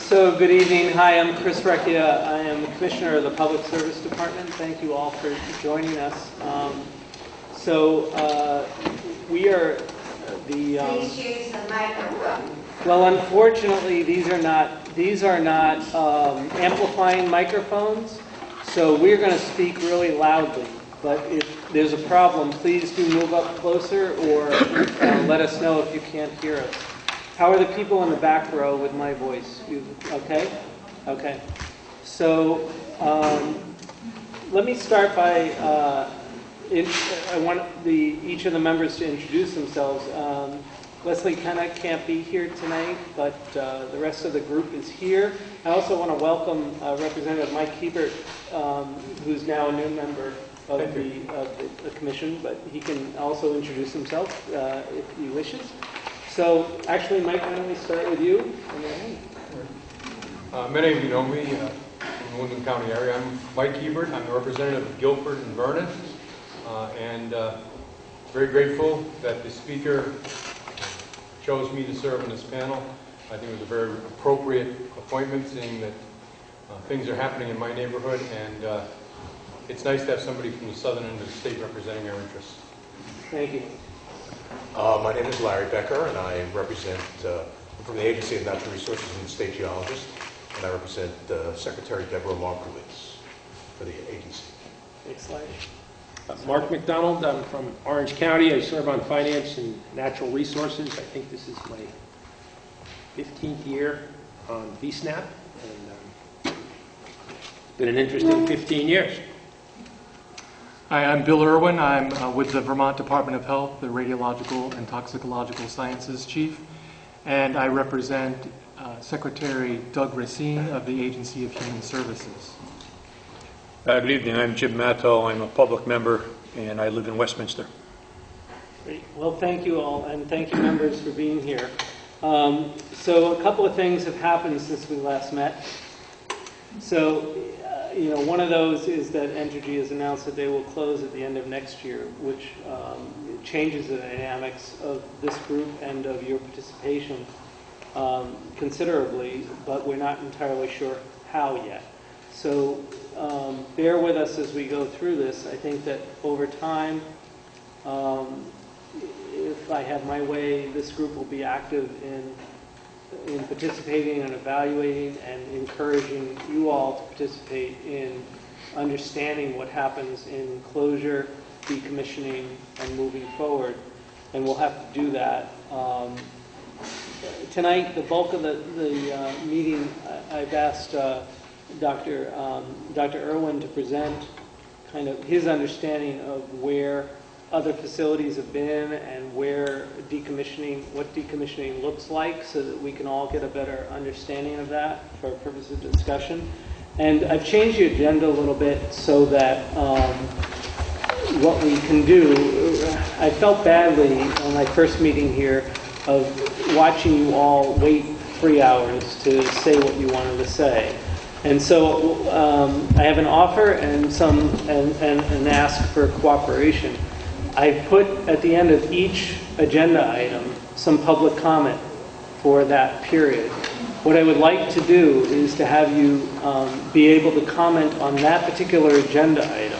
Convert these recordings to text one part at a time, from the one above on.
So good evening. Hi, I'm Chris Recchia. I am the Commissioner of the Public Service Department. Thank you all for joining us. We are the. Please use the microphone. Well, unfortunately, these are not amplifying microphones. So we're going to speak really loudly. But if there's a problem, please do move up closer or let us know if you can't hear us. How are the people in the back row with my voice? Okay? Okay. So let me start by, I want each of the members to introduce themselves. Leslie Kenna can't be here tonight, but the rest of the group is here. I also want to welcome Representative Mike Hebert, who's now a new member of the commission, but he can also introduce himself if he wishes. So, actually, Mike, why don't we start with you? Many of you know me in the Wyndham County area. I'm Mike Hebert. I'm the representative of Guilford and Vernon, and very grateful that the speaker chose me to serve in this panel. I think it was a very appropriate appointment, seeing that things are happening in my neighborhood, and it's nice to have somebody from the southern end of the state representing our interests. Thank you. My name is Larry Becker, and I represent, from the Agency of Natural Resources and the State Geologist, and I represent Secretary Deborah Markowitz for the agency. Next slide. Mark McDonald, I'm from Orange County. I serve on Finance and Natural Resources. I think this is my 15th year on VSNAP, and it's been an interesting 15 years. Hi, I'm Bill Irwin. I'm with the Vermont Department of Health, the Radiological and Toxicological Sciences Chief, and I represent Secretary Doug Racine of the Agency of Human Services. Good evening. I'm Jim Matto. I'm a public member, and I live in Westminster. Great. Well, thank you all, and thank you, members, for being here. So a couple of things have happened since we last met. So, one of those is that Entergy has announced that they will close at the end of next year, which changes the dynamics of this group and of your participation considerably, but we're not entirely sure how yet. So bear with us as we go through this. I think that over time, if I have my way, this group will be active in participating and evaluating and encouraging you all to participate in understanding what happens in closure, decommissioning, and moving forward. And we'll have to do that. Tonight, the bulk of the meeting, I've asked Dr. Irwin to present kind of his understanding of where other facilities have been and where what decommissioning looks like, so that we can all get a better understanding of that for purposes of discussion. And I've changed the agenda a little bit so that what we can do, I felt badly on my first meeting here of watching you all wait 3 hours to say what you wanted to say. And so I have an offer and an ask for cooperation. I put at the end of each agenda item some public comment for that period. What I would like to do is to have you be able to comment on that particular agenda item.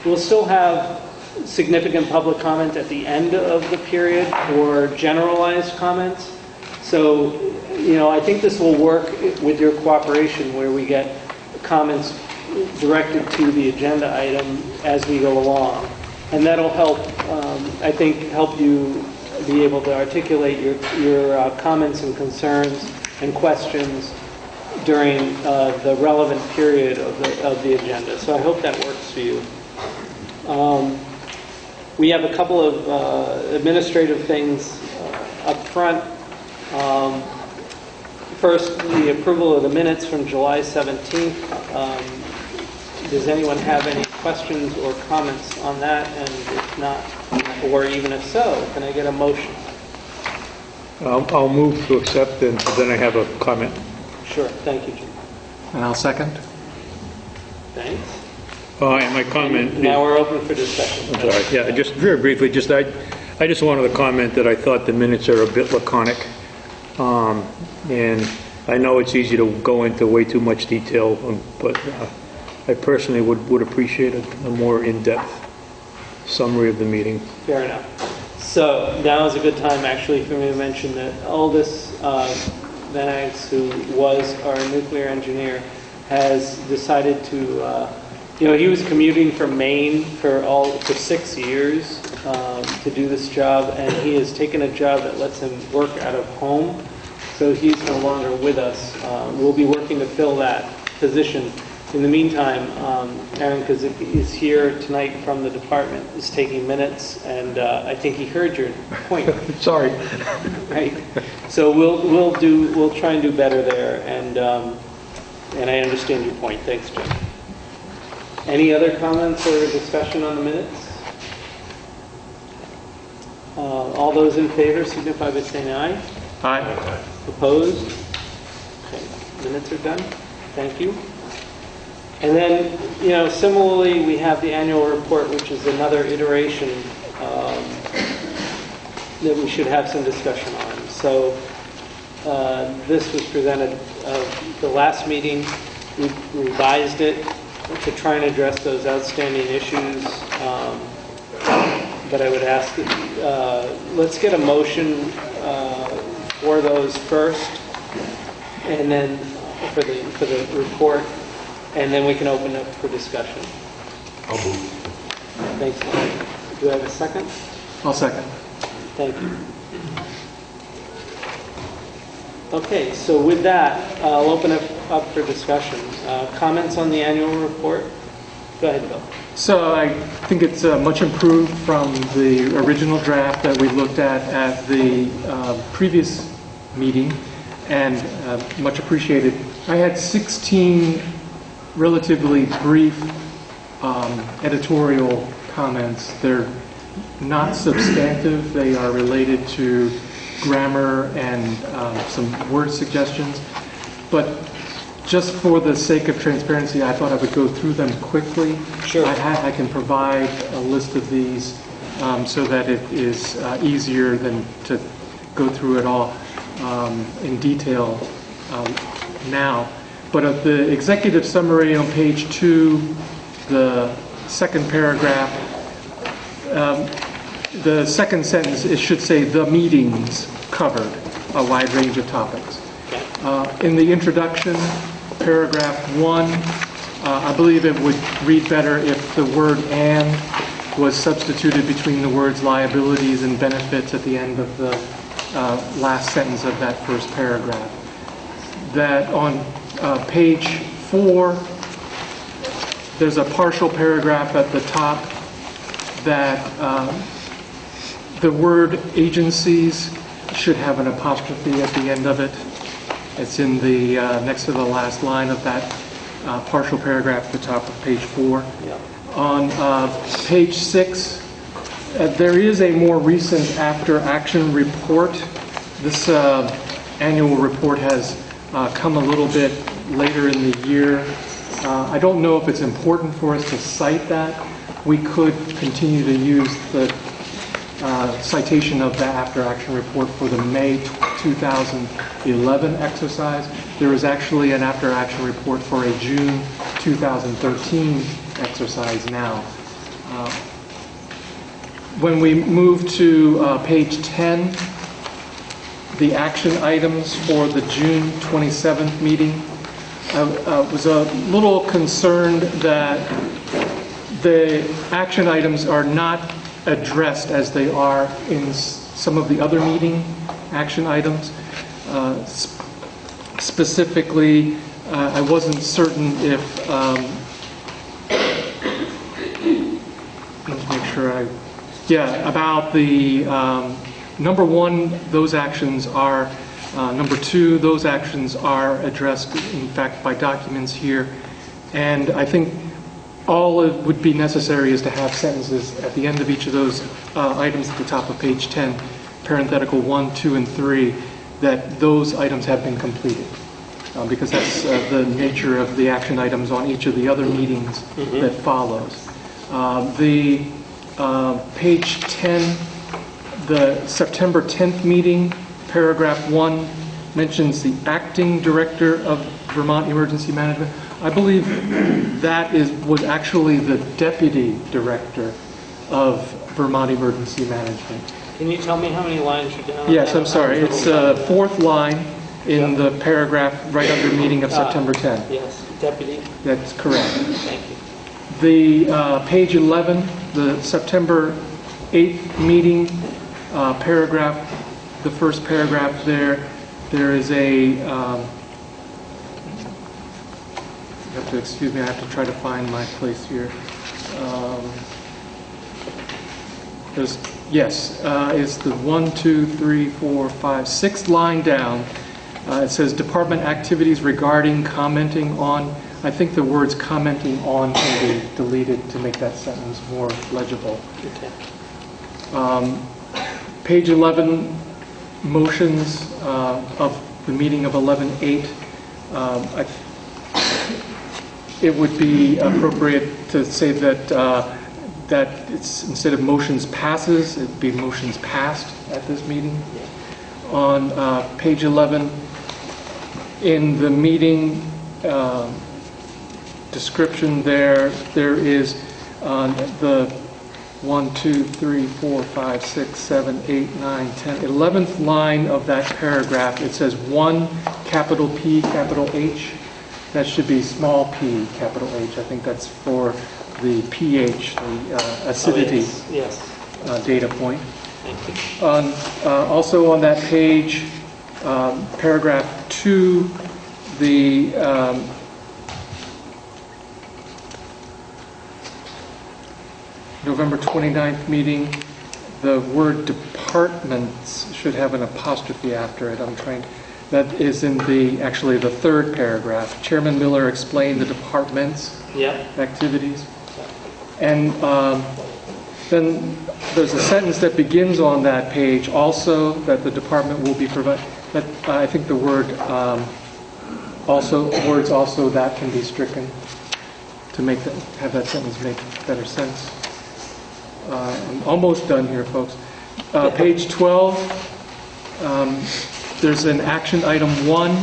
We'll still have significant public comment at the end of the period for generalized comments. So, I think this will work with your cooperation, where we get comments directed to the agenda item as we go along. And that'll help, I think, help you be able to articulate your comments and concerns and questions during the relevant period of the agenda. So I hope that works for you. We have a couple of administrative things up front. First, the approval of the minutes from July 17th. Does anyone have any questions or comments on that? And if not, or even if so, can I get a motion? I'll move to accept, and then I have a comment. Sure. Thank you, Jim. And I'll second. Thanks. And my comment. Now we're open for discussion. I'm sorry. Yeah, just very briefly, I just wanted to comment that I thought the minutes are a bit laconic, and I know it's easy to go into way too much detail, but I personally would appreciate a more in-depth summary of the meeting. Fair enough. So now is a good time actually for me to mention that Aldous Van Agst, who was our nuclear engineer, has decided to, he was commuting from Maine for 6 years to do this job, and he has taken a job that lets him work out of home. So he's no longer with us. We'll be working to fill that position. In the meantime, Aaron Kazuki is here tonight from the department, is taking minutes, and I think he heard your point. Sorry. Right. So we'll try and do better there, and I understand your point. Thanks, Jim. Any other comments or discussion on the minutes? All those in favor signify by saying aye. Aye. Opposed? Okay, minutes are done. Thank you. And then, similarly, we have the annual report, which is another iteration that we should have some discussion on. So this was presented the last meeting. We revised it to try and address those outstanding issues. But I would ask, let's get a motion for those first, and then for the report, and then we can open up for discussion. I'll move. Thanks, Mike. Do I have a second? I'll second. Thank you. Okay, so with that, I'll open up for discussion. Comments on the annual report? Go ahead, Bill. So I think it's much improved from the original draft that we looked at the previous meeting, and much appreciated. I had 16 relatively brief editorial comments. They're not substantive. They are related to grammar and some word suggestions. But just for the sake of transparency, I thought I would go through them quickly. Sure. I can provide a list of these so that it is easier than to go through it all in detail now. But of the executive summary on page 2, the second paragraph, the second sentence, it should say the meetings covered a wide range of topics. In the introduction, paragraph 1, I believe it would read better if the word "and" was substituted between the words liabilities and benefits at the end of the last sentence of that first paragraph. That on page 4, there's a partial paragraph at the top that the word agencies should have an apostrophe at the end of it. It's in the next to the last line of that partial paragraph at the top of page 4. Yeah. On page 6, there is a more recent after-action report. This annual report has come a little bit later in the year. I don't know if it's important for us to cite that. We could continue to use the citation of the after-action report for the May 2011 exercise. There is actually an after-action report for a June 2013 exercise now. When we move to page 10, the action items for the June 27th meeting, I was a little concerned that the action items are not addressed as they are in some of the other meeting action items. Specifically, I wasn't certain if, let's make sure about the number 1, those actions are, number 2, those actions are addressed, in fact, by documents here. And I think all it would be necessary is to have sentences at the end of each of those items at the top of page 10, parenthetical 1, 2, and 3, that those items have been completed. Because that's the nature of the action items on each of the other meetings that follows. The page 10, the September 10th meeting, paragraph 1, mentions the acting director of Vermont Emergency Management. I believe that was actually the deputy director of Vermont Emergency Management. Can you tell me how many lines you're down? Yes, I'm sorry. It's fourth line in the paragraph right under meeting of September 10. Yes, deputy. That's correct. Thank you. The page 11, the September 8th meeting paragraph, the first paragraph there is a, you have to excuse me, I have to try to find my place here. It's the 1, 2, 3, 4, 5, 6th line down. It says department activities regarding commenting on. I think the words commenting on can be deleted to make that sentence more legible. Okay. Page 11, motions of the meeting of 11/8. It would be appropriate to say that that it's instead of motions passes, it'd be motions passed at this meeting. On page 11, in the meeting description there is the 1, 2, 3, 4, 5, 6, 7, 8, 9, 10, 11th line of that paragraph. It says 1, capital P, capital H. That should be small p, capital H. I think that's for the pH, the acidity data point. Thank you. Also on that page, paragraph 2, the November 29th meeting, the word departments should have an apostrophe after it. That is in actually the third paragraph. Chairman Miller explained the departments' activities. And then there's a sentence that begins on that page also that the department will be provided. I think the word words also that can be stricken to have that sentence make better sense. I'm almost done here, folks. Page 12, there's an action item 1,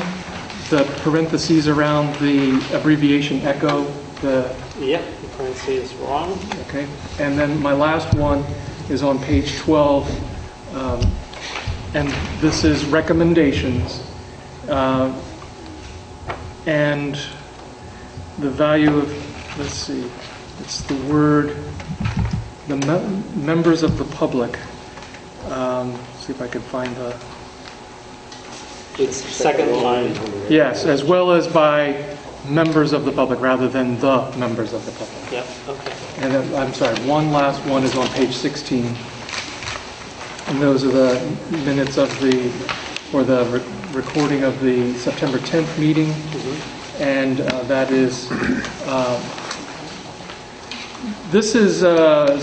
the parentheses around the abbreviation ECHO. The parentheses is wrong. Okay, and then my last one is on page 12, and this is recommendations. And the value of, let's see, it's the word, the members of the public. See if I can find the... It's second line. Yes, as well as by members of the public rather than the members of the public. Yep, okay. And then, I'm sorry, one last one is on page 16. And those are the minutes of the recording of the September 10th meeting. Mm-hmm. And that is, this is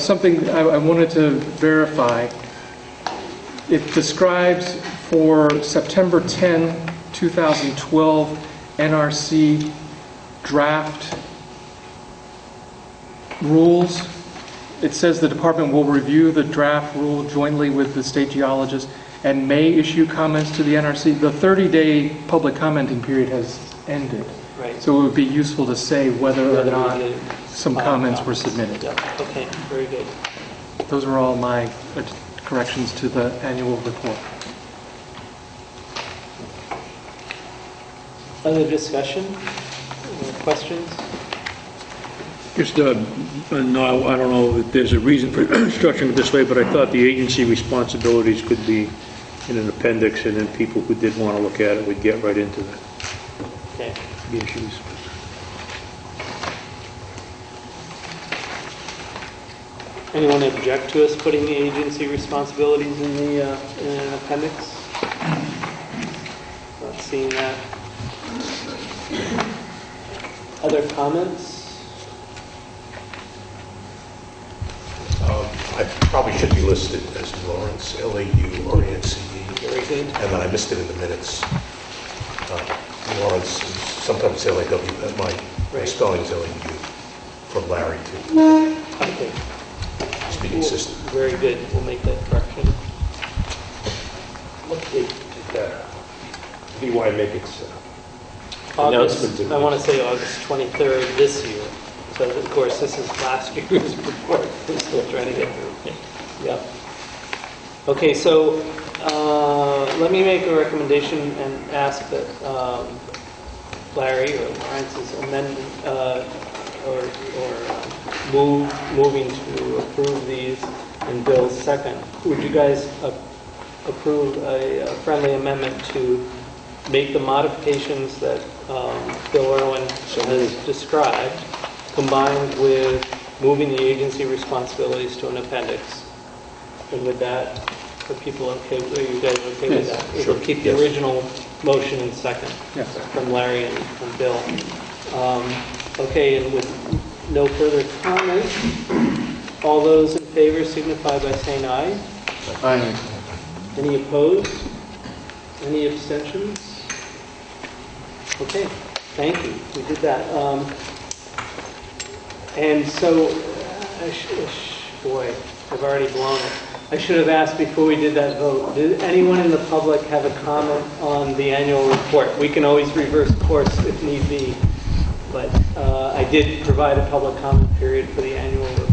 something I wanted to verify. It describes for September 10, 2012, NRC draft rules. It says the department will review the draft rule jointly with the state geologist and may issue comments to the NRC. The 30-day public commenting period has ended. Right. So it would be useful to say whether or not some comments were submitted. Yep. Okay, very good. Those are all my corrections to the annual report. Other discussion? Questions? Just, no, I don't know if there's a reason for structuring it this way, but I thought the agency responsibilities could be in an appendix, and then people who did want to look at it would get right into the issues. Anyone object to us putting the agency responsibilities in an appendix? Not seeing that. Other comments? I probably should be listed as Lawrence, L-A-U-R-E-N-C-E. Very good. And then I missed it in the minutes. Lawrence, sometimes L-A-W, my spelling is L-A-U, from Larry to Okay. speaking system. Very good. We'll make that correction. What date did that? If you want to make it August, announcement. I want to say August 23rd this year. So of course, this is last year's report. We're still trying to get through. Yep. Okay, so let me make a recommendation and ask that Larry or Lawrence's amendment moving to approve these and Bill's second. Would you guys approve a friendly amendment to make the modifications that Bill Irwin has described, combined with moving the agency responsibilities to an appendix? And with that, are people okay? Are you guys okay with that? Sure. We'll keep the original motion in second Yes. from Larry and Bill. Okay, and with no further comments, all those in favor signify by saying aye. Aye. Any opposed? Any abstentions? Okay, thank you. We did that. And so, boy, I've already blown it. I should have asked before we did that vote. Did anyone in the public have a comment on the annual report? We can always reverse course if need be, but I did provide a public comment period for the annual report.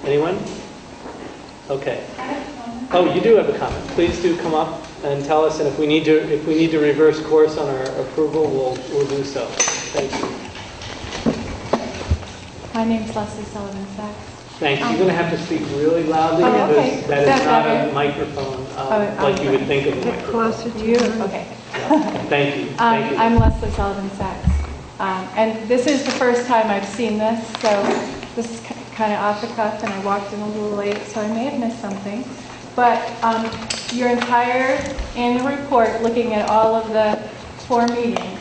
Anyone? Okay. Oh, you do have a comment. Please do come up and tell us, and if we need to reverse course on our approval, we'll do so. Thank you. My name's Leslie Sullivan Sachs. Thank you. You're going to have to speak really loudly Oh, okay. because that Is is that not a better? microphone Oh, like you would think of a Get microphone. closer to you. Okay. Thank you. Thank you. I'm Leslie Sullivan Sachs. And this is the first time I've seen this, so this is kind of off the cuff, and I walked in a little late, so I may have missed something. But your entire annual report, looking at all of the 4 meetings,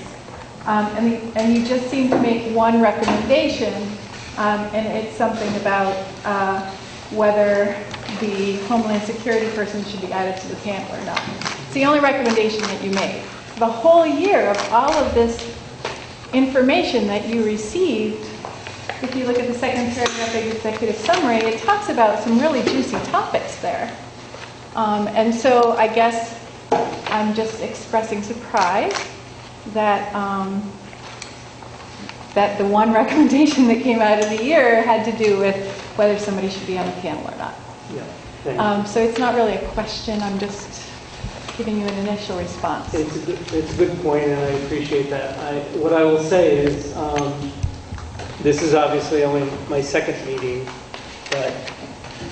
and you just seem to make one recommendation, and it's something about whether the Homeland Security person should be added to the panel or not. It's the only recommendation that you made. The whole year of all of this information that you received, if you look at the second paragraph of the executive summary, it talks about some really juicy topics there. And so I guess I'm just expressing surprise that that the one recommendation that came out of the year had to do with whether somebody should be on the panel or not. Yeah. Thank you. So it's not really a question, I'm just giving you an initial response. It's a good point, and I appreciate that. What I will say is, this is obviously only my second meeting, but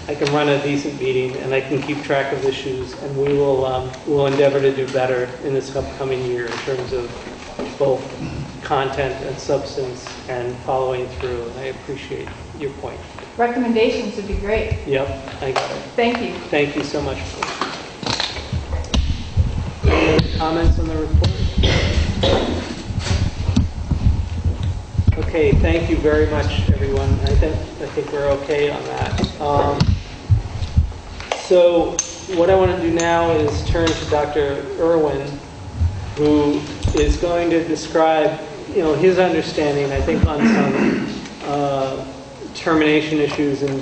I can run a decent meeting, and I can keep track of issues, and we'll endeavor to do better in this upcoming year in terms of both content and substance and following through, and I appreciate your point. Recommendations would be great. Yep, I got it. Thank you. Thank you so much. Any other comments on the report? Okay, thank you very much, everyone. I think we're okay on that. So what I want to do now is turn to Dr. Irwin, who is going to describe, his understanding, I think, on some termination issues and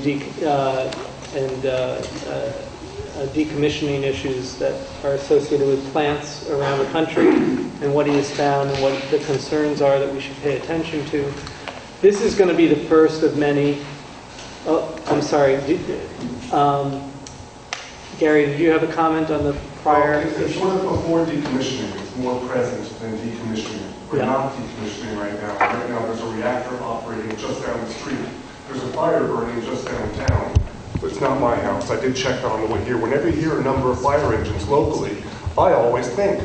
decommissioning issues that are associated with plants around the country, and what he has found and what the concerns are that we should pay attention to. This is going to be the first of many. Oh, I'm sorry. Gary, did you have a comment on the prior? It's sort of before decommissioning. It's more present than decommissioning. We're not decommissioning right now. Right now there's a reactor operating just down the street. There's a fire burning just downtown. But it's not my house. I did check that on the way here. Whenever you hear a number of fire engines locally, I always think,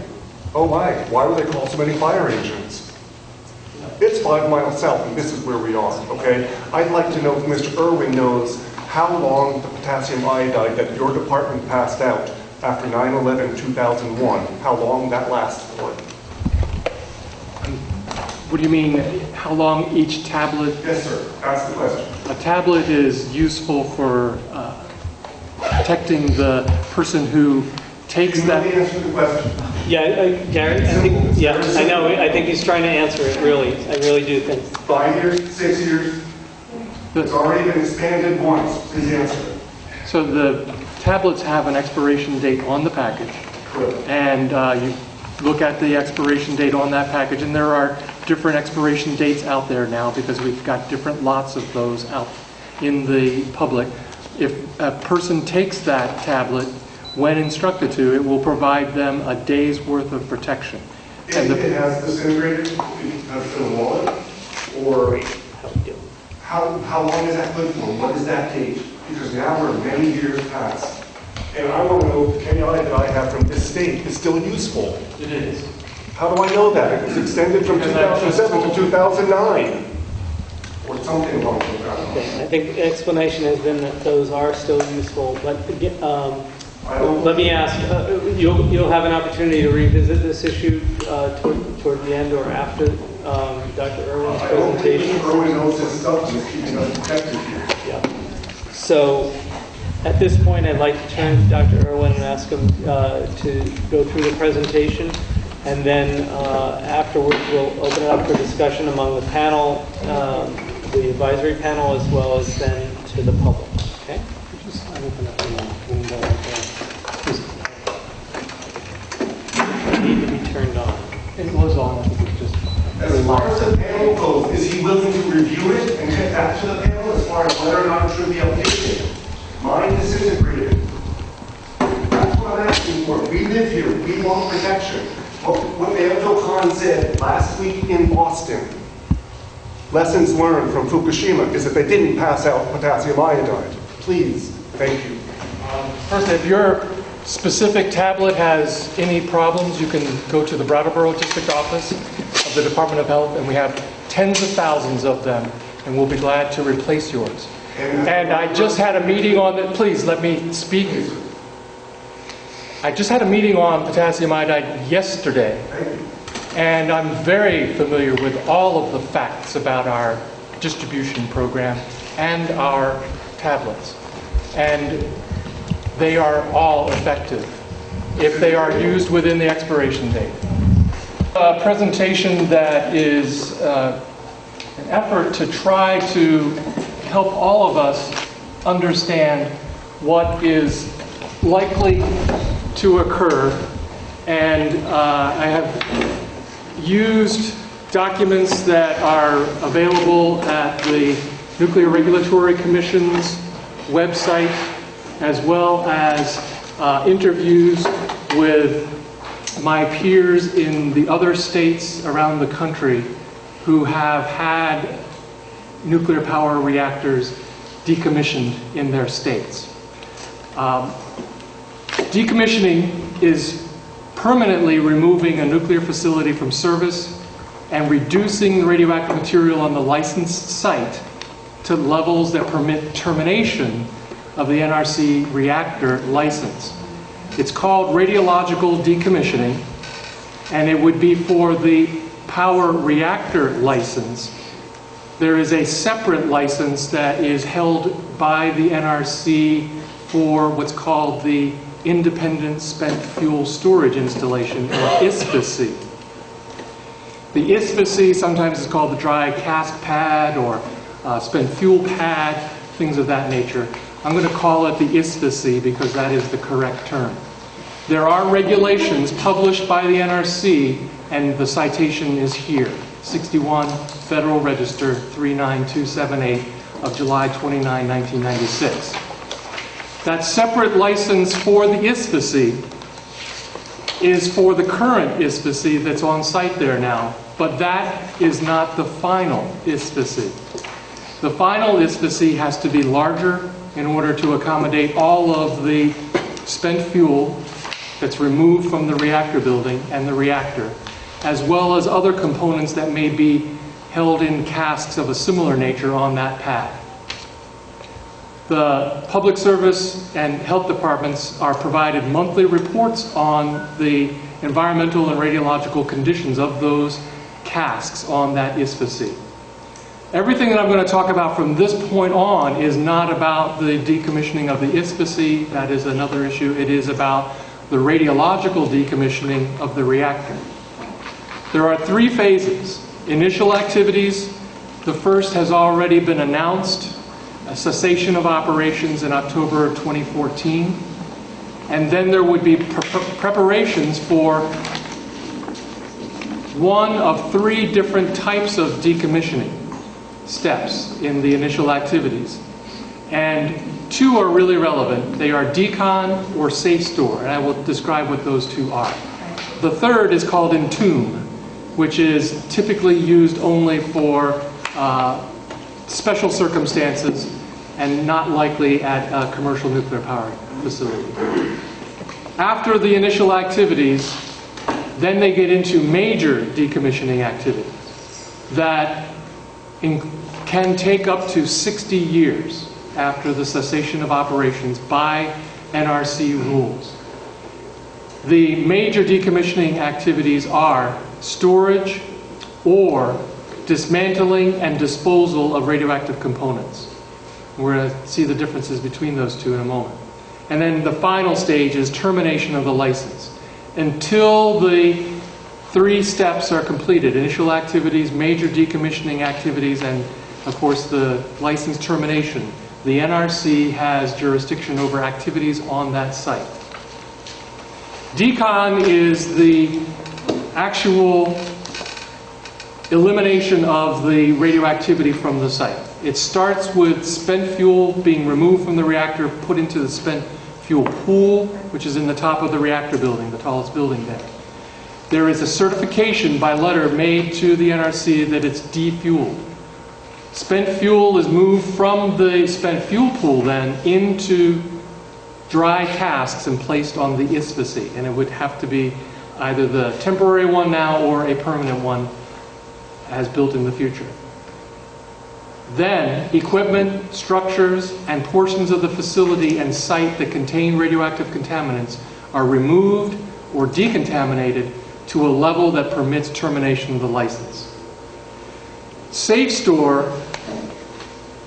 oh my, why would they call so many fire engines? It's 5 miles south, and this is where we are, okay? I'd like to know if Mr. Irwin knows how long the potassium iodide that your department passed out after 9/11/2001, how long that lasts for. What do you mean, how long each tablet? Yes, sir. That's the question. A tablet is useful for protecting the person who takes Can you let that. me answer the question? Yeah, Gary, I think, yeah, I know. I think he's trying to answer it, really. I really do think. 5 years, 6 years? It's already been expanded once. Please answer it. So the tablets have an expiration date on the package. And you look at the expiration date on that package, and there are different expiration dates out there now because we've got different lots of those out in the public. If a person takes that tablet, when instructed to, it will provide them a day's worth of protection. If it has disintegrated, that's in the wallet, or how long is that good for? What is that date? Because now we're many years past. And I want to know if the KI that I have from this state is still useful. It is. How do I know that? It was extended from 2007 to 2009. Or something along those lines. I think the explanation has been that those are still useful, but let me ask, you'll have an opportunity to revisit this issue toward the end or after Dr. Irwin's I don't think presentation? Mr. Irwin knows his stuff and is keeping us protected here. Yeah. So at this point, I'd like to turn to Dr. Irwin and ask him to go through the presentation. And then afterwards, we'll open it up for discussion among the panel, the advisory panel, as well as then to the public. Okay? Just open up the window right there. Need to be turned on. It was on, I think it's just... As far as the panel goes, is he willing to review it and get back to the panel as far as whether or not it should be updated? Mine disintegrated. That's what I'm asking for. We live here. We want protection. What Mayor Khan said last week in Boston, lessons learned from Fukushima, is that they didn't pass out potassium iodide. Please, thank you. First, if your specific tablet has any problems, you can go to the Brattleboro District Office of the Department of Health, and we have tens of thousands of them, and we'll be glad to replace yours. And I just had a meeting on that. Please let me speak. I just had a meeting on potassium iodide yesterday, and I'm very familiar with all of the facts about our distribution program and our tablets. And they are all effective if they are used within the expiration date. A presentation that is an effort to try to help all of us understand what is likely to occur, and I have used documents that are available at the Nuclear Regulatory Commission's website, as well as interviews with my peers in the other states around the country who have had nuclear power reactors decommissioned in their states. Decommissioning is permanently removing a nuclear facility from service and reducing the radioactive material on the licensed site to levels that permit termination of the NRC reactor license. It's called radiological decommissioning, and it would be for the power reactor license. There is a separate license that is held by the NRC for what's called the Independent Spent Fuel Storage Installation, or ISFSI. The ISFSI sometimes is called the dry cask pad or spent fuel pad, things of that nature. I'm going to call it the ISFSI because that is the correct term. There are regulations published by the NRC, and the citation is here, 61 Federal Register 39278 of July 29, 1996. That separate license for the ISFSI is for the current ISFSI that's on site there now, but that is not the final ISFSI. The final ISFSI has to be larger in order to accommodate all of the spent fuel that's removed from the reactor building and the reactor, as well as other components that may be held in casks of a similar nature on that pad. The public service and health departments are provided monthly reports on the environmental and radiological conditions of those casks on that ISFSI. Everything that I'm going to talk about from this point on is not about the decommissioning of the ISFSI. That is another issue. It is about the radiological decommissioning of the reactor. There are three phases. Initial activities. The first has already been announced, a cessation of operations in October of 2014. and then there would be preparations for one of 3 different types of decommissioning steps in the initial activities. And 2 are really relevant. They are decon or safe store, and I will describe what those 2 are. The third is called entomb, which is typically used only for special circumstances and not likely at a commercial nuclear power facility. After the initial activities, then they get into major decommissioning activities that can take up to 60 years after the cessation of operations by NRC rules. The major decommissioning activities are storage or dismantling and disposal of radioactive components. We're going to see the differences between those 2 in a moment. And then the final stage is termination of the license. Until the 3 steps are completed, initial activities, major decommissioning activities, and of course the license termination, the NRC has jurisdiction over activities on that site. Decon is the actual elimination of the radioactivity from the site. It starts with spent fuel being removed from the reactor, put into the spent fuel pool, which is in the top of the reactor building, the tallest building there. There is a certification by letter made to the NRC that it's defueled. Spent fuel is moved from the spent fuel pool then into dry casks and placed on the ISFAC, and it would have to be either the temporary one now or a permanent one as built in the future. Then, equipment, structures, and portions of the facility and site that contain radioactive contaminants are removed or decontaminated to a level that permits termination of the license. Safe store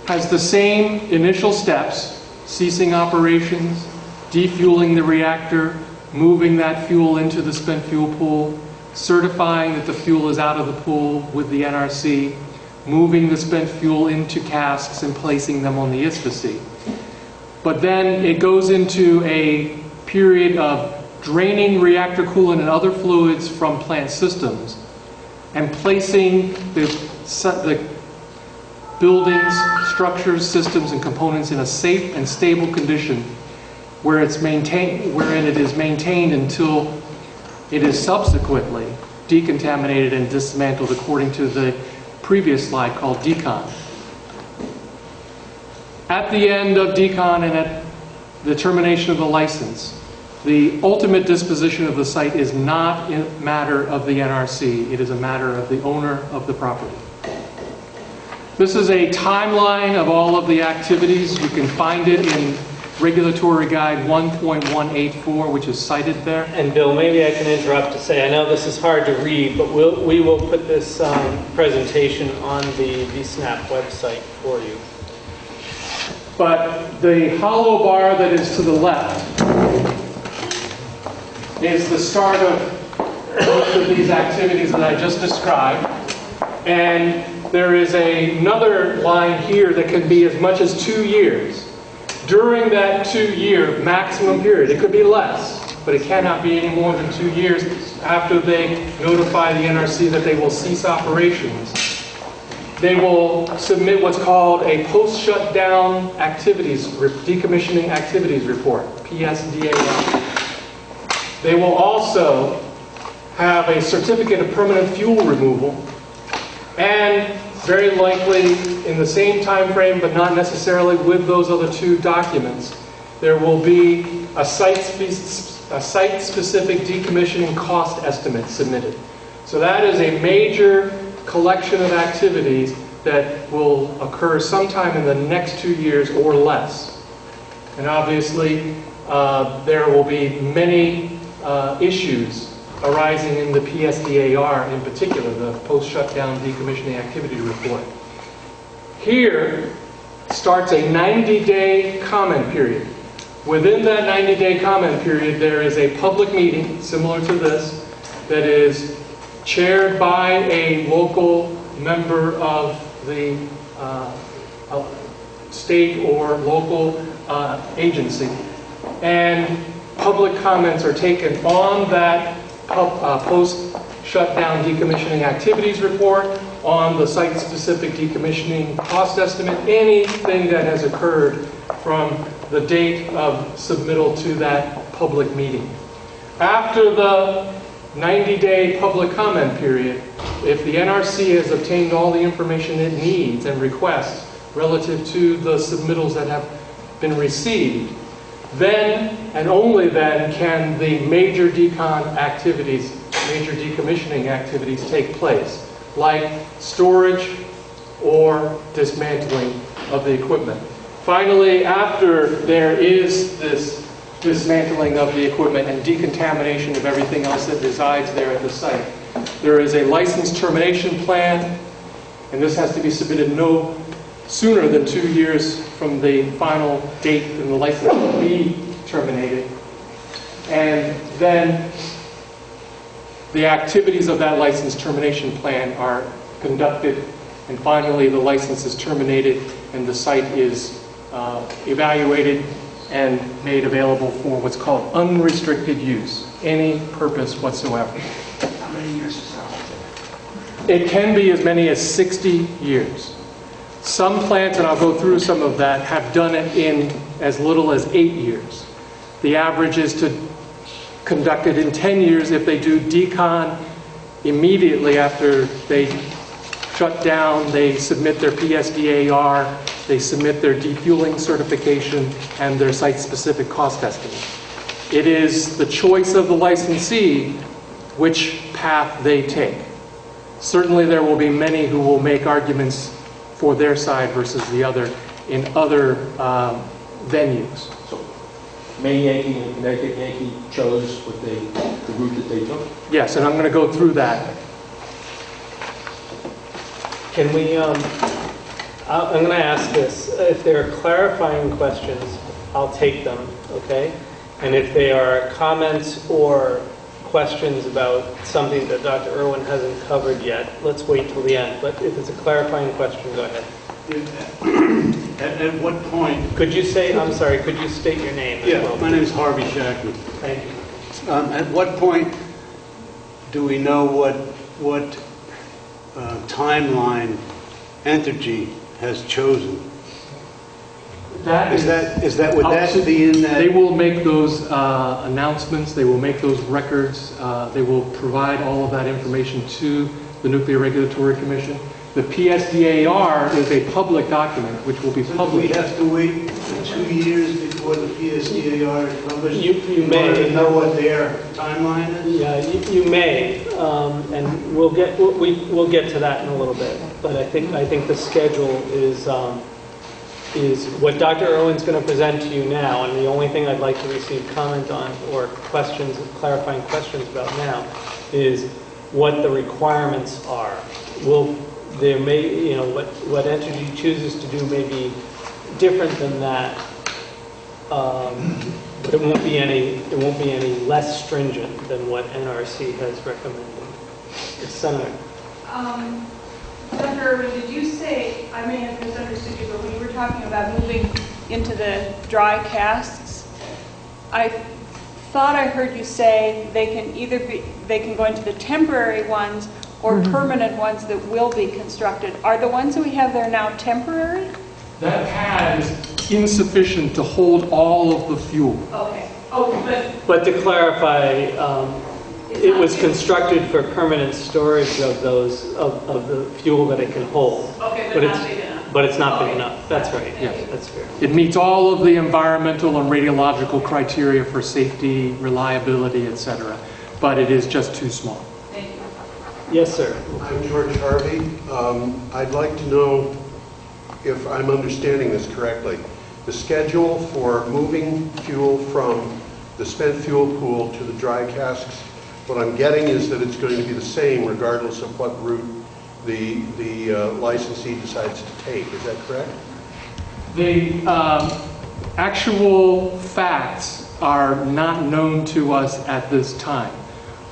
has the same initial steps: ceasing operations, defueling the reactor, moving that fuel into the spent fuel pool, certifying that the fuel is out of the pool with the NRC, moving the spent fuel into casks and placing them on the ISFAC. But then it goes into a period of draining reactor coolant and other fluids from plant systems and placing the buildings, structures, systems, and components in a safe and stable condition wherein it is maintained until it is subsequently decontaminated and dismantled according to the previous slide called decon. At the end of decon and at the termination of the license, the ultimate disposition of the site is not a matter of the NRC. It is a matter of the owner of the property. This is a timeline of all of the activities. You can find it in Regulatory Guide 1.184, which is cited there. And Bill, maybe I can interrupt to say, I know this is hard to read, but we will put this presentation on the VSNAP website for you. But the hollow bar that is to the left is the start of most of these activities that I just described. And there is another line here that can be as much as 2 years. During that 2-year maximum period, it could be less, but it cannot be any more than 2 years after they notify the NRC that they will cease operations. They will submit what's called a post-shutdown decommissioning activities report, PSDAR. They will also have a certificate of permanent fuel removal, and very likely in the same time frame, but not necessarily with those other 2 documents, there will be a site-specific decommissioning cost estimate submitted. So that is a major collection of activities that will occur sometime in the next 2 years or less. And obviously, there will be many issues arising in the PSDAR, in particular, the post-shutdown decommissioning activity report. Here starts a 90-day comment period. Within that 90-day comment period, there is a public meeting, similar to this, that is chaired by a local member of the state or local agency. And public comments are taken on that post-shutdown decommissioning activities report, on the site-specific decommissioning cost estimate, anything that has occurred from the date of submittal to that public meeting. After the 90-day public comment period, if the NRC has obtained all the information it needs and requests relative to the submittals that have been received, then and only then can the major decommissioning activities take place, like storage or dismantling of the equipment. Finally, after there is this dismantling of the equipment and decontamination of everything else that resides there at the site, there is a license termination plan, and this has to be submitted no sooner than 2 years from the final date when the license will be terminated. And then the activities of that license termination plan are conducted, and finally the license is terminated and the site is evaluated and made available for what's called unrestricted use, any purpose whatsoever. How many years is that? It can be as many as 60 years. Some plants, and I'll go through some of that, have done it in as little as 8 years. The average is to conduct it in 10 years if they do decon immediately after they shut down. They submit their PSDAR, they submit their defueling certification, and their site-specific cost estimate. It is the choice of the licensee which path they take. Certainly there will be many who will make arguments for their side versus the other in other venues. So, Maine Yankee and Connecticut Yankee chose what the route that they took? Yes, and I'm going to go through that. Can we, I'm going to ask this. If there are clarifying questions, I'll take them, okay? And if they are comments or questions about something that Dr. Irwin hasn't covered yet, let's wait till the end. But if it's a clarifying question, go ahead. At what point? Could you say, I'm sorry, could you state your name as well? My name is Harvey Shackman. Thank you. At what point do we know what timeline Entergy has chosen? Would that be in that? They will make those announcements, they will make those records, they will provide all of that information to the Nuclear Regulatory Commission. The PSDAR is a public document which will be So do we published. have to wait 2 years before the PSDAR is published? You may to know what their timeline is? Yeah, you may, and we'll get to that in a little bit. But I think the schedule is what Dr. Irwin's going to present to you now, and the only thing I'd like to receive comment on or questions, clarifying questions about now, is what the requirements are. There may, what Entergy chooses to do may be different than that, but it won't be any less stringent than what NRC has recommended. Senator. Dr. Irwin, did you say, I may have misunderstood you, but when you were talking about moving into the dry casks, I thought I heard you say they can go into the temporary ones or permanent ones that will be constructed. Are the ones that we have there now temporary? That pad is insufficient to hold all of the fuel. Okay. But to clarify, it was constructed for permanent storage of the fuel that it can hold. Okay, but not big enough. But it's not big enough. That's right. Yes. That's fair. It meets all of the environmental and radiological criteria for safety, reliability, etc. But it is just too small. Thank you. Yes, sir. I'm George Harvey. I'd like to know if I'm understanding this correctly. The schedule for moving fuel from the spent fuel pool to the dry casks, what I'm getting is that it's going to be the same regardless of what route the licensee decides to take. Is that correct? The actual facts are not known to us at this time.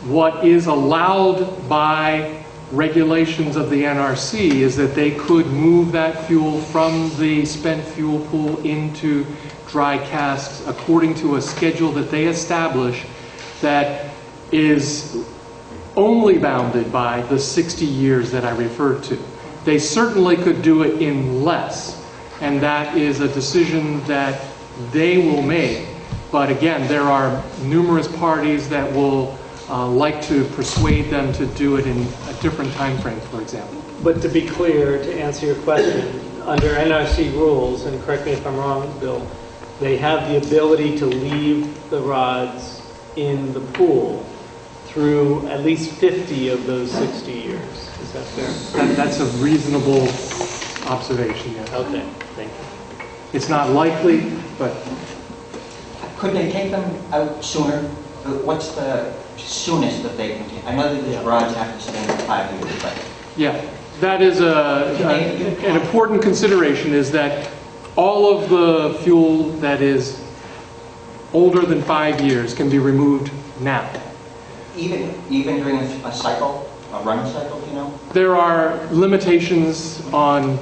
What is allowed by regulations of the NRC is that they could move that fuel from the spent fuel pool into dry casks according to a schedule that they establish that is only bounded by the 60 years that I referred to. They certainly could do it in less, and that is a decision that they will make. But again, there are numerous parties that will like to persuade them to do it in a different time frame, for example. But to be clear, to answer your question, under NRC rules, and correct me if I'm wrong, Bill, they have the ability to leave the rods in the pool through at least 50 of those 60 years. Is that fair? That's a reasonable observation, yes. Okay, thank you. It's not likely, but Could they take them out sooner? What's the soonest that they can take? I know that these rods have to stand for 5 years, but yeah, that is an important consideration, is that all of the fuel that is older than 5 years can be removed now. even during a cycle, a run cycle, you know? There are limitations on,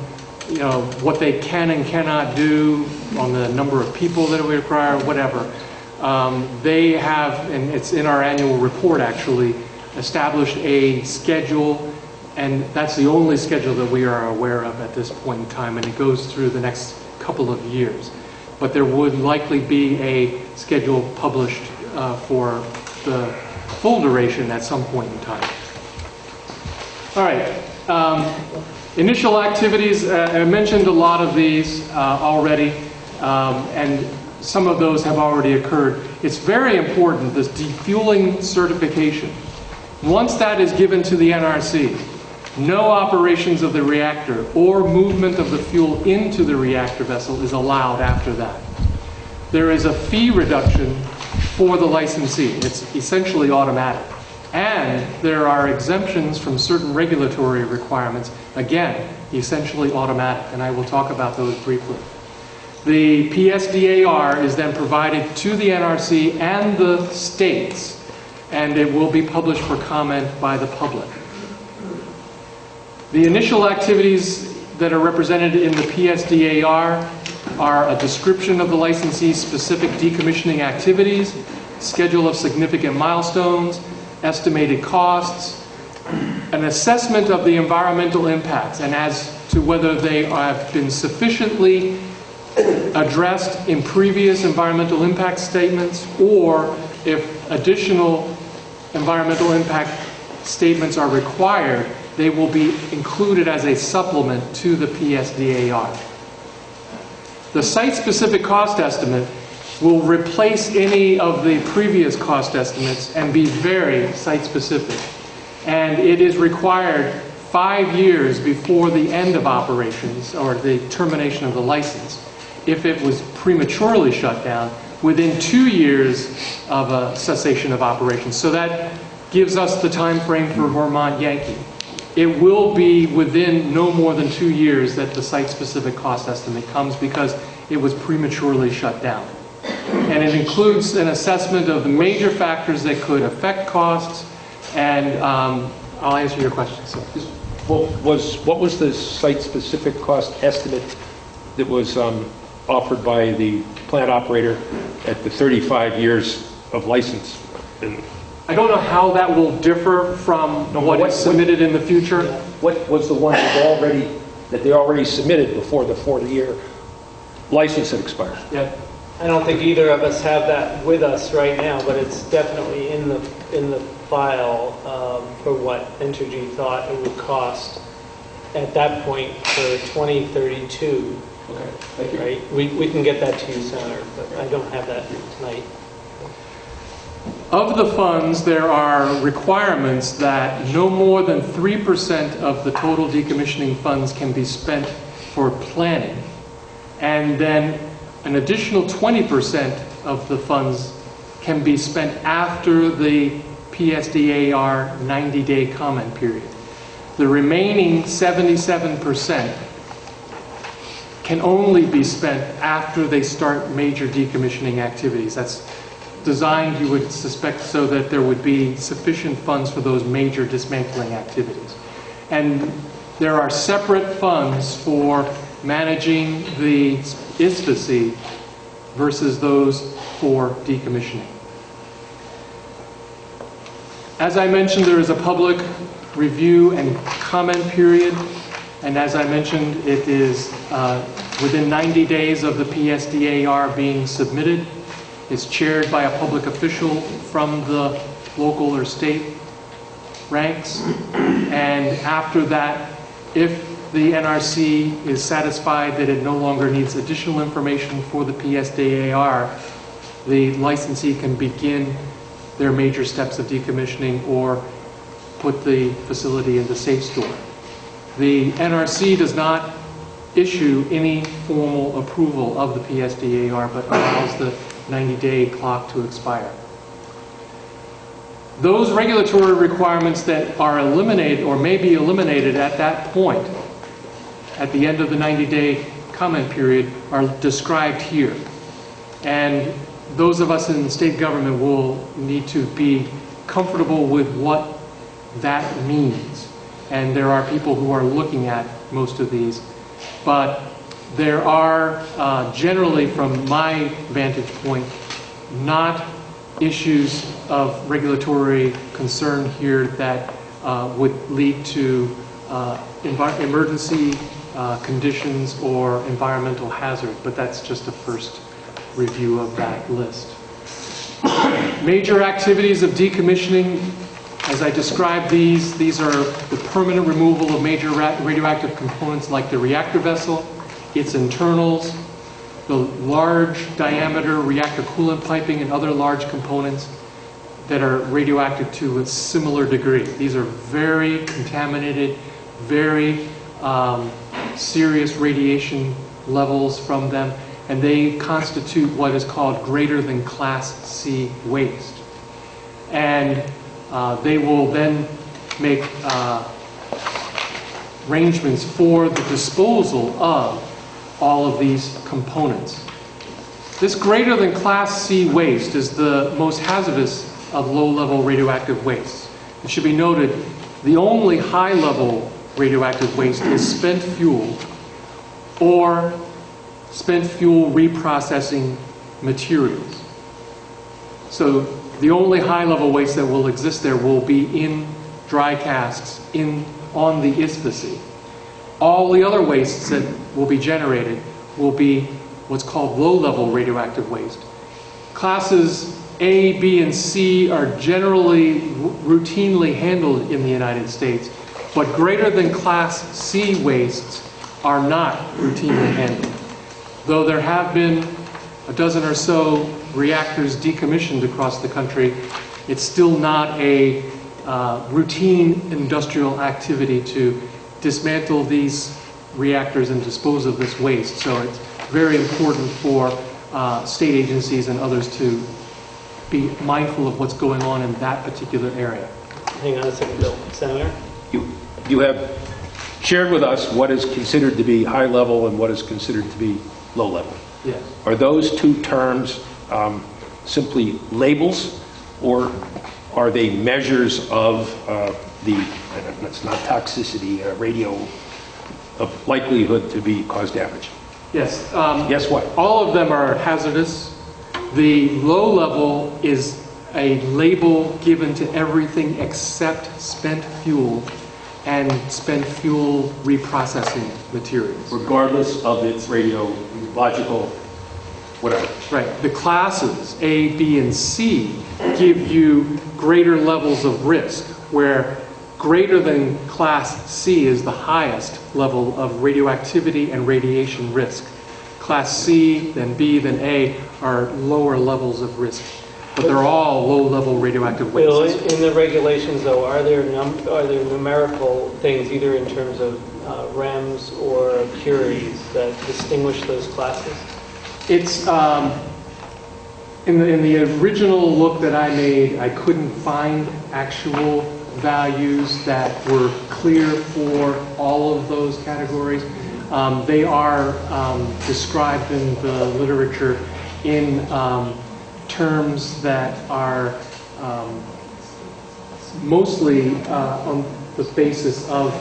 you know, what they can and cannot do, on the number of people that it would require, whatever. They have, and it's in our annual report actually, established a schedule, and that's the only schedule that we are aware of at this point in time, and it goes through the next couple of years. But there would likely be a schedule published for the full duration at some point in time. All right. Initial activities, I mentioned a lot of these already, and some of those have already occurred. It's very important, this defueling certification. Once that is given to the NRC, no operations of the reactor or movement of the fuel into the reactor vessel is allowed after that. There is a fee reduction for the licensee. It's essentially automatic. And there are exemptions from certain regulatory requirements, again, essentially automatic, and I will talk about those briefly. The PSDAR is then provided to the NRC and the states, and it will be published for comment by the public. The initial activities that are represented in the PSDAR are a description of the licensee's specific decommissioning activities, schedule of significant milestones, estimated costs, an assessment of the environmental impacts, and as to whether they have been sufficiently addressed in previous environmental impact statements, or if additional environmental impact statements are required, they will be included as a supplement to the PSDAR. The site-specific cost estimate will replace any of the previous cost estimates and be very site-specific. And it is required 5 years before the end of operations or the termination of the license. If it was prematurely shut down, within 2 years of a cessation of operations. So that gives us the time frame for Vermont Yankee. It will be within no more than 2 years that the site-specific cost estimate comes, because it was prematurely shut down. And it includes an assessment of the major factors that could affect costs, and I'll answer your question. So, What was the site-specific cost estimate that was offered by the plant operator at the 35 years of license? I don't know how that will differ from what is submitted in the future. What was the one that they already submitted before the 4-year license had expired? Yeah, I don't think either of us have that with us right now, but it's definitely in the file for what Entergy thought it would cost at that point for 2032. Okay, thank you. Right? We can get that to you, Senator, but I don't have that tonight. Of the funds, there are requirements that no more than 3% of the total decommissioning funds can be spent for planning. And then an additional 20% of the funds can be spent after the PSDAR 90-day comment period. The remaining 77% can only be spent after they start major decommissioning activities. That's designed, you would suspect, so that there would be sufficient funds for those major dismantling activities. And there are separate funds for managing the ISPAC versus those for decommissioning. As I mentioned, there is a public review and comment period, and as I mentioned, it is within 90 days of the PSDAR being submitted. It's chaired by a public official from the local or state ranks, and after that, if the NRC is satisfied that it no longer needs additional information for the PSDAR, the licensee can begin their major steps of decommissioning or put the facility into safe store. The NRC does not issue any formal approval of the PSDAR, but allows the 90-day clock to expire. Those regulatory requirements that are eliminated or may be eliminated at that point, at the end of the 90-day comment period, are described here. And those of us in state government will need to be comfortable with what that means. And there are people who are looking at most of these. But there are generally, from my vantage point, not issues of regulatory concern here that would lead to emergency conditions or environmental hazard, but that's just a first review of that list. Major activities of decommissioning, as I described these are the permanent removal of major radioactive components like the reactor vessel, its internals, the large diameter reactor coolant piping and other large components that are radioactive to a similar degree. These are very contaminated, very serious radiation levels from them, and they constitute what is called greater than Class C waste. And they will then make arrangements for the disposal of all of these components. This greater than Class C waste is the most hazardous of low-level radioactive wastes. It should be noted, the only high-level radioactive waste is spent fuel or spent fuel reprocessing materials. So the only high-level waste that will exist there will be in dry casks on the ISPAC. All the other wastes that will be generated will be what's called low-level radioactive waste. Classes A, B, and C are generally routinely handled in the United States, but greater than Class C wastes are not routinely handled. Though there have been a dozen or so reactors decommissioned across the country, it's still not a routine industrial activity to dismantle these reactors and dispose of this waste. So it's very important for state agencies and others to be mindful of what's going on in that particular area. Hang on a second, Bill. Senator? You have shared with us what is considered to be high level and what is considered to be low level. Yes. Are those two terms simply labels, or are they measures of it's not toxicity, radio, of likelihood to cause damage? Yes. Yes, what? All of them are hazardous. The low level is a label given to everything except spent fuel and spent fuel reprocessing materials. Regardless of its radiological, whatever. Right. The classes A, B, and C give you greater levels of risk, where greater than Class C is the highest level of radioactivity and radiation risk. Class C, then B, then A are lower levels of risk. But they're all low-level radioactive Bill, wastes. in the regulations, though, are there numerical things, either in terms of REMs or purities, that distinguish those classes? It's in the original look that I made, I couldn't find actual values that were clear for all of those categories. They are described in the literature in terms that are mostly on the basis of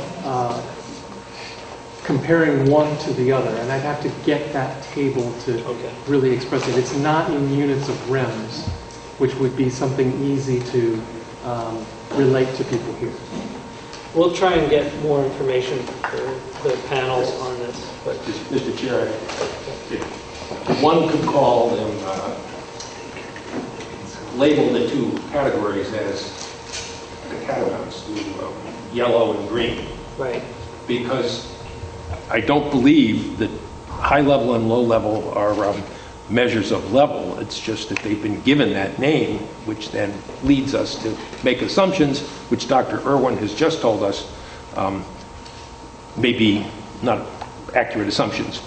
comparing one to the other, and I'd have to get that table to really express it. It's not in units of REMS, which would be something easy to relate to people here. We'll try and get more information for the panel on this. But Mr. Chair, one could call them, label the two categories as the catamount, yellow and green. right. Because I don't believe that high level and low level are measures of level. It's just that they've been given that name, which then leads us to make assumptions, which Dr. Irwin has just told us may be not accurate assumptions.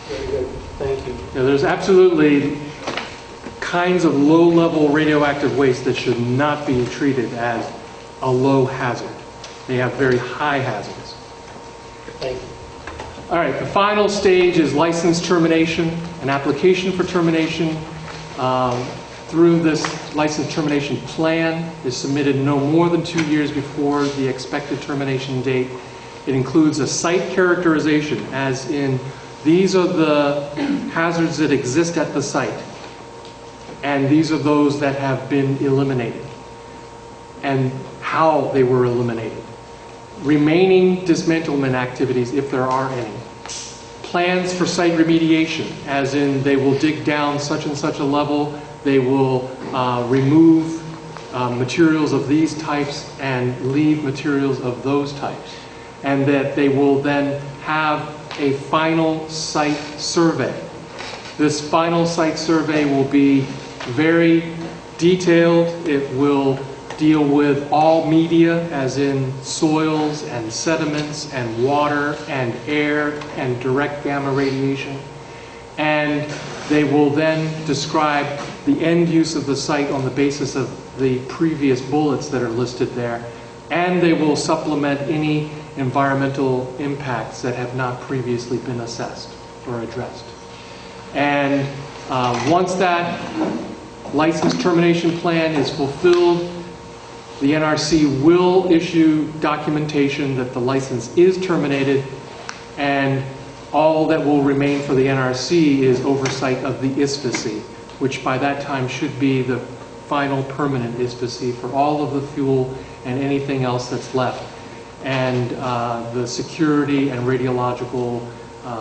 Very good. Thank you. Now, there's absolutely kinds of low-level radioactive waste that should not be treated as a low hazard. They have very high hazards. Thank you. All right, the final stage is license termination. An application for termination through this license termination plan is submitted no more than 2 years before the expected termination date. It includes a site characterization, as in these are the hazards that exist at the site, and these are those that have been eliminated, and how they were eliminated. Remaining dismantlement activities, if there are any. Plans for site remediation, as in they will dig down such and such a level, they will remove materials of these types and leave materials of those types. And that they will then have a final site survey. This final site survey will be very detailed. It will deal with all media, as in soils and sediments and water and air and direct gamma radiation. And they will then describe the end use of the site on the basis of the previous bullets that are listed there. And they will supplement any environmental impacts that have not previously been assessed or addressed. And once that license termination plan is fulfilled, the NRC will issue documentation that the license is terminated, and all that will remain for the NRC is oversight of the ISFSI, which by that time should be the final permanent ISFSI for all of the fuel and anything else that's left, and the security and radiological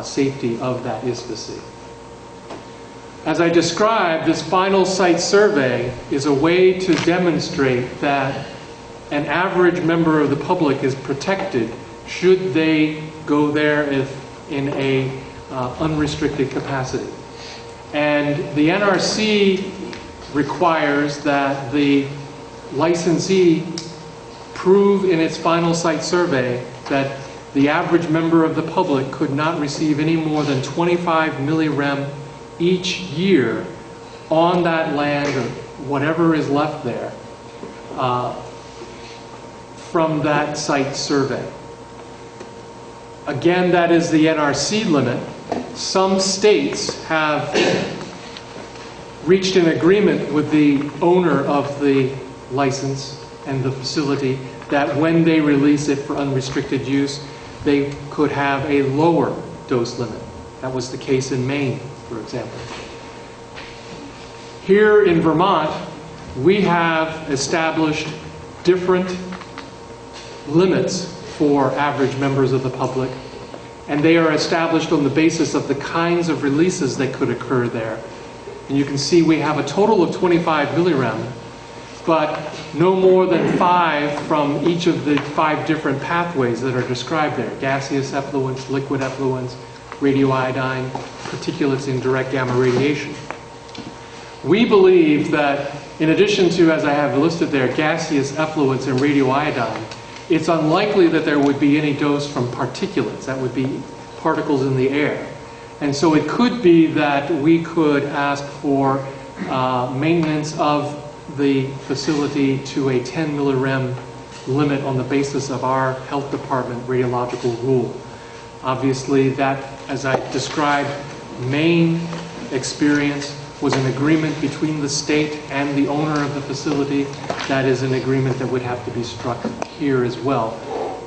safety of that ISFSI. As I described, this final site survey is a way to demonstrate that an average member of the public is protected should they go there in a unrestricted capacity. And the NRC requires that the licensee prove in its final site survey that the average member of the public could not receive any more than 25 millirem each year on that land or whatever is left there from that site survey. Again, that is the NRC limit. Some states have reached an agreement with the owner of the license and the facility that when they release it for unrestricted use, they could have a lower dose limit. That was the case in Maine, for example. Here in Vermont, we have established different limits for average members of the public, and they are established on the basis of the kinds of releases that could occur there. And you can see we have a total of 25 millirem, but no more than 5 from each of the 5 different pathways that are described there: gaseous effluents, liquid effluents, radioiodine, particulates in direct gamma radiation. We believe that in addition to, as I have listed there, gaseous effluents and radioiodine, it's unlikely that there would be any dose from particulates. That would be particles in the air. And so it could be that we could ask for maintenance of the facility to a 10 millirem limit on the basis of our health department radiological rule. Obviously, that, as I described, Maine experience was an agreement between the state and the owner of the facility. That is an agreement that would have to be struck here as well.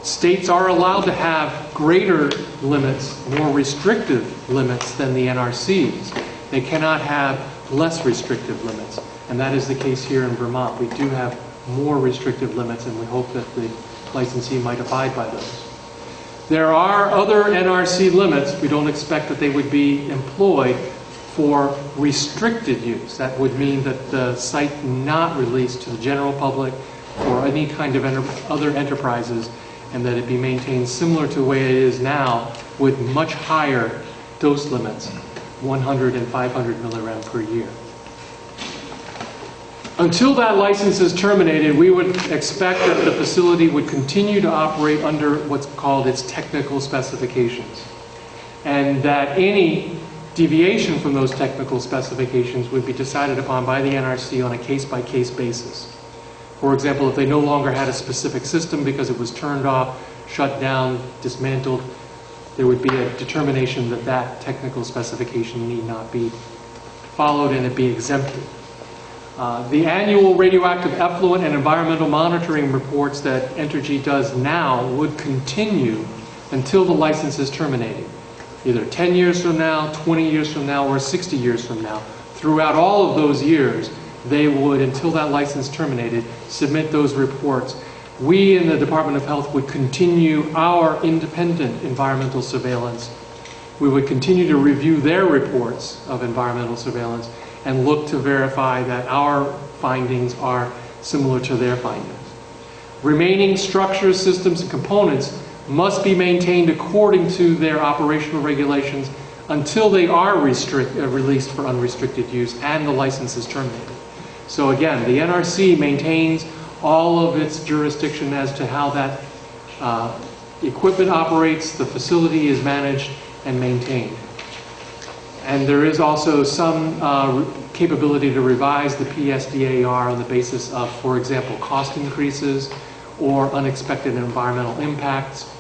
States are allowed to have greater limits, more restrictive limits than the NRCs. They cannot have less restrictive limits, and that is the case here in Vermont. We do have more restrictive limits, and we hope that the licensee might abide by those. There are other NRC limits. We don't expect that they would be employed for restricted use. That would mean that the site not released to the general public or any kind of other enterprises, and that it be maintained similar to the way it is now with much higher dose limits, 100 and 500 milligram per year. Until that license is terminated, we would expect that the facility would continue to operate under what's called its technical specifications, and that any deviation from those technical specifications would be decided upon by the NRC on a case-by-case basis. For example, if they no longer had a specific system because it was turned off, shut down, dismantled, there would be a determination that that technical specification need not be followed and it be exempted. The annual radioactive effluent and environmental monitoring reports that Entergy does now would continue until the license is terminated, either 10 years from now, 20 years from now, or 60 years from now. Throughout all of those years, they would, until that license terminated, submit those reports. We in the Department of Health would continue our independent environmental surveillance. We would continue to review their reports of environmental surveillance and look to verify that our findings are similar to their findings. Remaining structures, systems, and components must be maintained according to their operational regulations until they are released for unrestricted use and the license is terminated. So again, the NRC maintains all of its jurisdiction as to how that equipment operates, the facility is managed and maintained. And there is also some capability to revise the PSDAR on the basis of, for example, cost increases or unexpected environmental impacts.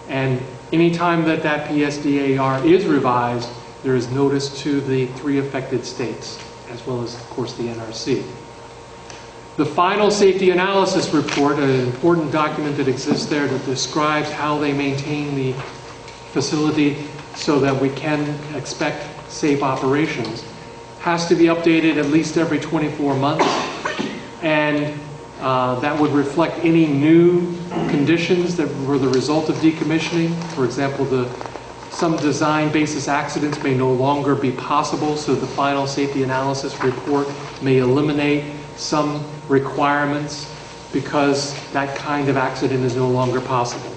And anytime that that PSDAR is revised, there is notice to the 3 affected states, as well as, of course, the NRC. The final safety analysis report, an important document that exists there that describes how they maintain the facility so that we can expect safe operations, has to be updated at least every 24 months. And that would reflect any new conditions that were the result of decommissioning. For example, some design basis accidents may no longer be possible, so the final safety analysis report may eliminate some requirements because that kind of accident is no longer possible.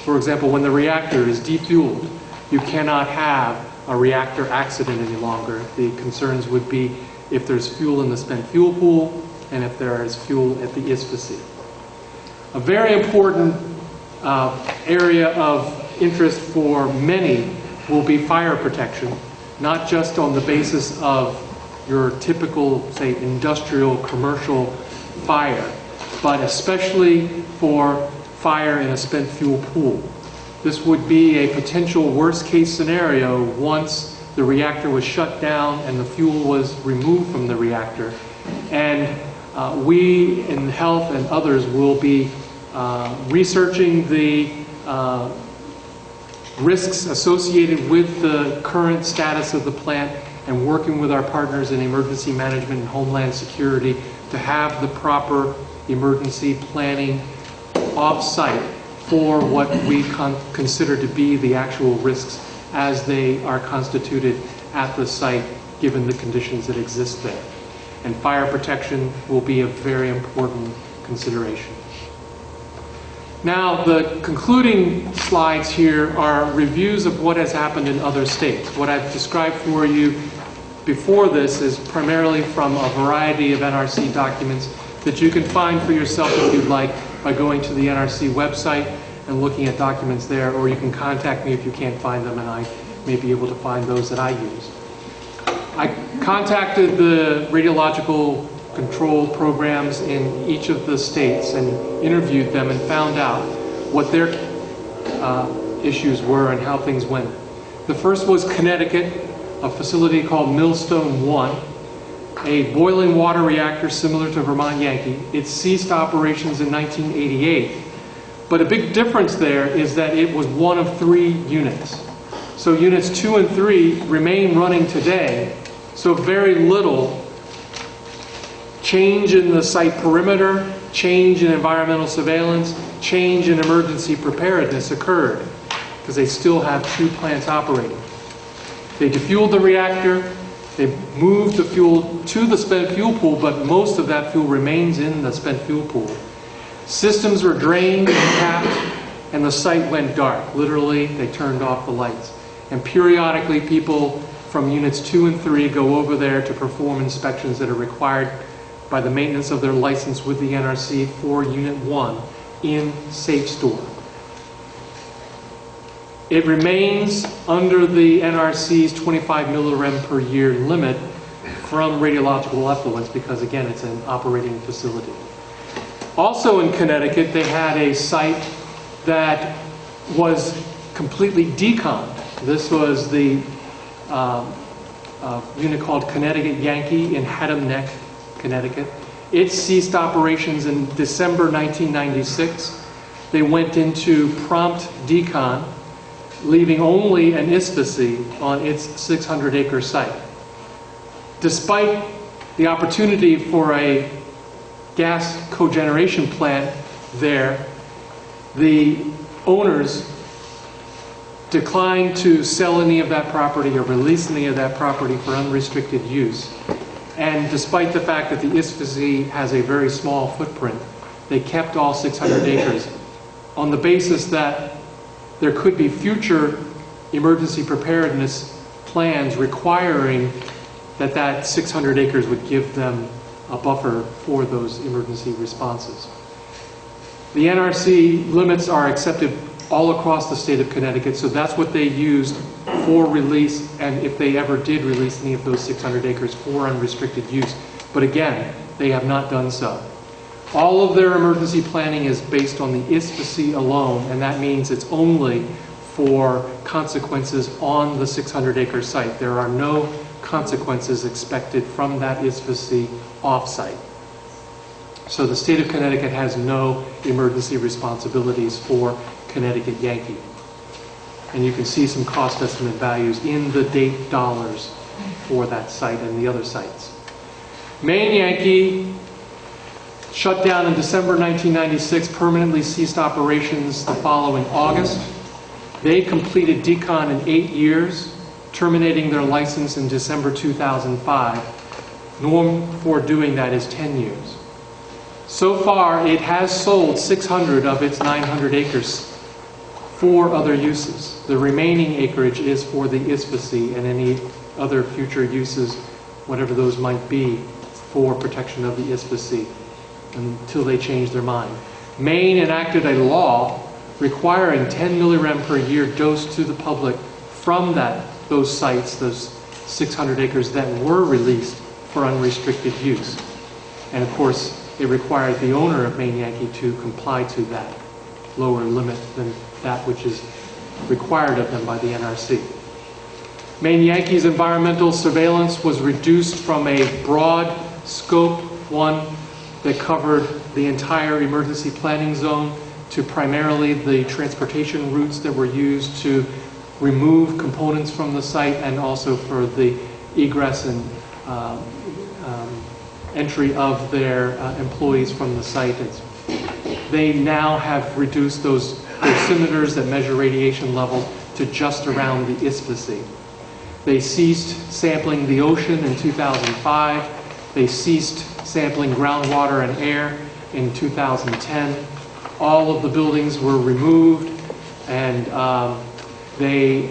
For example, when the reactor is defueled, you cannot have a reactor accident any longer. The concerns would be if there's fuel in the spent fuel pool and if there is fuel at the ISFAC. A very important area of interest for many will be fire protection, not just on the basis of your typical, say, industrial, commercial fire, but especially for fire in a spent fuel pool. This would be a potential worst-case scenario once the reactor was shut down and the fuel was removed from the reactor. And we in health and others will be researching the risks associated with the current status of the plant and working with our partners in emergency management and homeland security to have the proper emergency planning off-site for what we consider to be the actual risks as they are constituted at the site given the conditions that exist there. And fire protection will be a very important consideration. Now, the concluding slides here are reviews of what has happened in other states. What I've described for you before this is primarily from a variety of NRC documents that you can find for yourself if you'd like by going to the NRC website and looking at documents there, or you can contact me if you can't find them and I may be able to find those that I use. I contacted the radiological control programs in each of the states and interviewed them and found out what their issues were and how things went. The first was Connecticut, a facility called Millstone 1, a boiling water reactor similar to Vermont Yankee. It ceased operations in 1988, But a big difference there is that it was one of 3 units. So units 2 and 3 remain running today, so very little change in the site perimeter, change in environmental surveillance, change in emergency preparedness occurred, because they still have 2 plants operating. They defueled the reactor, they moved the fuel to the spent fuel pool, but most of that fuel remains in the spent fuel pool. Systems were drained and capped, and the site went dark. Literally, they turned off the lights. And periodically, people from units 2 and 3 go over there to perform inspections that are required by the maintenance of their license with the NRC for Unit 1 in safe store. It remains under the NRC's 25 millirem per year limit from radiological effluents because, again, it's an operating facility. Also in Connecticut, they had a site that was completely deconned. This was the unit called Connecticut Yankee in Haddam Neck, Connecticut. It ceased operations in December 1996. They went into prompt decon, leaving only an ISPAC on its 600-acre site. Despite the opportunity for a gas cogeneration plant there, the owners declined to sell any of that property or release any of that property for unrestricted use. And despite the fact that the ISPAC has a very small footprint, they kept all 600 acres on the basis that there could be future emergency preparedness plans requiring that that 600 acres would give them a buffer for those emergency responses. The NRC limits are accepted all across the state of Connecticut, so that's what they used for release, and if they ever did release any of those 600 acres for unrestricted use. But again, they have not done so. All of their emergency planning is based on the ISPAC alone, and that means it's only for consequences on the 600-acre site. There are no consequences expected from that ISPAC off-site. So the state of Connecticut has no emergency responsibilities for Connecticut Yankee. And you can see some cost estimate values in the date dollars for that site and the other sites. Maine Yankee shut down in December 1996, permanently ceased operations the following August. They completed decon in 8 years, terminating their license in December 2005. Norm for doing that is 10 years. So far, it has sold 600 of its 900 acres for other uses. The remaining acreage is for the ISPAC and any other future uses, whatever those might be, for protection of the ISPAC until they change their mind. Maine enacted a law requiring 10 millirem per year dose to the public from those sites, those 600 acres that were released for unrestricted use. And of course, it required the owner of Maine Yankee to comply to that lower limit than that which is required of them by the NRC. Maine Yankee's environmental surveillance was reduced from a broad scope, one that covered the entire emergency planning zone, to primarily the transportation routes that were used to remove components from the site and also for the egress and entry of their employees from the site. They now have reduced those dosimeters that measure radiation levels to just around the ISPAC. They ceased sampling the ocean in 2005. They ceased sampling groundwater and air in 2010. All of the buildings were removed, and they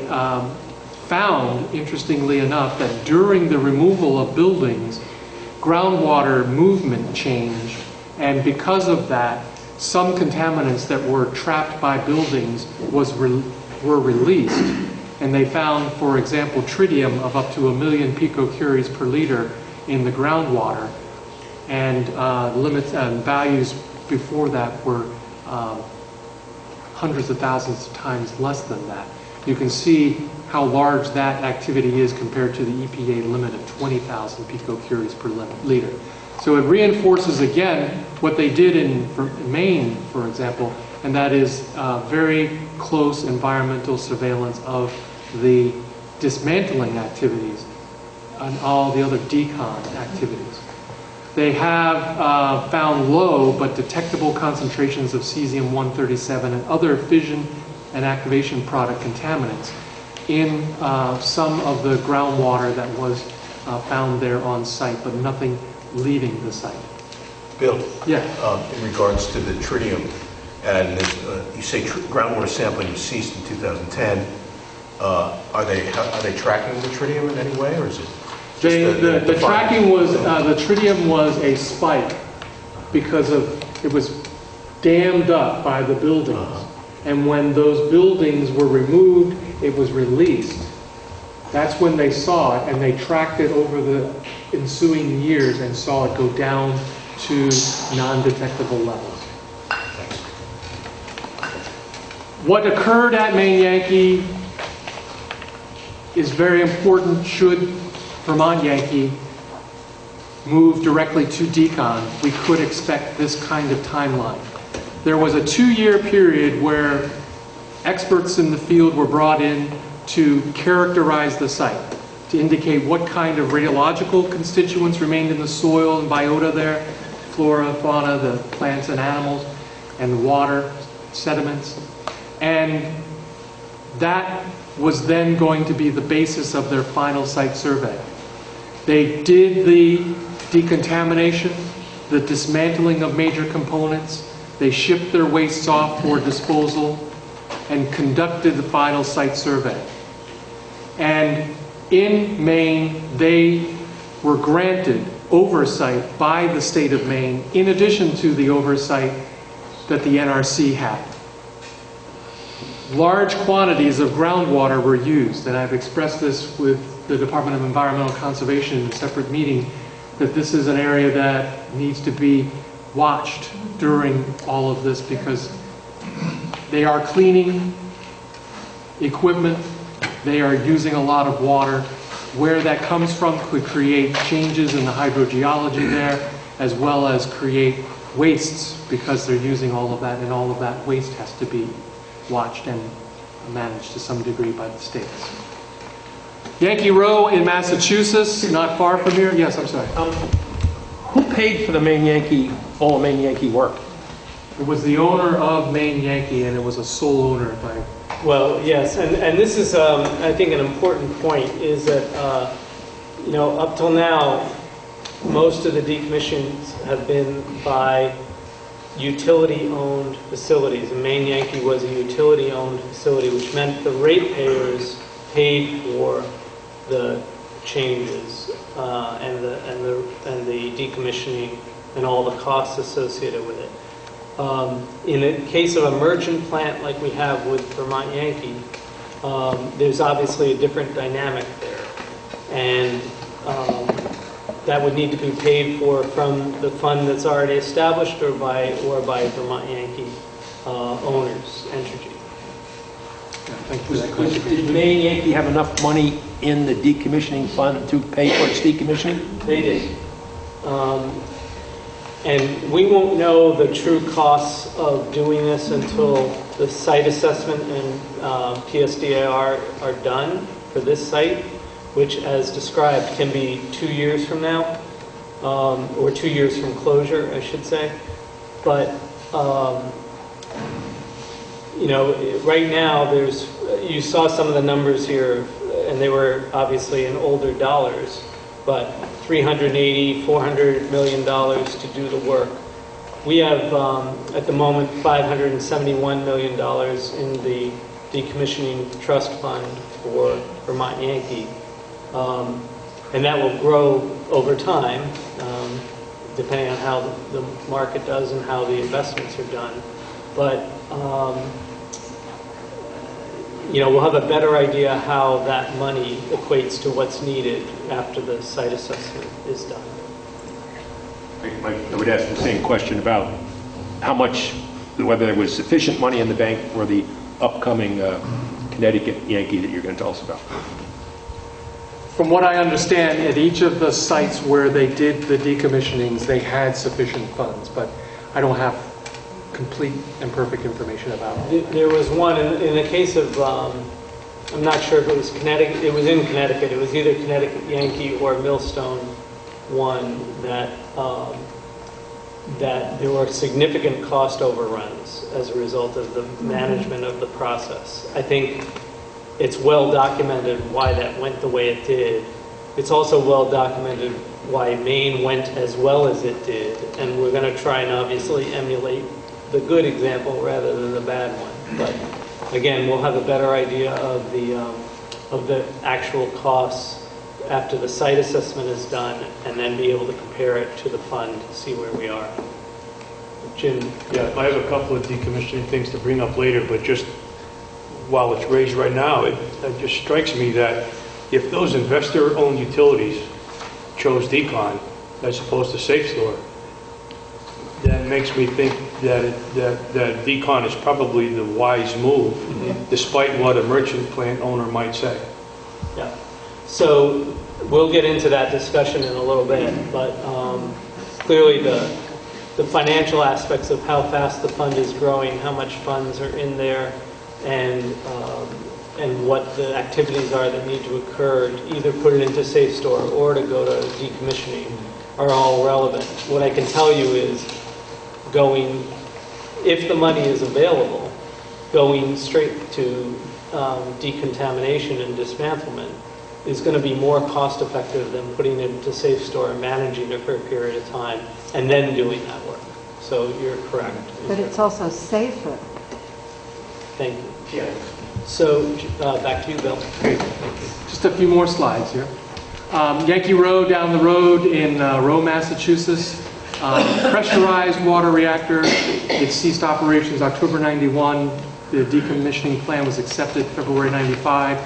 found, interestingly enough, that during the removal of buildings, groundwater movement changed, and because of that, some contaminants that were trapped by buildings were released. And they found, for example, tritium of up to 1 million picocuries per liter in the groundwater, and limits and values before that were hundreds of thousands of times less than that. You can see how large that activity is compared to the EPA limit of 20,000 picocuries per liter. So it reinforces again what they did in Maine, for example, and that is very close environmental surveillance of the dismantling activities and all the other decon activities. They have found low but detectable concentrations of cesium-137 and other fission and activation product contaminants in some of the groundwater that was found there on site, but nothing leaving the site. Bill? Yeah. In regards to the tritium, and you say groundwater sampling was ceased in 2010. Are they tracking the tritium in any way, or is it? The tracking was, the tritium was a spike because it was dammed up by the buildings. And when those buildings were removed, it was released. That's when they saw it, and they tracked it over the ensuing years and saw it go down to non-detectable levels. What occurred at Maine Yankee is very important. Should Vermont Yankee move directly to decon, we could expect this kind of timeline. There was a 2-year period where experts in the field were brought in to characterize the site, to indicate what kind of radiological constituents remained in the soil and biota there, flora, fauna, the plants and animals, and the water, sediments. And that was then going to be the basis of their final site survey. They did the decontamination, the dismantling of major components. They shipped their wastes off for disposal and conducted the final site survey. And in Maine, they were granted oversight by the state of Maine, in addition to the oversight that the NRC had. Large quantities of groundwater were used, and I've expressed this with the Department of Environmental Conservation in a separate meeting, that this is an area that needs to be watched during all of this, because they are cleaning equipment, they are using a lot of water. Where that comes from could create changes in the hydrogeology there, as well as create wastes, because they're using all of that, and all of that waste has to be watched and managed to some degree by the states. Yankee Row in Massachusetts, not far from here. Yes, I'm sorry. Who paid for the Maine Yankee, all the Maine Yankee work? It was the owner of Maine Yankee, and it was a sole owner by. Well, yes, and this is, I think, an important point, is that, up till now, most of the decommissions have been by utility-owned facilities. And Maine Yankee was a utility-owned facility, which meant the ratepayers paid for the changes and the decommissioning and all the costs associated with it. In the case of a merchant plant like we have with Vermont Yankee, there's obviously a different dynamic there, and that would need to be paid for from the fund that's already established, or by Vermont Yankee owners, Entergy. Thank you for that question. Did Maine Yankee have enough money in the decommissioning fund to pay for its decommissioning? They did. And we won't know the true costs of doing this until the site assessment and PSDAR are done for this site, which, as described, can be 2 years from now, or 2 years from closure, I should say. But, right now, you saw some of the numbers here, and they were obviously in older dollars, but $380, $400 million to do the work. We have, at the moment, $571 million in the decommissioning trust fund for Vermont Yankee. And that will grow over time, depending on how the market does and how the investments are done. But, we'll have a better idea how that money equates to what's needed after the site assessment is done. I would ask the same question about how much, whether there was sufficient money in the bank for the upcoming Connecticut Yankee that you're going to tell us about. From what I understand, at each of the sites where they did the decommissionings, they had sufficient funds, but I don't have complete and perfect information about. There was one, in the case of, I'm not sure if it was Connecticut, it was in Connecticut, it was either Connecticut Yankee or Millstone one, that there were significant cost overruns as a result of the management of the process. I think it's well documented why that went the way it did. It's also well documented why Maine went as well as it did, and we're going to try and obviously emulate the good example rather than the bad one. But again, we'll have a better idea of the actual costs after the site assessment is done, and then be able to compare it to the fund to see where we are. Jim? Yeah, I have a couple of decommissioning things to bring up later, but just while it's raised right now, it just strikes me that if those investor-owned utilities chose decon as opposed to safe store, that makes me think that decon is probably the wise move, despite what a merchant plant owner might say. Yeah. So we'll get into that discussion in a little bit, but clearly the financial aspects of how fast the fund is growing, how much funds are in there, and what the activities are that need to occur to either put it into safe store or to go to decommissioning are all relevant. What I can tell you is if the money is available, going straight to decontamination and dismantlement is going to be more cost effective than putting it into safe store and managing it for a period of time and then doing that work. So you're correct. But it's also safer. Thank you. Yeah. So back to you, Bill. Just a few more slides here. Yankee Road down the road in Rowe, Massachusetts. Pressurized water reactor. It ceased operations October 91. The decommissioning plan was accepted February 95.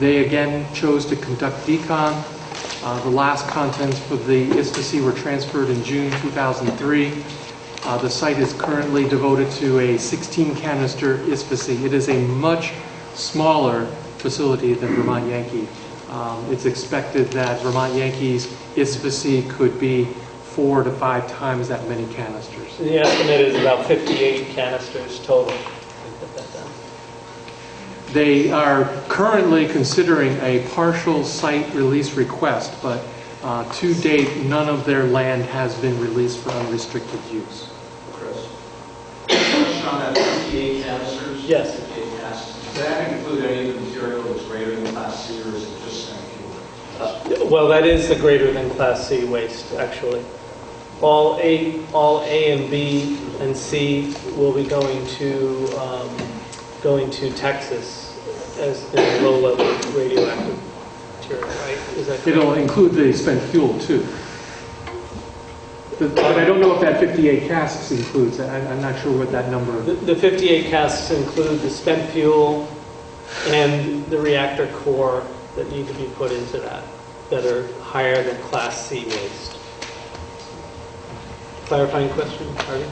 They again chose to conduct decon. The last contents for the ISPC were transferred in June 2003. The site is currently devoted to a 16 canister ISPC. It is a much smaller facility than Vermont Yankee. It's expected that Vermont Yankee's ISPC could be 4 to 5 times that many canisters. The estimate is about 58 canisters total. Put that down. They are currently considering a partial site release request, but to date, none of their land has been released for unrestricted use. Chris, question on that 58 canisters? Yes. 58 casks. Does that include any of the material that's greater than Class C, or is it just spent fuel? Well, that is the greater than Class C waste, actually. All A and B and C will be going to Texas as the low-level radioactive material, right? Is that correct? It'll include the spent fuel too. But I don't know if that 58 casks includes. I'm not sure what that number. The 58 casks include the spent fuel and the reactor core that need to be put into that are higher than Class C waste. Clarifying question, Harvey?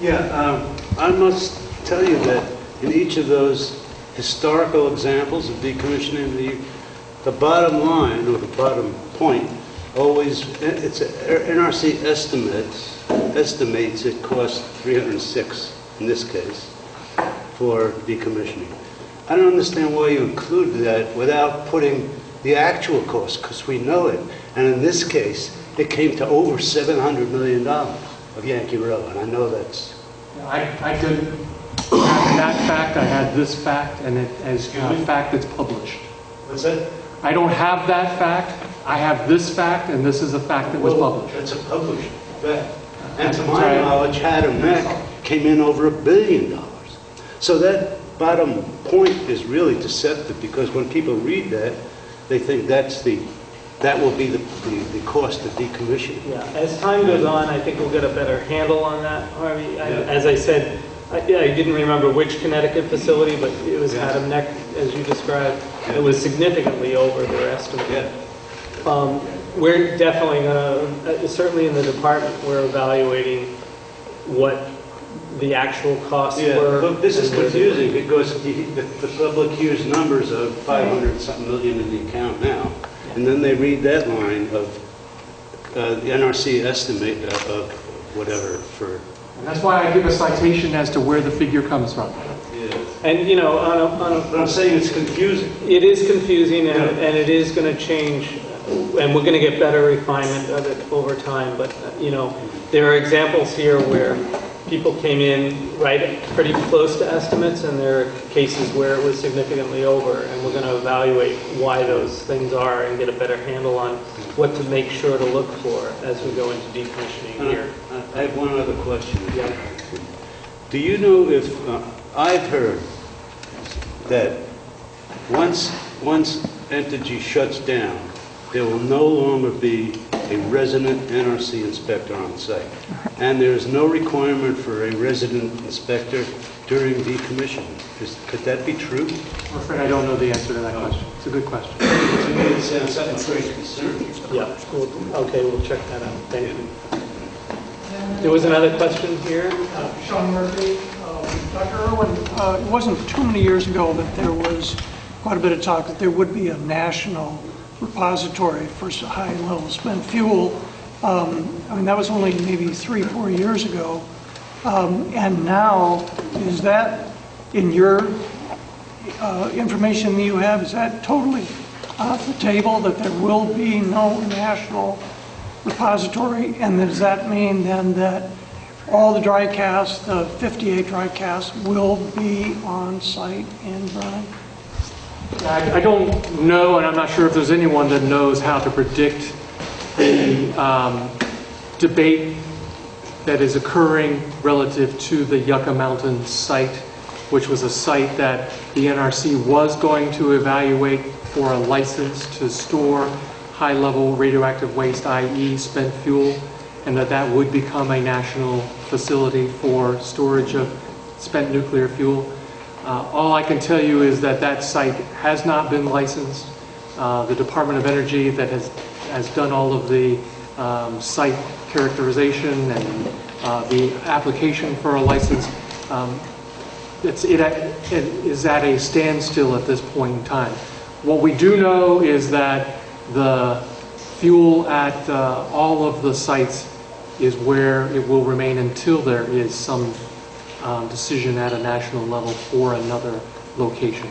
Yeah, I must tell you that in each of those historical examples of decommissioning, the bottom line or the bottom point always, it's NRC estimates it cost $306 in this case for decommissioning. I don't understand why you include that without putting the actual cost, because we know it. And in this case, it came to over $700 million of Yankee Road, and I know that's... I didn't have that fact. I had this fact, and it is a fact that's published. What's that? I don't have that fact. I have this fact, and this is a fact that was published. It's a published fact. And to my knowledge, Haddam Neck came in over $1 billion. So that bottom point is really deceptive, because when people read that, they think that will be the cost of decommissioning. Yeah, as time goes on, I think we'll get a better handle on that, Harvey. As I said, I didn't remember which Connecticut facility, but it was Haddam Neck, as you described. It was significantly over their estimate. We're definitely going to, certainly in the department, we're evaluating what the actual costs were. Look, this is confusing, because the public used numbers of 500-something million in the account now, and then they read that line of the NRC estimate of whatever for And that's why I give a citation as to where the figure comes from. And, you know, I'm saying it's confusing. it is confusing and it is going to change, and we're going to get better refinement of it over time. But, you know, there are examples here where people came in right pretty close to estimates, and there are cases where it was significantly over, and we're going to evaluate why those things are and get a better handle on what to make sure to look for as we go into decommissioning here. I have one other question. Yeah. Do you know if, I've heard that once Entergy shuts down, there will no longer be a resident NRC inspector on site. And there is no requirement for a resident inspector during decommissioning. Could that be true? I'm afraid I don't know the answer to that question. It's a good question. To me, it sounds very concerning. Yeah, okay, we'll check that out. Thank you. There was another question here. Sean Murphy. Dr. Irwin, it wasn't too many years ago that there was quite a bit of talk that there would be a national repository for high-level spent fuel. I mean, that was only maybe 3-4 years ago. And now, is that in your information that you have, is that totally off the table, that there will be no national repository? And does that mean then that all the dry casts, the 58 dry casts, will be on site in Vernon? I don't know, and I'm not sure if there's anyone that knows how to predict the debate that is occurring relative to the Yucca Mountain site, which was a site that the NRC was going to evaluate for a license to store high-level radioactive waste, i.e. spent fuel, and that would become a national facility for storage of spent nuclear fuel. All I can tell you is that that site has not been licensed. The Department of Energy that has done all of the site characterization and the application for a license, it is at a standstill at this point in time. What we do know is that the fuel at all of the sites is where it will remain until there is some decision at a national level for another location.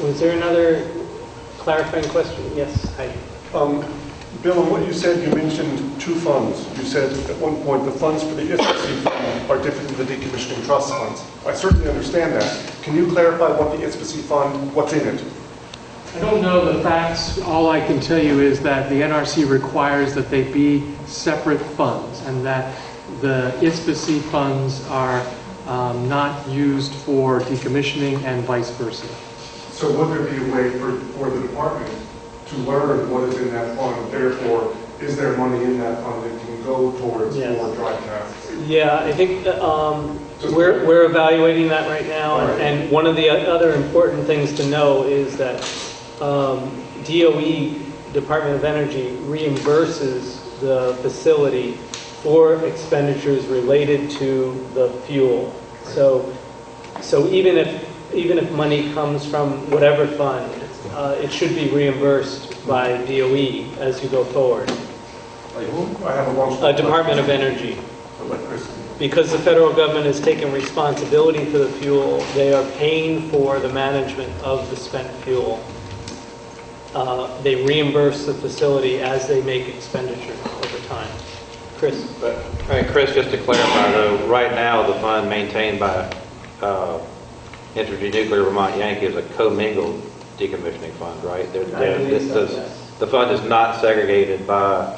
Was there another clarifying question? Yes, Heidi. Bill, in what you said, you mentioned two funds. You said at one point the funds for the ISPC fund are different than the decommissioning trust funds. I certainly understand that. Can you clarify what the ISPC fund, what's in it? I don't know the facts. All I can tell you is that the NRC requires that they be separate funds, and that the ISPC funds are not used for decommissioning and vice versa. So would there be a way for the department to learn what is in that fund? Therefore, is there money in that fund that can go towards more dry casts? Yeah, I think we're evaluating that right now. Right. And one of the other important things to know is that DOE, Department of Energy, reimburses the facility for expenditures related to the fuel. So even if money comes from whatever fund, it should be reimbursed by DOE as you go forward. I have a long Department of Energy. Because the federal government has taken responsibility for the fuel, they are paying for the management of the spent fuel. They reimburse the facility as they make expenditures over time. Chris? Chris, just to clarify though, right now the fund maintained by Entergy Nuclear Vermont Yankee is a commingled decommissioning fund, right? The fund is not segregated by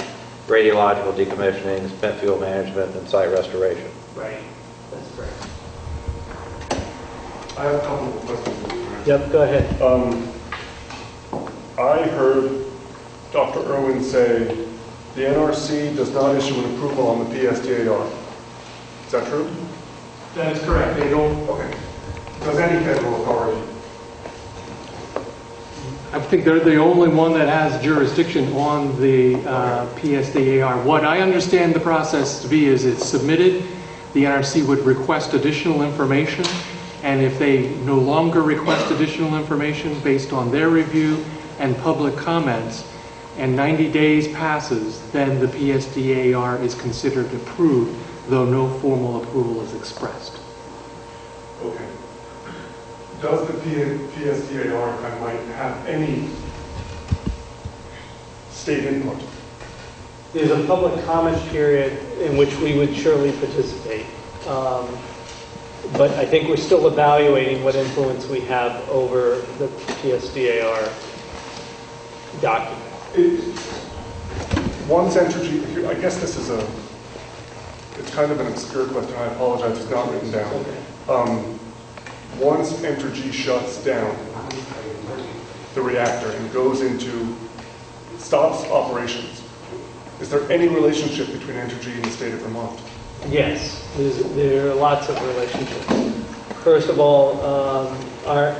radiological decommissioning, spent fuel management, and site restoration. Right, that's correct. I have a couple of questions. Yep, go ahead. I heard Dr. Irwin say the NRC does not issue an approval on the PSDAR. Is that true? That is correct. They don't. Okay. Does any federal authority? I think they're the only one that has jurisdiction on the PSDAR. What I understand the process to be is it's submitted, the NRC would request additional information, and if they no longer request additional information based on their review and public comments, and 90 days passes, then the PSDAR is considered approved, though no formal approval is expressed. Okay. Does the PSDAR kind of might have any state input? There's a public comment period in which we would surely participate. But I think we're still evaluating what influence we have over the PSDAR document. Once Entergy, I guess this is it's kind of an obscure question, I apologize, it's not written down. Once Entergy shuts down the reactor and stops operations, is there any relationship between Entergy and the state of Vermont? Yes, there are lots of relationships. First of all, our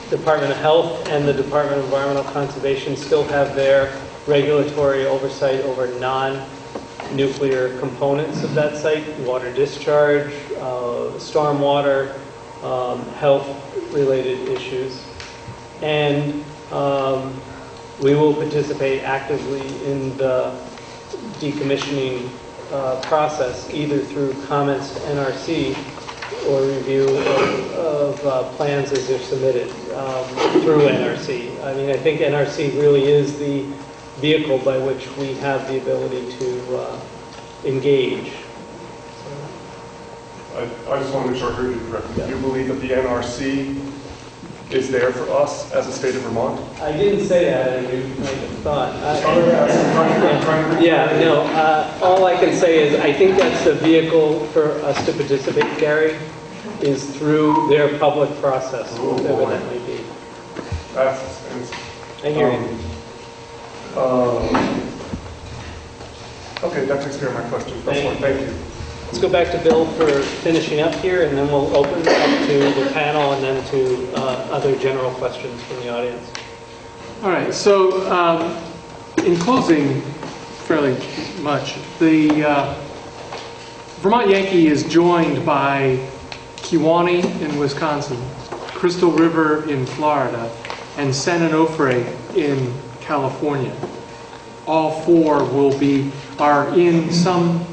Department of Health and the Department of Environmental Conservation still have their regulatory oversight over non-nuclear components of that site, water discharge, stormwater, health-related issues. And we will participate actively in the decommissioning process, either through comments to NRC or review of plans as they're submitted through NRC. I mean, I think NRC really is the vehicle by which we have the ability to engage. I just want to make sure I heard you correctly. Yeah. You believe that the NRC is there for us as a state of Vermont? I didn't say that, and you might have thought. Yeah, no, all I can say is I think that's the vehicle for us to participate, Gary, is through their public process, whatever that may be. I hear you. Okay, that takes care of my question. Thank you. Let's go back to Bill for finishing up here, and then we'll open it up to the panel and then to other general questions from the audience. All right, so in closing, fairly much, the Vermont Yankee is joined by Kewaunee in Wisconsin, Crystal River in Florida, and San Onofre in California. All four are in some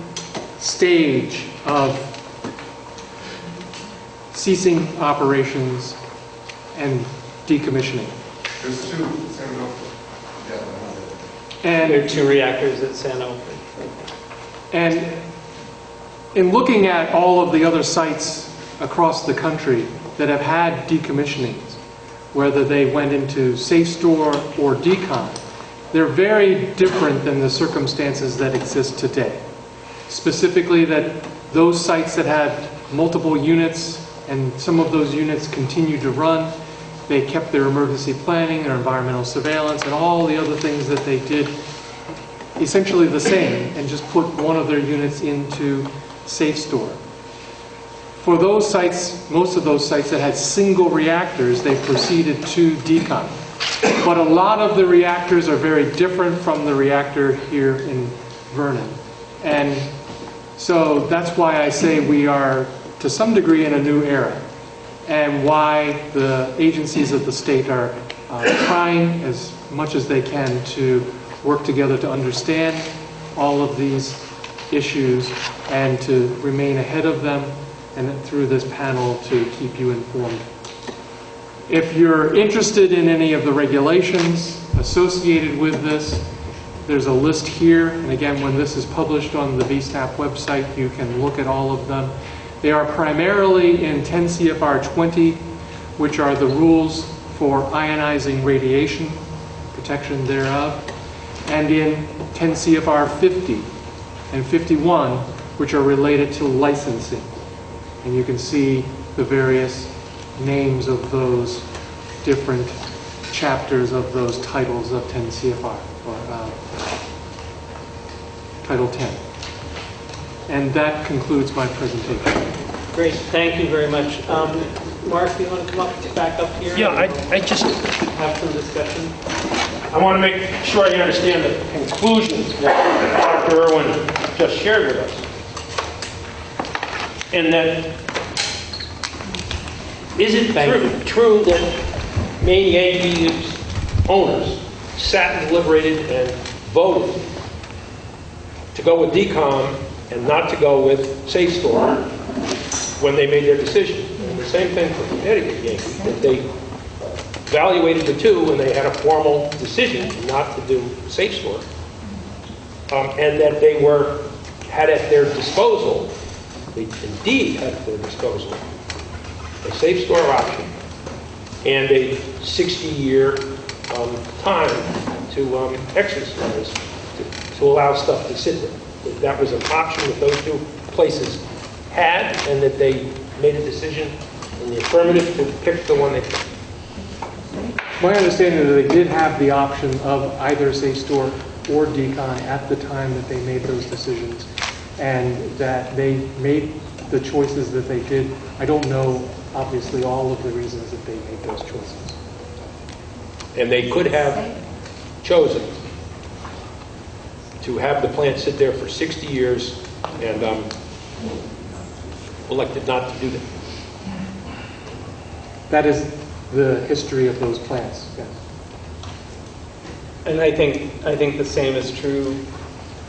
stage of ceasing operations and decommissioning. There's two, San Onofre. And there are two reactors at San Onofre. And in looking at all of the other sites across the country that have had decommissionings, whether they went into safe store or decon, they're very different than the circumstances that exist today. Specifically that those sites that had multiple units and some of those units continued to run, they kept their emergency planning, their environmental surveillance, and all the other things that they did essentially the same, and just put one of their units into safe store. For those sites, most of those sites that had single reactors, they proceeded to decon. But a lot of the reactors are very different from the reactor here in Vernon. And so that's why I say we are, to some degree, in a new era, and why the agencies of the state are trying as much as they can to work together to understand all of these issues and to remain ahead of them, and through this panel to keep you informed. If you're interested in any of the regulations associated with this, there's a list here, and again, when this is published on the VSNAP website, you can look at all of them. They are primarily in 10 CFR 20, which are the rules for ionizing radiation, protection thereof, and in 10 CFR 50 and 51, which are related to licensing. And you can see the various names of those different chapters of those titles of 10 CFR, or Title 10. And that concludes my presentation. Great, thank you very much. Mark, do you want to come back up here? Yeah, I just have some discussion. I want to make sure I understand the conclusions that Dr. Irwin just shared with us. And that, is it true that Maine Yankees owners sat and deliberated and voted to go with decom and not to go with Safe Store when they made their decision. And the same thing for Connecticut Yankee, that they evaluated the two and they had a formal decision not to do Safe Store. And that they had at their disposal, they indeed had at their disposal, a Safe Store option and a 60-year time to exercise, to allow stuff to sit there. That was an option that those two places had, and that they made a decision in the affirmative to pick the one they picked. My understanding is that they did have the option of either Safe Store or Decon at the time that they made those decisions, and that they made the choices that they did. I don't know, obviously, all of the reasons that they made those choices. And they could have chosen to have the plant sit there for 60 years and elected not to do that. That is the history of those plants, yes. And I think the same is true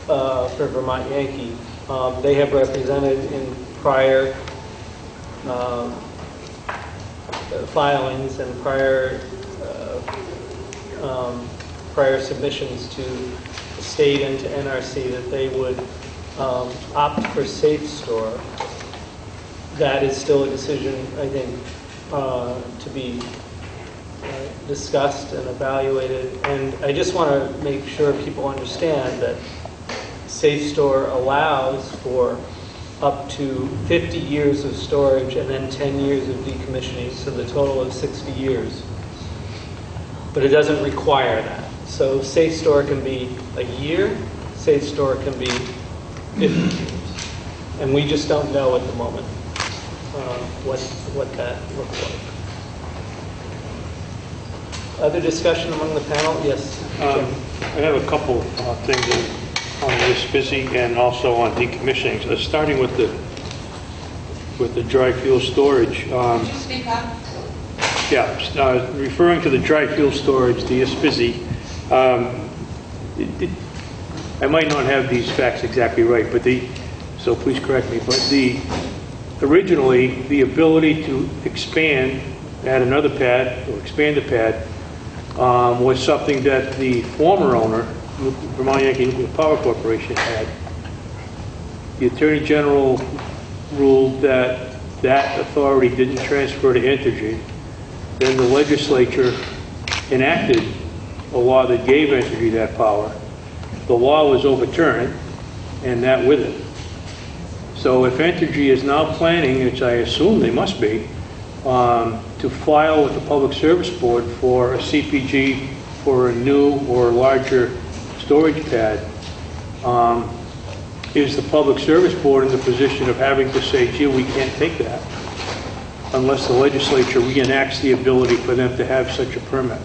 for Vermont Yankee. They have represented in prior filings and prior submissions to the state and to NRC that they would opt for Safe Store. That is still a decision, I think, to be discussed and evaluated. And I just want to make sure people understand that Safe Store allows for up to 50 years of storage and then 10 years of decommissioning, so the total of 60 years. But it doesn't require that. So Safe Store can be a year, Safe Store can be 50 years. And we just don't know at the moment what that looks like. Other discussion among the panel? Yes. I have a couple things on this busy and also on decommissioning. So starting with the dry fuel storage. Could you speak up? Yeah, referring to the dry fuel storage, the ISPISI, I might not have these facts exactly right, but so please correct me, but originally the ability to expand, add another pad or expand the pad was something that the former owner, Vermont Yankee Nuclear Power Corporation, had. The Attorney General ruled that that authority didn't transfer to Entergy. Then the legislature enacted a law that gave Entergy that power. The law was overturned, and that with it. So if Entergy is now planning, which I assume they must be, to file with the Public Service Board for a CPG for a new or larger storage pad, is the Public Service Board in the position of having to say, gee, we can't take that, unless the legislature reenacts the ability for them to have such a permit.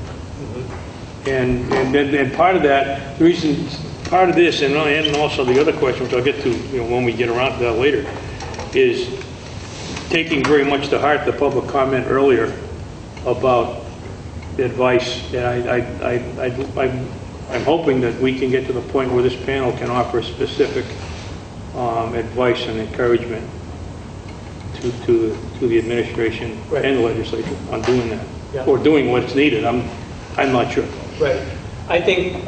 And then part of that, the reason, part of this, and also the other question, which I'll get to when we get around to that later, is taking very much to heart the public comment earlier about advice. And I'm hoping that we can get to the point where this panel can offer specific advice and encouragement to the administration and the legislature on doing that, or doing what's needed. I'm not sure. Right. I think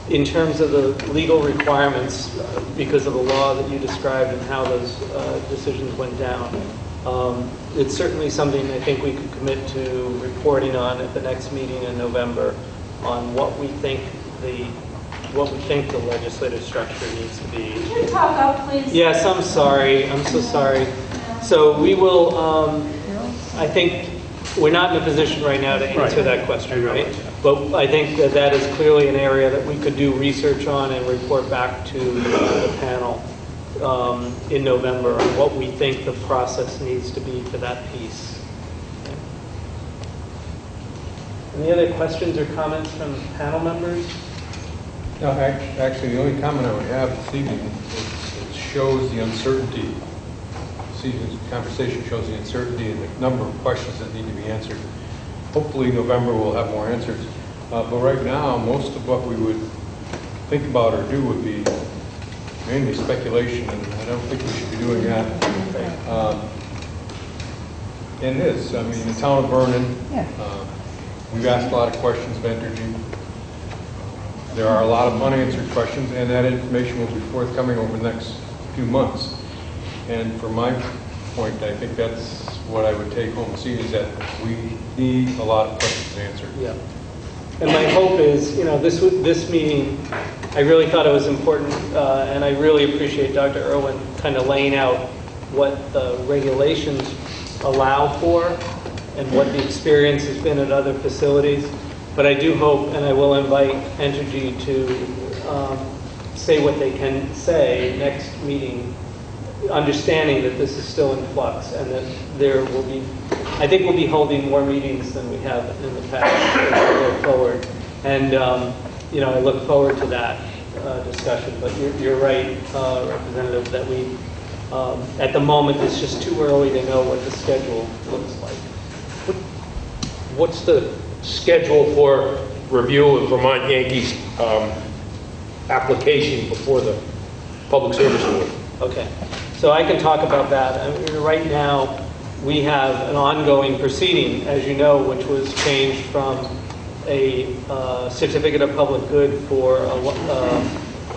in terms of the legal requirements, because of the law that you described and how those decisions went down, it's certainly something I think we could commit to reporting on at the next meeting in November on what we think the legislative structure needs to be. Can you talk up, please? Yes, I'm sorry. I'm so sorry. So we will, I think we're not in a position right now to answer that question, right? But I think that is clearly an area that we could do research on and report back to the panel in November on what we think the process needs to be for that piece. Okay. Any other questions or comments from panel members? No, actually, the only comment I would have this evening is it shows the uncertainty. This evening's conversation shows the uncertainty and the number of questions that need to be answered. Hopefully, November we'll have more answers. But right now, most of what we would think about or do would be mainly speculation, and I don't think we should be doing that. And this, I mean, the town of Vernon, we've asked a lot of questions of Entergy. There are a lot of unanswered questions, and that information will be forthcoming over the next few months. And from my point, I think that's what I would take home and see, is that we need a lot of questions answered. Yeah. And my hope is, you know, this meeting, I really thought it was important, and I really appreciate Dr. Irwin kind of laying out what the regulations allow for and what the experience has been at other facilities. But I do hope, and I will invite Entergy to say what they can say next meeting, understanding that this is still in flux and that there will be, I think we'll be holding more meetings than we have in the past as we go forward. And, you know, I look forward to that discussion. But you're right, Representative, that we, at the moment, it's just too early to know what the schedule looks like. What's the schedule for review of Vermont Yankees application before the Public Service Board? Okay, so I can talk about that. I mean, right now, we have an ongoing proceeding, as you know, which was changed from a certificate of public good for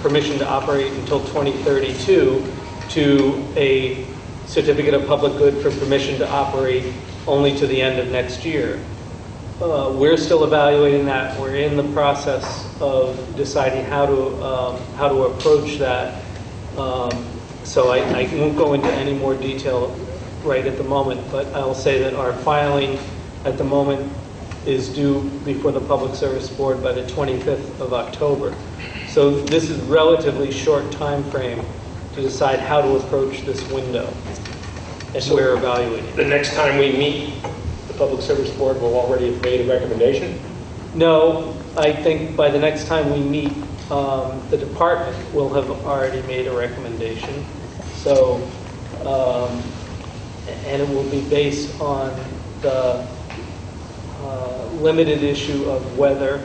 permission to operate until 2032 to a certificate of public good for permission to operate only to the end of next year. We're still evaluating that. We're in the process of deciding how to approach that. So I won't go into any more detail right at the moment, but I will say that our filing at the moment is due before the Public Service Board by the 25th of October. So this is a relatively short time frame to decide how to approach this window, and so we're evaluating. The next time we meet, the Public Service Board will already have made a recommendation? No, I think by the next time we meet, the department will have already made a recommendation. So, and it will be based on the limited issue of whether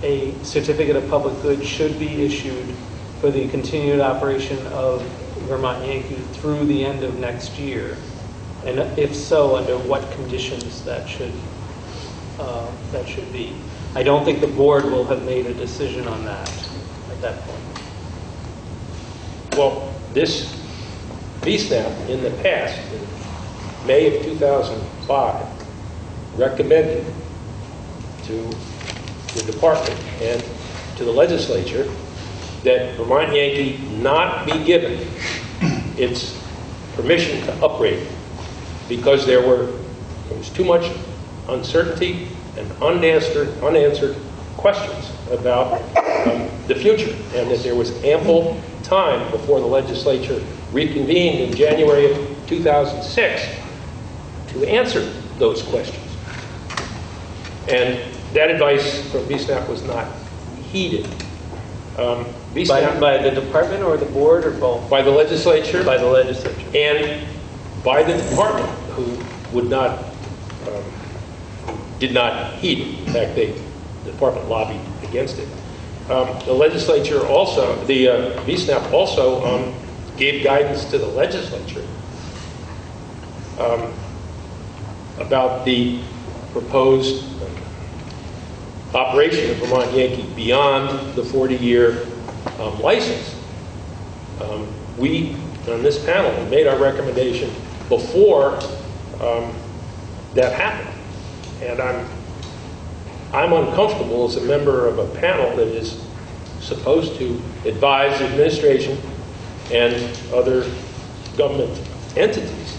a certificate of public good should be issued for the continued operation of Vermont Yankee through the end of next year. And if so, under what conditions that should be. I don't think the board will have made a decision on that at that point. Well, this VSNAP in the past, in May of 2005, recommended to the department and to the legislature that Vermont Yankee not be given its permission to upgrade because there was too much uncertainty and unanswered questions about the future, and that there was ample time before the legislature reconvened in January of 2006 to answer those questions. And that advice from VSNAP was not heeded. By the department or the board or both? By the legislature. By the legislature. And by the department, who would not, did not heed it. In fact, the department lobbied against it. The legislature also, the VSNAP also gave guidance to the legislature about the proposed operation of Vermont Yankee beyond the 40-year license. We, on this panel, made our recommendation before that happened. And I'm uncomfortable as a member of a panel that is supposed to advise the administration and other government entities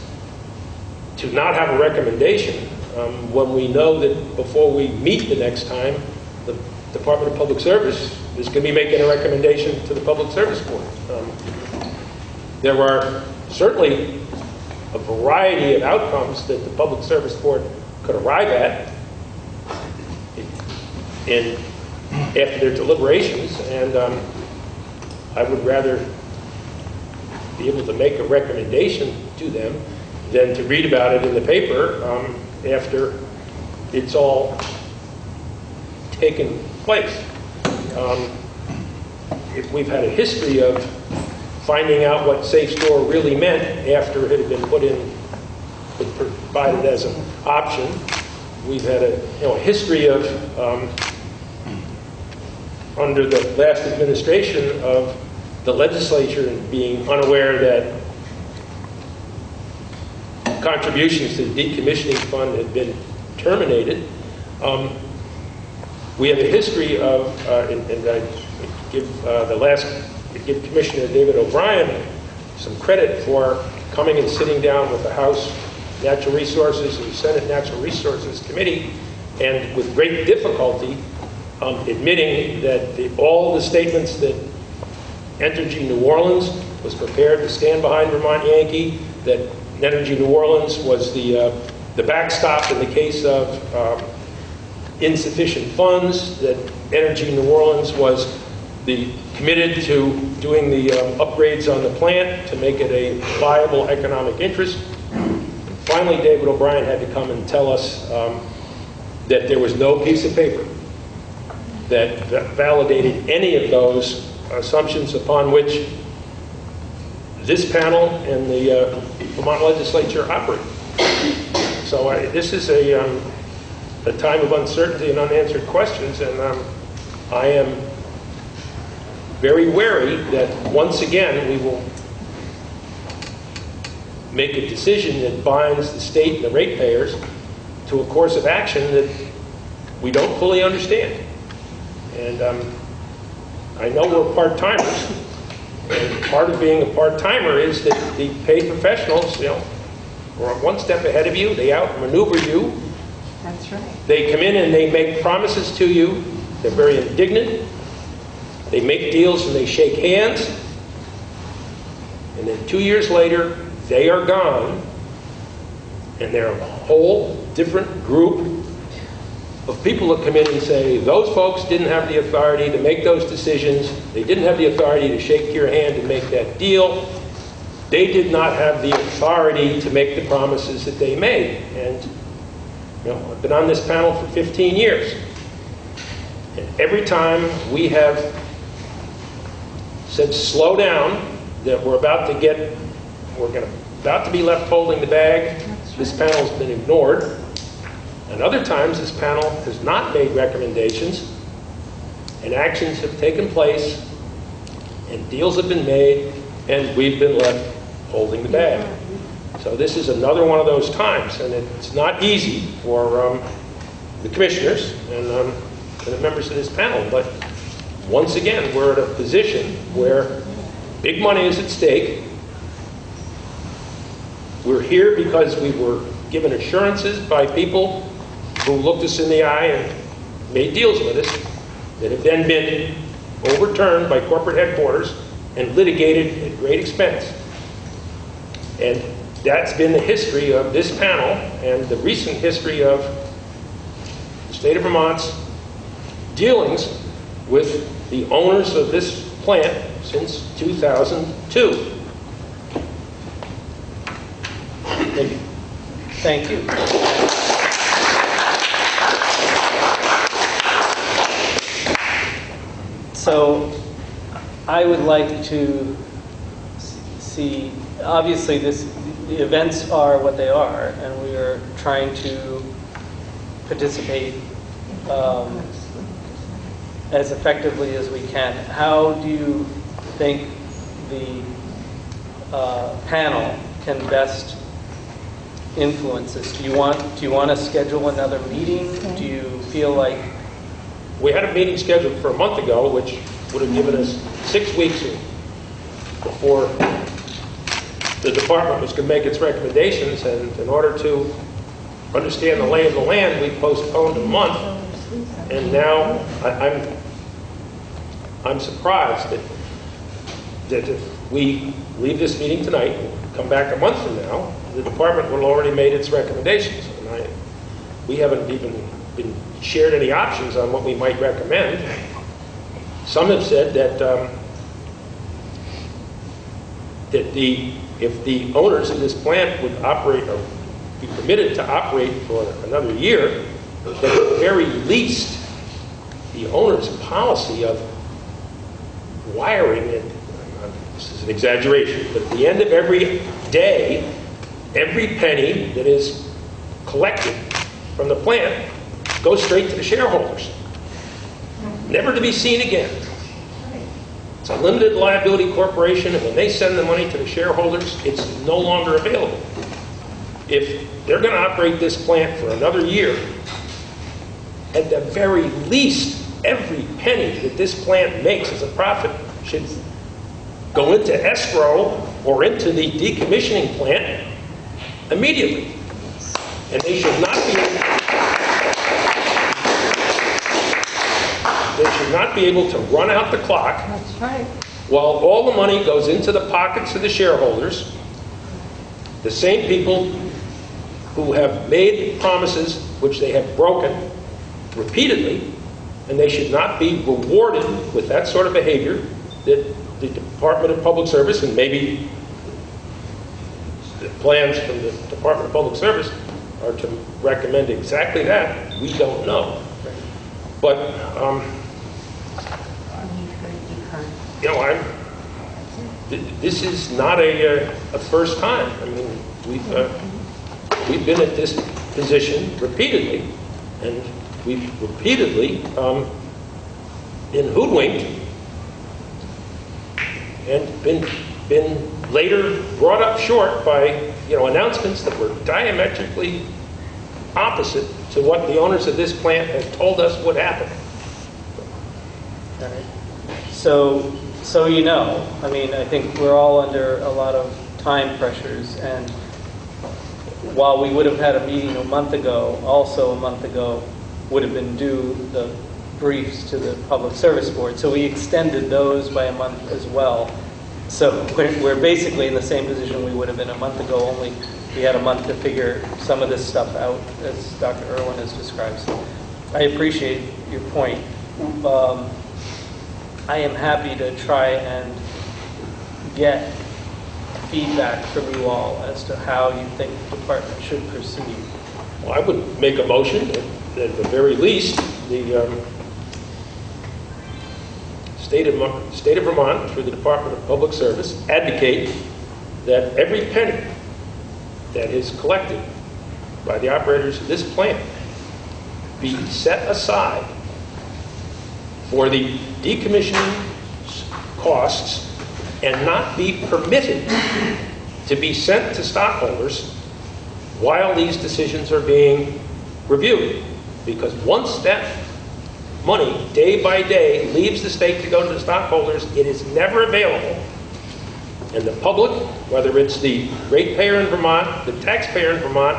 to not have a recommendation when we know that before we meet the next time, the Department of Public Service is going to be making a recommendation to the Public Service Board. There are certainly a variety of outcomes that the Public Service Board could arrive at after their deliberations, and I would rather be able to make a recommendation to them than to read about it in the paper after it's all taken place. We've had a history of finding out what safe store really meant after it had been provided as an option. We've had a history of, under the last administration, of the legislature being unaware that contributions to the decommissioning fund had been terminated. We have a history of, and I give Commissioner David O'Brien some credit for coming and sitting down with the House Natural Resources and Senate Natural Resources Committee, and with great difficulty admitting that all the statements that Energy New Orleans was prepared to stand behind Vermont Yankee, that Energy New Orleans was the backstop in the case of insufficient funds, that Energy New Orleans was committed to doing the upgrades on the plant to make it a viable economic interest. Finally, David O'Brien had to come and tell us that there was no piece of paper that validated any of those assumptions upon which this panel and the Vermont legislature operate. So this is a time of uncertainty and unanswered questions, and I am very wary that once again we will make a decision that binds the state and the ratepayers to a course of action that we don't fully understand. And I know we're part-timers, and part of being a part-timer is that the paid professionals, are one step ahead of you. They outmaneuver you. That's right. They come in and they make promises to you. They're very indignant. They make deals and they shake hands. And then 2 years later, they are gone. And they're a whole different group of people that come in and say, those folks didn't have the authority to make those decisions. They didn't have the authority to shake your hand and make that deal. They did not have the authority to make the promises that they made. And I've been on this panel for 15 years. And every time we have said, slow down, that we're about to be left holding the bag, this panel's been ignored. And other times, this panel has not made recommendations, and actions have taken place, and deals have been made, and we've been left holding the bag. So this is another one of those times, and it's not easy for the commissioners and the members of this panel, but once again, we're at a position where big money is at stake. We're here because we were given assurances by people who looked us in the eye and made deals with us that have then been overturned by corporate headquarters and litigated at great expense. And that's been the history of this panel and the recent history of the state of Vermont's dealings with the owners of this plant since 2002. Thank you. Thank you. So I would like to see, obviously the events are what they are, and we are trying to participate as effectively as we can. How do you think the panel can best influence this? Do you want to schedule another meeting? Do you feel like... We had a meeting scheduled for a month ago, which would have given us 6 weeks before the department was going to make its recommendations, and in order to understand the lay of the land, we postponed a month, and now I'm surprised that if we leave this meeting tonight and come back a month from now, the department will have already made its recommendations. And we haven't even been shared any options on what we might recommend. Some have said that if the owners of this plant would operate or be permitted to operate for another year, that at the very least the owner's policy of wiring it, this is an exaggeration, but at the end of every day, every penny that is collected from the plant goes straight to the shareholders, never to be seen again. It's a limited liability corporation, and when they send the money to the shareholders, it's no longer available. If they're going to operate this plant for another year, at the very least, every penny that this plant makes as a profit should go into escrow or into the decommissioning plant immediately. And they should not be able to run out the clock. That's right. While all the money goes into the pockets of the shareholders, the same people who have made promises which they have broken repeatedly, and they should not be rewarded with that sort of behavior. That the Department of Public Service, and maybe the plans from the Department of Public Service are to recommend exactly that. We don't know. But, you know, this is not a first time. I mean, we've been at this position repeatedly, and we've repeatedly been hoodwinked and been later brought up short by, you know, announcements that were diametrically opposite to what the owners of this plant had told us would happen. All right. So you know, I mean, I think we're all under a lot of time pressures, and while we would have had a meeting a month ago, also a month ago would have been due the briefs to the Public Service Board. So we extended those by a month as well. So we're basically in the same position we would have been a month ago, only we had a month to figure some of this stuff out, as Dr. Irwin has described. So I appreciate your point. I am happy to try and get feedback from you all as to how you think the department should proceed. Well, I would make a motion that at the very least, the state of Vermont, through the Department of Public Service, advocate that every penny that is collected by the operators of this plant be set aside for the decommissioning costs and not be permitted to be sent to stockholders while these decisions are being reviewed. Because once that money, day by day, leaves the state to go to the stockholders, it is never available. And the public, whether it's the ratepayer in Vermont, the taxpayer in Vermont,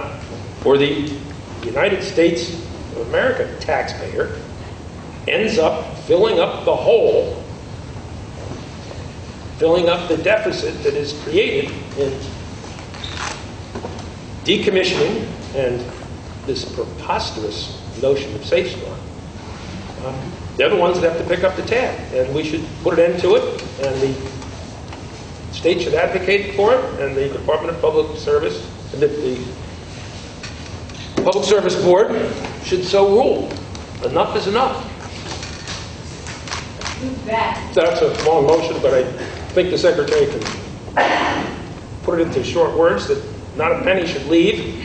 or the United States of America taxpayer, ends up filling up the hole, filling up the deficit that is created in decommissioning and this preposterous notion of safe store. They're the ones that have to pick up the tab, and we should put an end to it, and the state should advocate for it, and the Department of Public Service, and the Public Service Board should so rule. Enough is enough. That's a long motion, but I think the Secretary can put it into short words that not a penny should leave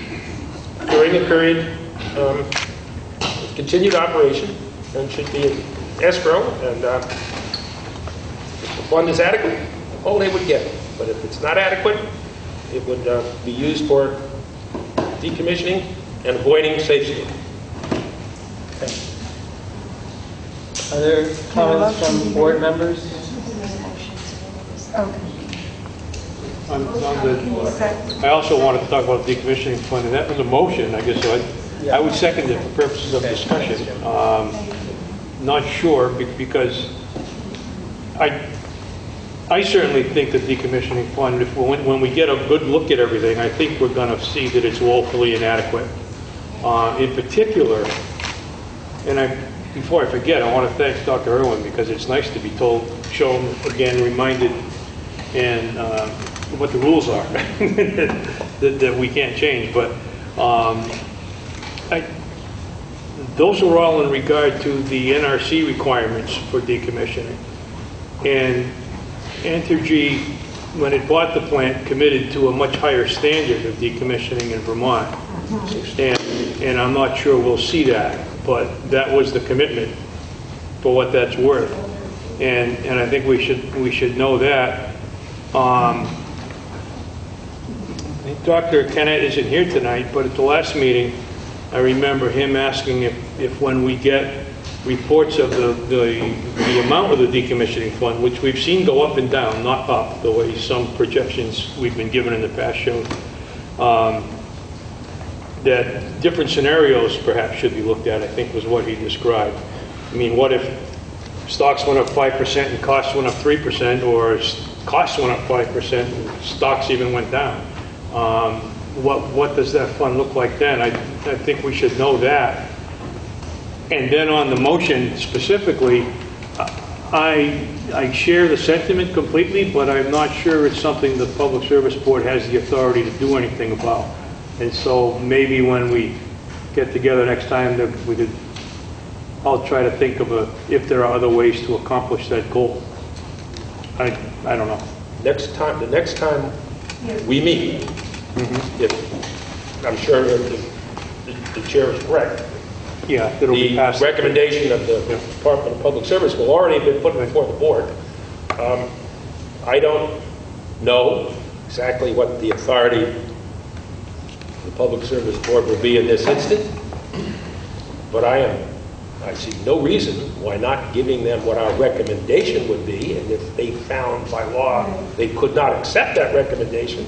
during the period of continued operation, and should be in escrow, and if the fund is adequate, all they would get. But if it's not adequate, it would be used for decommissioning and avoiding safe store. Okay. Are there comments from board members? Okay. I'm good. I also wanted to talk about the decommissioning fund, and that was a motion, I guess, so I would second it for purposes of discussion. Not sure, because I certainly think the decommissioning fund, when we get a good look at everything, I think we're going to see that it's woefully inadequate. In particular, and before I forget, I want to thank Dr. Irwin, because it's nice to be told, shown again, reminded, and what the rules are that we can't change. But those are all in regard to the NRC requirements for decommissioning. And Entergy, when it bought the plant, committed to a much higher standard of decommissioning in Vermont. And I'm not sure we'll see that, but that was the commitment for what that's worth. And I think we should know that. Dr. Kennett isn't here tonight, but at the last meeting, I remember him asking if when we get reports of the amount of the decommissioning fund, which we've seen go up and down, not up, the way some projections we've been given in the past showed, that different scenarios perhaps should be looked at, I think was what he described. I mean, what if stocks went up 5% and costs went up 3%, or costs went up 5% and stocks even went down? What does that fund look like then? I think we should know that. And then on the motion specifically, I share the sentiment completely, but I'm not sure it's something the Public Service Board has the authority to do anything about. And so maybe when we get together next time, that we could, I'll try to think of if there are other ways to accomplish that goal. I don't know. The next time we meet, if I'm sure the chair is correct. Yeah, it'll be passed. The recommendation of the Department of Public Service will already have been put before the board. I don't know exactly what the authority of the Public Service Board will be in this instance, but I see no reason why not giving them what our recommendation would be, and if they found by law they could not accept that recommendation,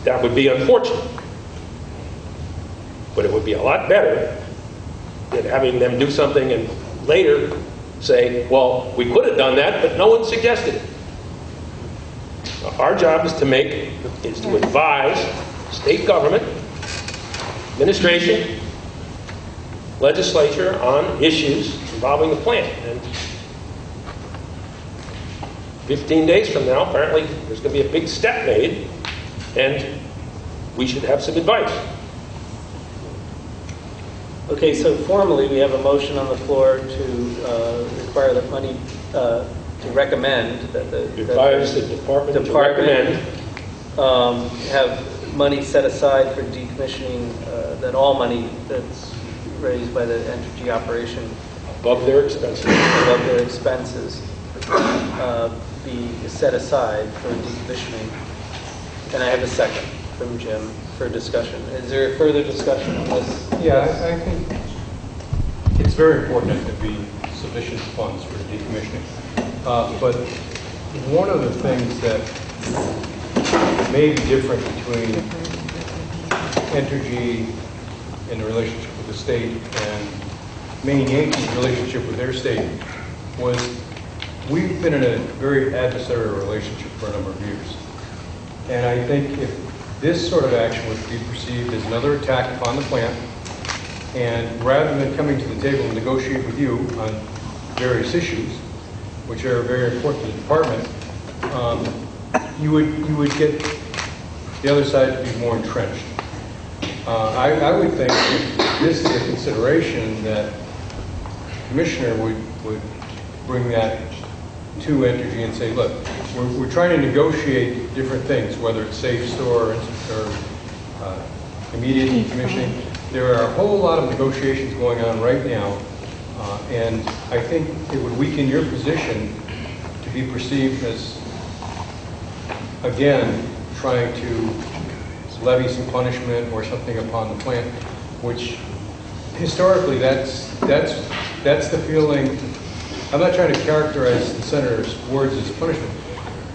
that would be unfortunate. But it would be a lot better than having them do something and later say, well, we could have done that, but no one suggested it. Our job is to advise state government, administration, legislature on issues involving the plant. And 15 days from now, apparently, there's going to be a big step made, and we should have some advice. Okay, so formally, we have a motion on the floor to require the money, to recommend that the department to recommend have money set aside for decommissioning, that all money that's raised by the Entergy operation above their expenses be set aside for decommissioning. And I have a second from Jim for discussion. Is there further discussion on this? Yeah, I think it's very important that there be sufficient funds for decommissioning. But one of the things that may be different between Entergy in the relationship with the state and Maine Yankees' relationship with their state was we've been in a very adversarial relationship for a number of years. And I think if this sort of action would be perceived as another attack upon the plant, and rather than coming to the table and negotiate with you on various issues, which are very important to the department, you would get the other side to be more entrenched. I would think if this is a consideration that the commissioner would bring that to Entergy and say, look, we're trying to negotiate different things, whether it's safe store or immediate decommissioning. There are a whole lot of negotiations going on right now, and I think it would weaken your position to be perceived as, again, trying to levy some punishment or something upon the plant, which historically that's the feeling. I'm not trying to characterize the senator's words as punishment,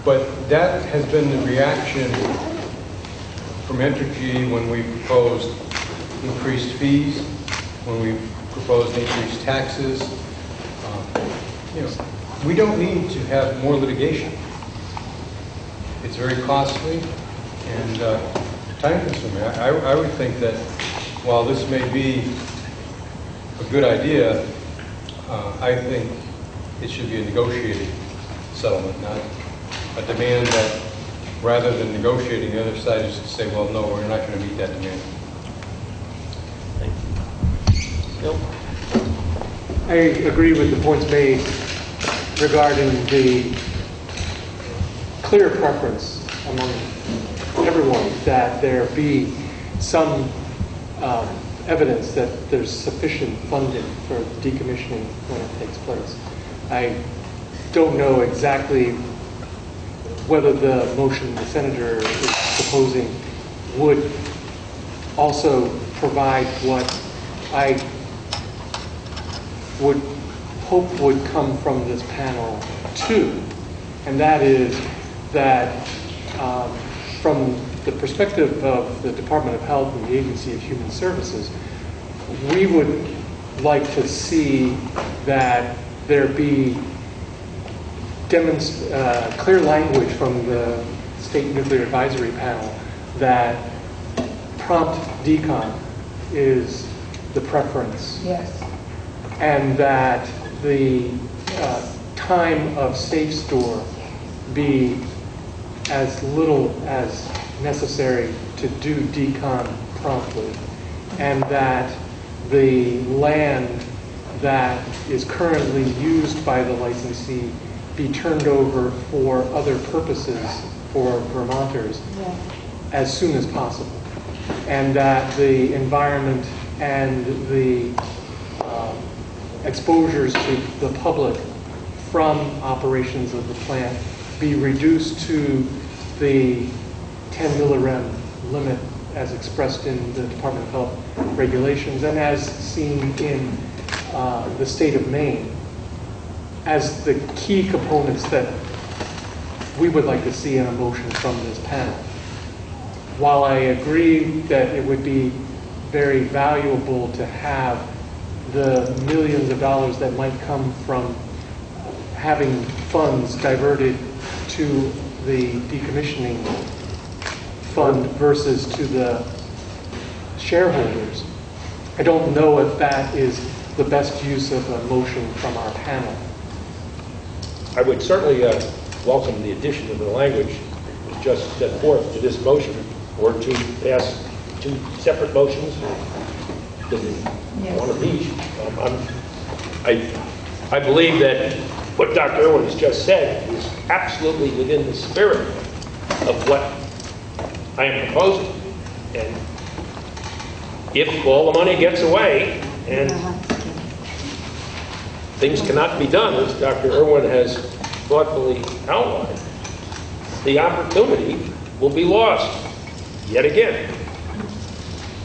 but that has been the reaction from Entergy when we proposed increased fees, when we proposed increased taxes. We don't need to have more litigation. It's very costly and time-consuming. I would think that while this may be a good idea, I think it should be a negotiated settlement, not a demand that, rather than negotiating, the other side is to say, well, no, we're not going to meet that demand. Thank you. I agree with the points made regarding the clear preference among everyone that there be some evidence that there's sufficient funding for decommissioning when it takes place. I don't know exactly whether the motion the senator is proposing would also provide what I would hope would come from this panel too, and that is that from the perspective of the Department of Health and the Agency of Human Services, we would like to see that there be clear language from the State Nuclear Advisory Panel that prompt decon is the preference. Yes. And that the time of safe store be as little as necessary to do decon promptly, and that the land that is currently used by the licensee be turned over for other purposes for Vermonters as soon as possible, and that the environment and the exposures to the public from operations of the plant be reduced to the 10 millirem limit as expressed in the Department of Health regulations and as seen in the state of Maine as the key components that we would like to see in a motion from this panel. While I agree that it would be very valuable to have the millions of dollars that might come from having funds diverted to the decommissioning fund versus to the shareholders, I don't know if that is the best use of a motion from our panel. I would certainly welcome the addition of the language just set forth to this motion, or to pass two separate motions, one of each. I believe that what Dr. Irwin has just said is absolutely within the spirit of what I am proposing. And if all the money gets away and things cannot be done, as Dr. Irwin has thoughtfully outlined, the opportunity will be lost yet again.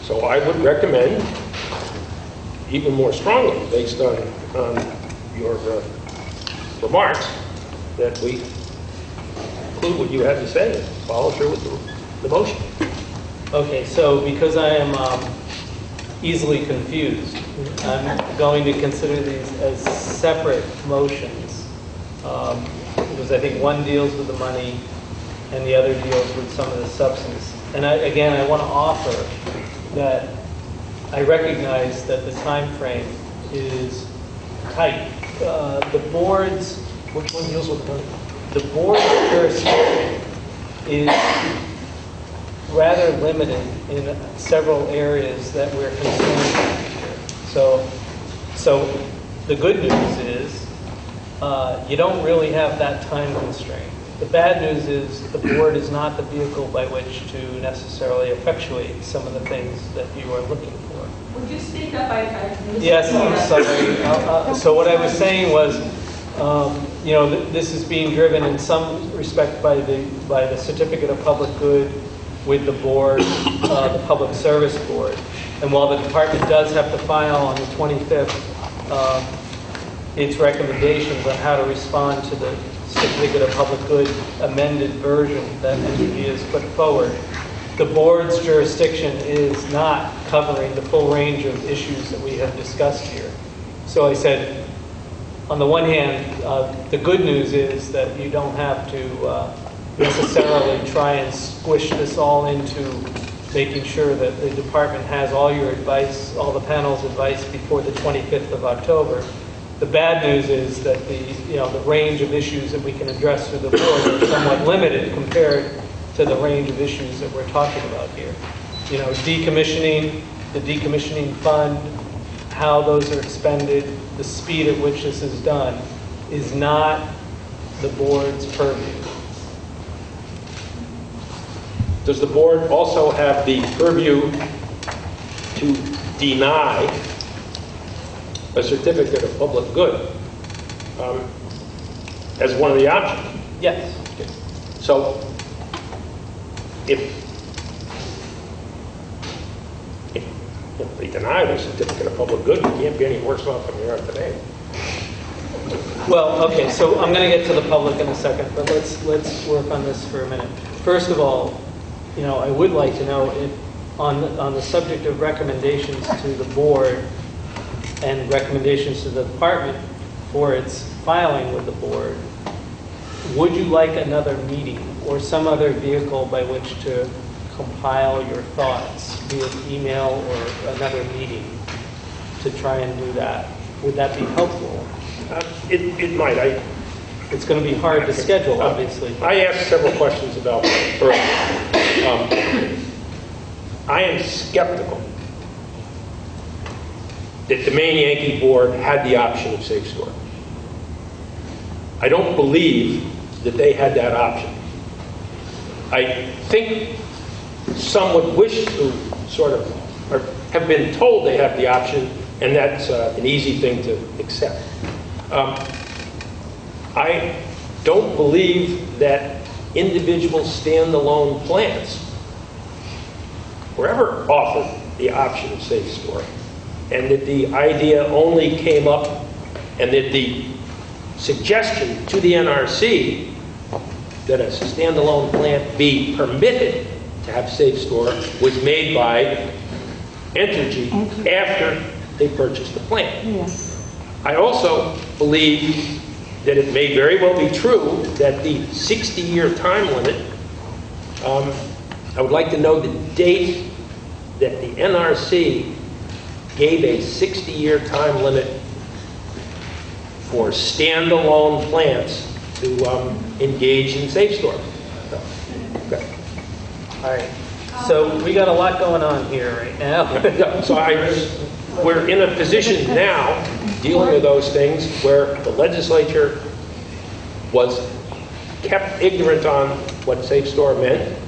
So I would recommend, even more strongly, based on your remarks, that we include what you had to say and follow through with the motion. Okay, so because I am easily confused, I'm going to consider these as separate motions, because I think one deals with the money and the other deals with some of the substance. And again, I want to offer that I recognize that the time frame is tight. The board's, which one deals with the money? The board's jurisdiction is rather limited in several areas that we're concerned about here. So the good news is you don't really have that time constraint. The bad news is the board is not the vehicle by which to necessarily effectuate some of the things that you are looking for. Would you speak up? Yes, I'm sorry. So what I was saying was, this is being driven in some respect by the Certificate of Public Good with the board, the Public Service Board. And while the department does have to file on the 25th its recommendations on how to respond to the Certificate of Public Good amended version that NDP has put forward, the board's jurisdiction is not covering the full range of issues that we have discussed here. So I said, on the one hand, the good news is that you don't have to necessarily try and squish this all into making sure that the department has all your advice, all the panel's advice before the 25th of October. The bad news is that the range of issues that we can address through the board are somewhat limited compared to the range of issues that we're talking about here. Decommissioning, the decommissioning fund, how those are expended, the speed at which this is done, is not the board's purview. Does the board also have the purview to deny a certificate of public good as one of the options? Yes. Okay. So if they deny the certificate of public good, we can't be any worse off than we are today. Well, okay, so I'm going to get to the public in a second, but let's work on this for a minute. First of all, I would like to know if, on the subject of recommendations to the board and recommendations to the department for its filing with the board, would you like another meeting or some other vehicle by which to compile your thoughts, be it email or another meeting, to try and do that? Would that be helpful? It might. It's going to be hard to schedule, obviously. I asked several questions about that earlier. I am skeptical that the Maine Yankee board had the option of Safe Store. I don't believe that they had that option. I think some would wish to sort of, or have been told they have the option, and that's an easy thing to accept. I don't believe that individual standalone plants were ever offered the option of Safe Store, and that the idea only came up, and that the suggestion to the NRC that a standalone plant be permitted to have Safe Store was made by Entergy after they purchased the plant. Yes. I also believe that it may very well be true that the 60-year time limit, I would like to know the date that the NRC gave a 60-year time limit for standalone plants to engage in Safe Store. Okay. All right. So we got a lot going on here right now. So we're in a position now, dealing with those things, where the legislature was kept ignorant on what Safe Store meant,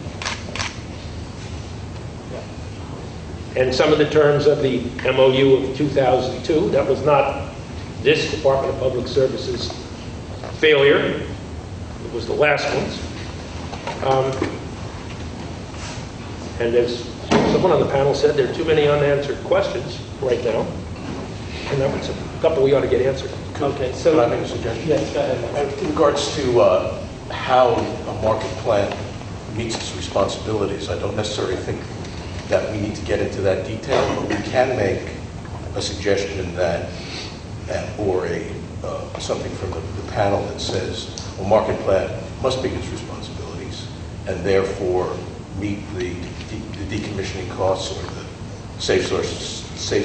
and some of the terms of the MOU of 2002. That was not this Department of Public Services failure. It was the last one's. And as someone on the panel said, there are too many unanswered questions right now, and that was a couple we ought to get answered. Okay, so... Can I make a suggestion? Yes, go ahead. In regards to how a market plant meets its responsibilities, I don't necessarily think that we need to get into that detail, but we can make a suggestion that, or something from the panel that says a market plant must meet its responsibilities and therefore meet the decommissioning costs or the safe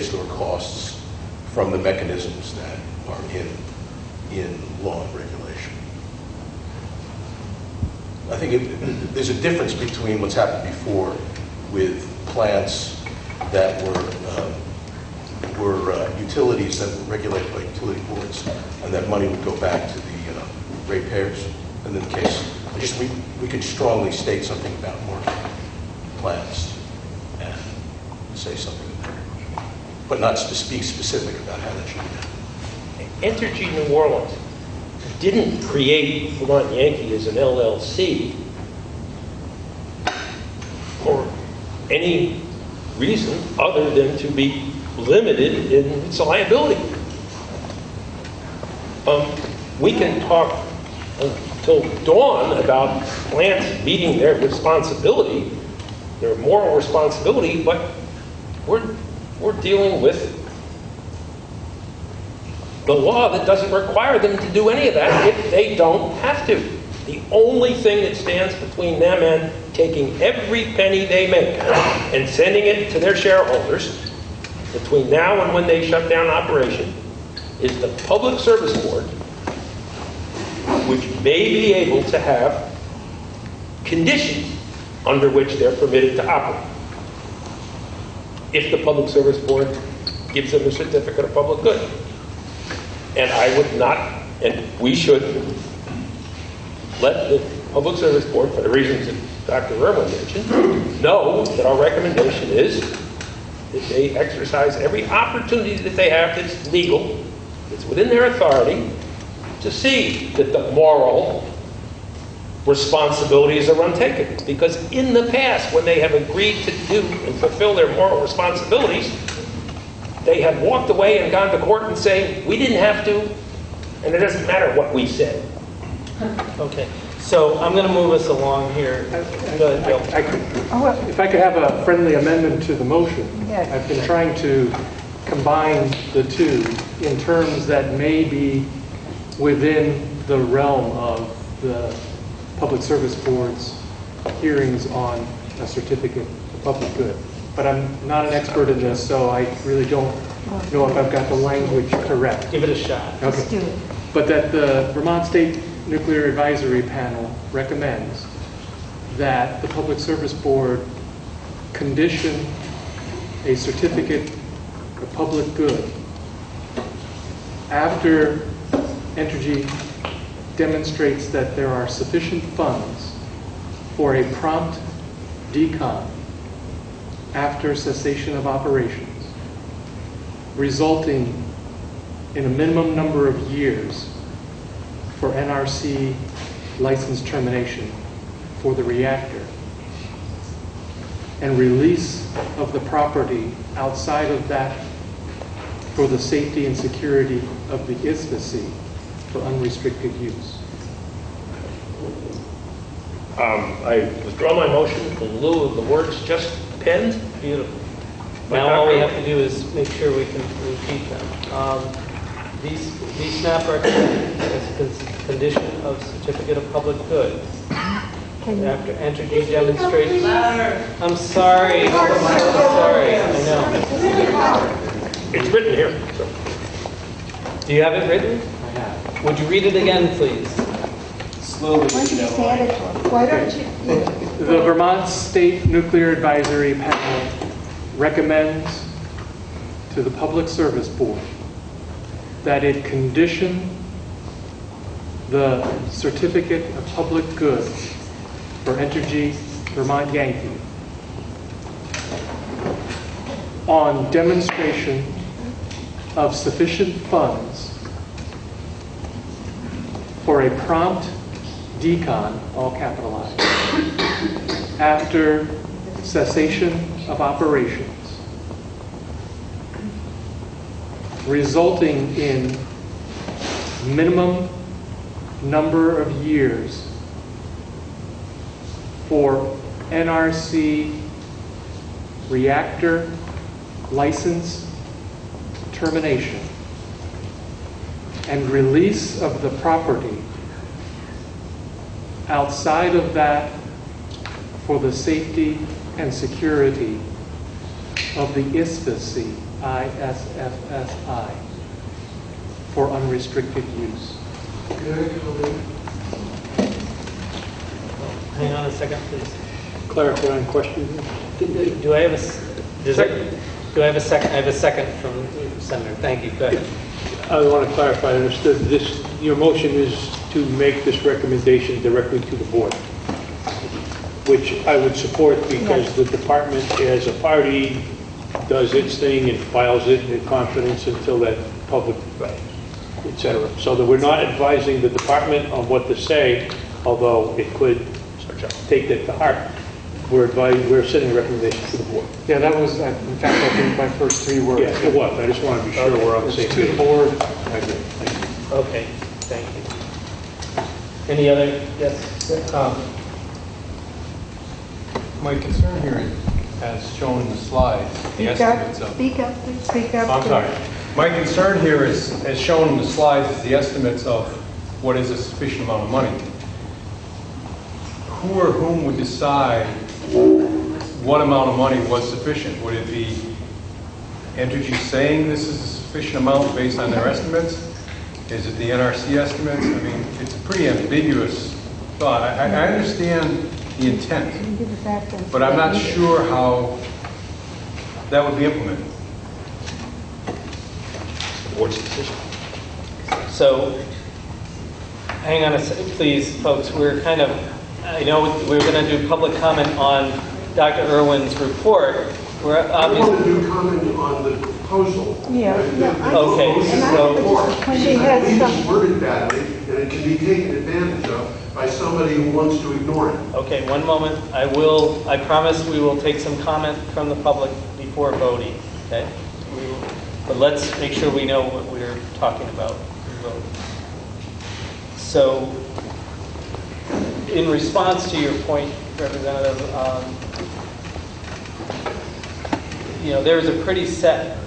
store costs from the mechanisms that are in law and regulation. I think there's a difference between what's happened before with plants that were utilities that were regulated by utility boards, and that money would go back to the ratepayers. And in the case, we could strongly state something about market plants and say something in there, but not to speak specific about how that should be done. Entergy New Orleans didn't create Vermont Yankee as an LLC for any reason other than to be limited in its liability. We can talk until dawn about plants meeting their responsibility, their moral responsibility, but we're dealing with the law that doesn't require them to do any of that if they don't have to. The only thing that stands between them and taking every penny they make and sending it to their shareholders between now and when they shut down operation is the Public Service Board, which may be able to have conditions under which they're permitted to operate. If the Public Service Board gives them a certificate of public good. And I would not, and we should let the Public Service Board, for the reasons that Dr. Irwin mentioned, know that our recommendation is that they exercise every opportunity that they have that's legal, that's within their authority, to see that the moral responsibilities are untaken. Because in the past, when they have agreed to do and fulfill their moral responsibilities, they have walked away and gone to court and say, we didn't have to, and it doesn't matter what we said. Okay, so I'm going to move us along here. Go ahead, Bill. If I could have a friendly amendment to the motion. Yes. I've been trying to combine the two in terms that may be within the realm of the Public Service Board's hearings on a certificate of public good. But I'm not an expert in this, so I really don't know if I've got the language correct. Give it a shot. Okay. Let's do it. But that the Vermont State Nuclear Advisory Panel recommends that the Public Service Board condition a certificate of public good after Entergy demonstrates that there are sufficient funds for a prompt decon after cessation of operations, resulting in a minimum number of years for NRC license termination for the reactor, and release of the property outside of that for the safety and security of the ISFAC for unrestricted use. I withdraw my motion in lieu of the words just penned. Beautiful. Now all we have to do is make sure we can repeat them. VSNAP recommends as a condition of certificate of public good. After Entergy demonstrates. I'm sorry. I'm sorry. I know. It's written here. So. Do you have it written? I have. Would you read it again, please? Why don't you stand it for us? Why don't you? The Vermont State Nuclear Advisory Panel recommends to the Public Service Board that it condition the certificate of public good for Entergy Vermont Yankee on demonstration of sufficient funds for a prompt decon, all capitalized, after cessation of operations, resulting in minimum number of years for NRC reactor license termination and release of the property outside of that for the safety and security of the ISFSI, ISFSI, for unrestricted use. Hang on a second, please. Clarifying question. Do I have do I have a second? I have a second from the Senator. Thank you. Go ahead. I want to clarify, I understood this, your motion is to make this recommendation directly to the board, which I would support because the department as a party does its thing and files it in confidence until that public, et cetera. So that we're not advising the department on what to say, although it could take that to heart. We're sending a recommendation to the board. Yeah, that was, in fact, I think my first three words. Yeah, it was. I just want to be sure we're on the same To page. the board. I agree. Thank you. Okay, thank you. Any other? Yes. My concern here is, as shown in the slides, the Speak estimates up, of... speak up, please, speak up. I'm sorry. My concern here is, as shown in the slides, is the estimates of what is a sufficient amount of money. Who or whom would decide what amount of money was sufficient? Would it be Entergy saying this is a sufficient amount based on their estimates? Is it the NRC estimates? I mean, it's a pretty ambiguous thought. I understand the intent, but I'm not sure how that would be implemented. board's decision. So, hang on a second, please, folks. I know we're going to do public comment on Dr. Irwin's report. We're I want to do comment on the proposal. Yeah. Okay, so She has It's some, worded badly, and it can be taken advantage of by somebody who wants to ignore it. okay, one moment. I promise we will take some comment from the public before voting, okay? But let's make sure we know what we're talking about. So, in response to your point, Representative, there's a pretty set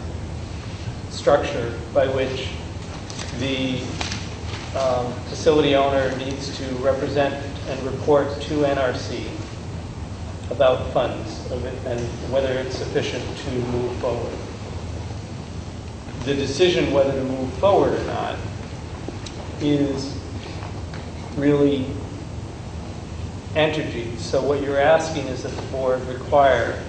structure by which the facility owner needs to represent and report to NRC about funds and whether it's sufficient to move forward. The decision whether to move forward or not is really Entergy. So what you're asking is that the board require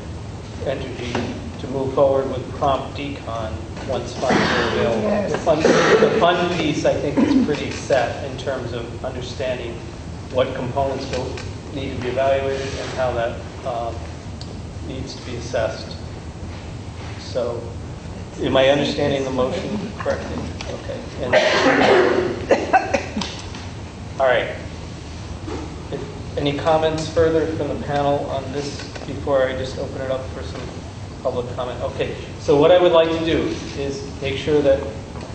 Entergy to move forward with prompt decon once funds are available. Yes. The fund piece, I think, is pretty set in terms of understanding what components will need to be evaluated and how that needs to be assessed. So, am I understanding the motion correctly? Okay. All right. Any comments further from the panel on this before I just open it up for some public comment? Okay, so what I would like to do is make sure that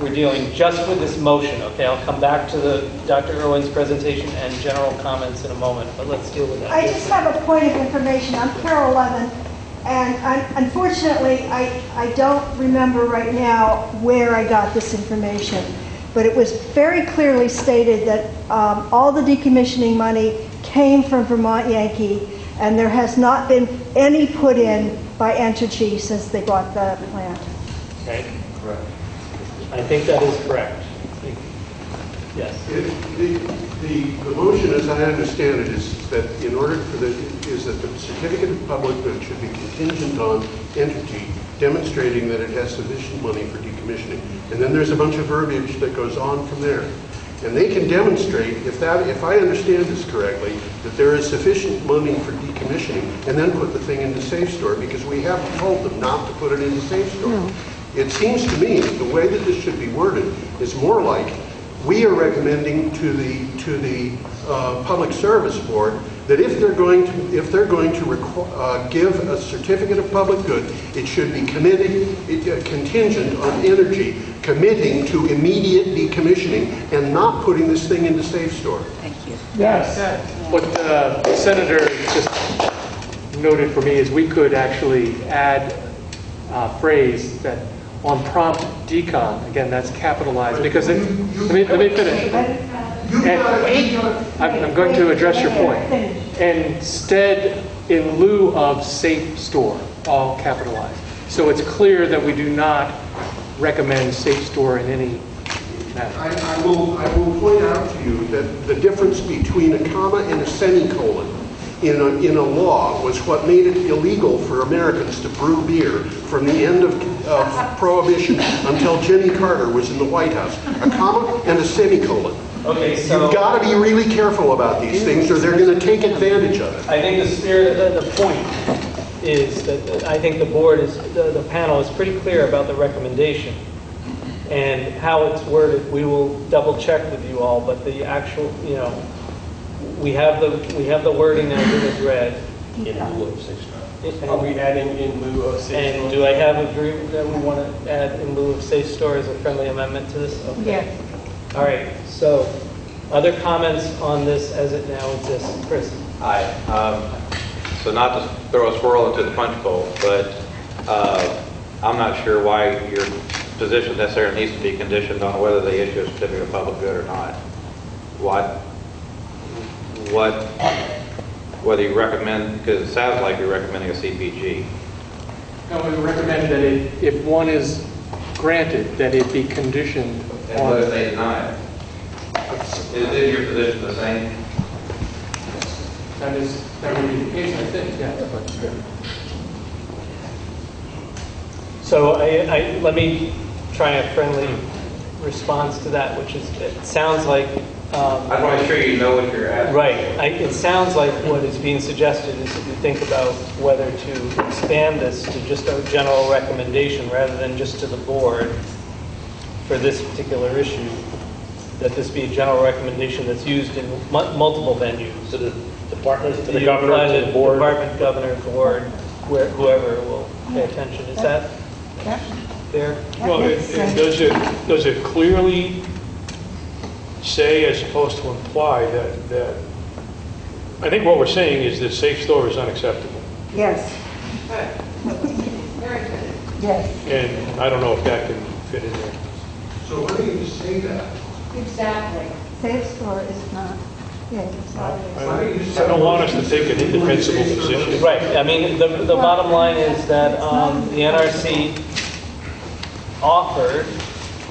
we're dealing just with this motion, okay? I'll come back to Dr. Irwin's presentation and general comments in a moment, but let's deal with that. I just have a point of information. I'm Carol Levin, and unfortunately, I don't remember right now where I got this information, but it was very clearly stated that all the decommissioning money came from Vermont Yankee, and there has not been any put in by Entergy since they bought the plant. Okay. Correct. I think that is correct. Yes. The motion, as I understand it, is that in order for the certificate of public good should be contingent on Entergy demonstrating that it has sufficient money for decommissioning. And then there's a bunch of verbiage that goes on from there. And they can demonstrate, if I understand this correctly, that there is sufficient money for decommissioning, and then put the thing into safe store, because we haven't told them not to put it into safe store. No. It seems to me the way that this should be worded is more like we are recommending to the Public Service Board that if they're going to give a certificate of public good, it should be contingent on Entergy committing to immediate decommissioning and not putting this thing into safe store. Thank you. Yes. What the Senator just noted for me is we could actually add a phrase that on prompt decon, again, that's capitalized, because let me finish. I'm going to address your point. Instead, in lieu of safe store, all capitalized. So it's clear that we do not recommend safe store in any manner. I will point out to you that the difference between a comma and a semicolon in a law was what made it illegal for Americans to brew beer from the end of Prohibition until Jimmy Carter was in the White House. A comma and a semicolon. Okay, so you've got to be really careful about these things, or they're going to take advantage of it. I think the spirit, the point is that I think the board the panel is pretty clear about the recommendation and how it's worded. We will double check with you all, but the actual, we have the wording as it is read. In lieu of safe store. Are we adding in lieu of safe store? And do I have agreement that we want to add in lieu of safe store as a friendly amendment to this? Okay. Yes. All right. So, other comments on this as it now exists? Chris? Hi. So not to throw a squirrel into the punch bowl, but I'm not sure why your position necessarily needs to be conditioned on whether they issue a certificate of public good or not. Whether you recommend, because it sounds like you're recommending a CPG. No, we recommend that if one is granted, that it be conditioned And on... what if they deny it? Is your position the same? That would be the case, I think, yeah. So let me try a friendly response to that, which is, it sounds like... I want to make sure you know what you're asking. Right. It sounds like what is being suggested is that we think about whether to expand this to just a general recommendation rather than just to the board for this particular issue, that this be a general recommendation that's used in multiple venues. To the department, to the You governor, apply to the board. Department, governor, board, whoever will pay attention. Is that fair? Well, does it clearly say, as opposed to imply, that I think what we're saying is that safe store is unacceptable. Yes. Very good. Yes. And I don't know if that can fit in there. So why don't you just say that? Exactly. Safe store is not, yes. I don't want us to take an indefensible position. Right. I mean, the bottom line is that the NRC offered,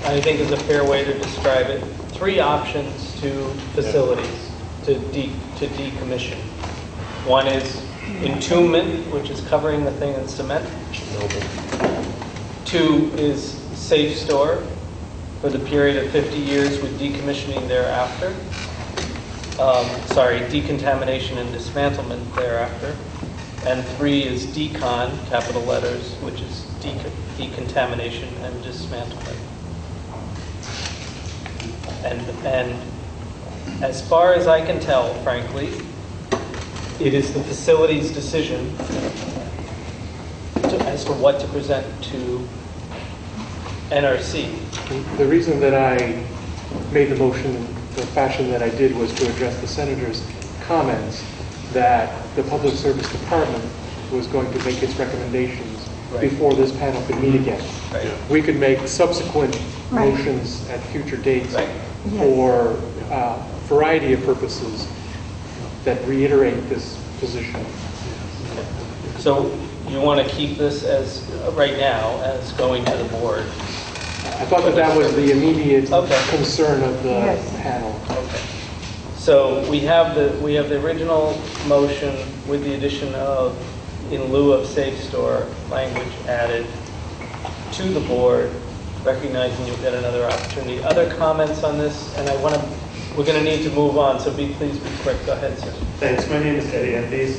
I think is a fair way to describe it, 3 options to facilities to decommission. One is entombment, which is covering the thing in cement. 2 is safe store for the period of 50 years with decommissioning thereafter. Decontamination and dismantlement thereafter. And 3 is decon, capital letters, which is decontamination and dismantlement. And as far as I can tell, frankly, it is the facility's decision as to what to present to NRC. The reason that I made the motion in the fashion that I did was to address the senator's comments that the Public Service Department was going to make its recommendations before this panel could meet again. Right. We could make subsequent motions at future dates for a variety of purposes that reiterate this position. So you want to keep this as, right now, as going to the board? I thought that was the immediate concern of the panel. Okay. So we have the original motion with the addition of, in lieu of safe store, language added to the board, recognizing you'll get another opportunity. Other comments on this? And we're going to need to move on, so please be quick. Go ahead, sir. Thanks. My name is Eddie Enfies.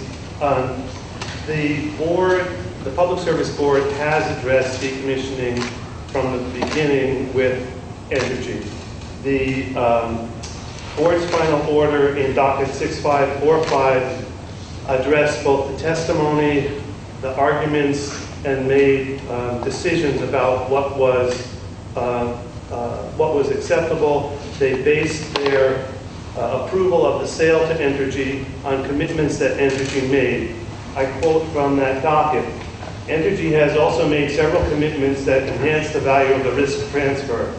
The board, the Public Service Board, has addressed decommissioning from the beginning with Entergy. The board's final order in docket 6545 addressed both the testimony, the arguments, and made decisions about what was acceptable. They based their approval of the sale to Entergy on commitments that Entergy made. I quote from that docket, "Entergy has also made several commitments that enhance the value of the risk transfer.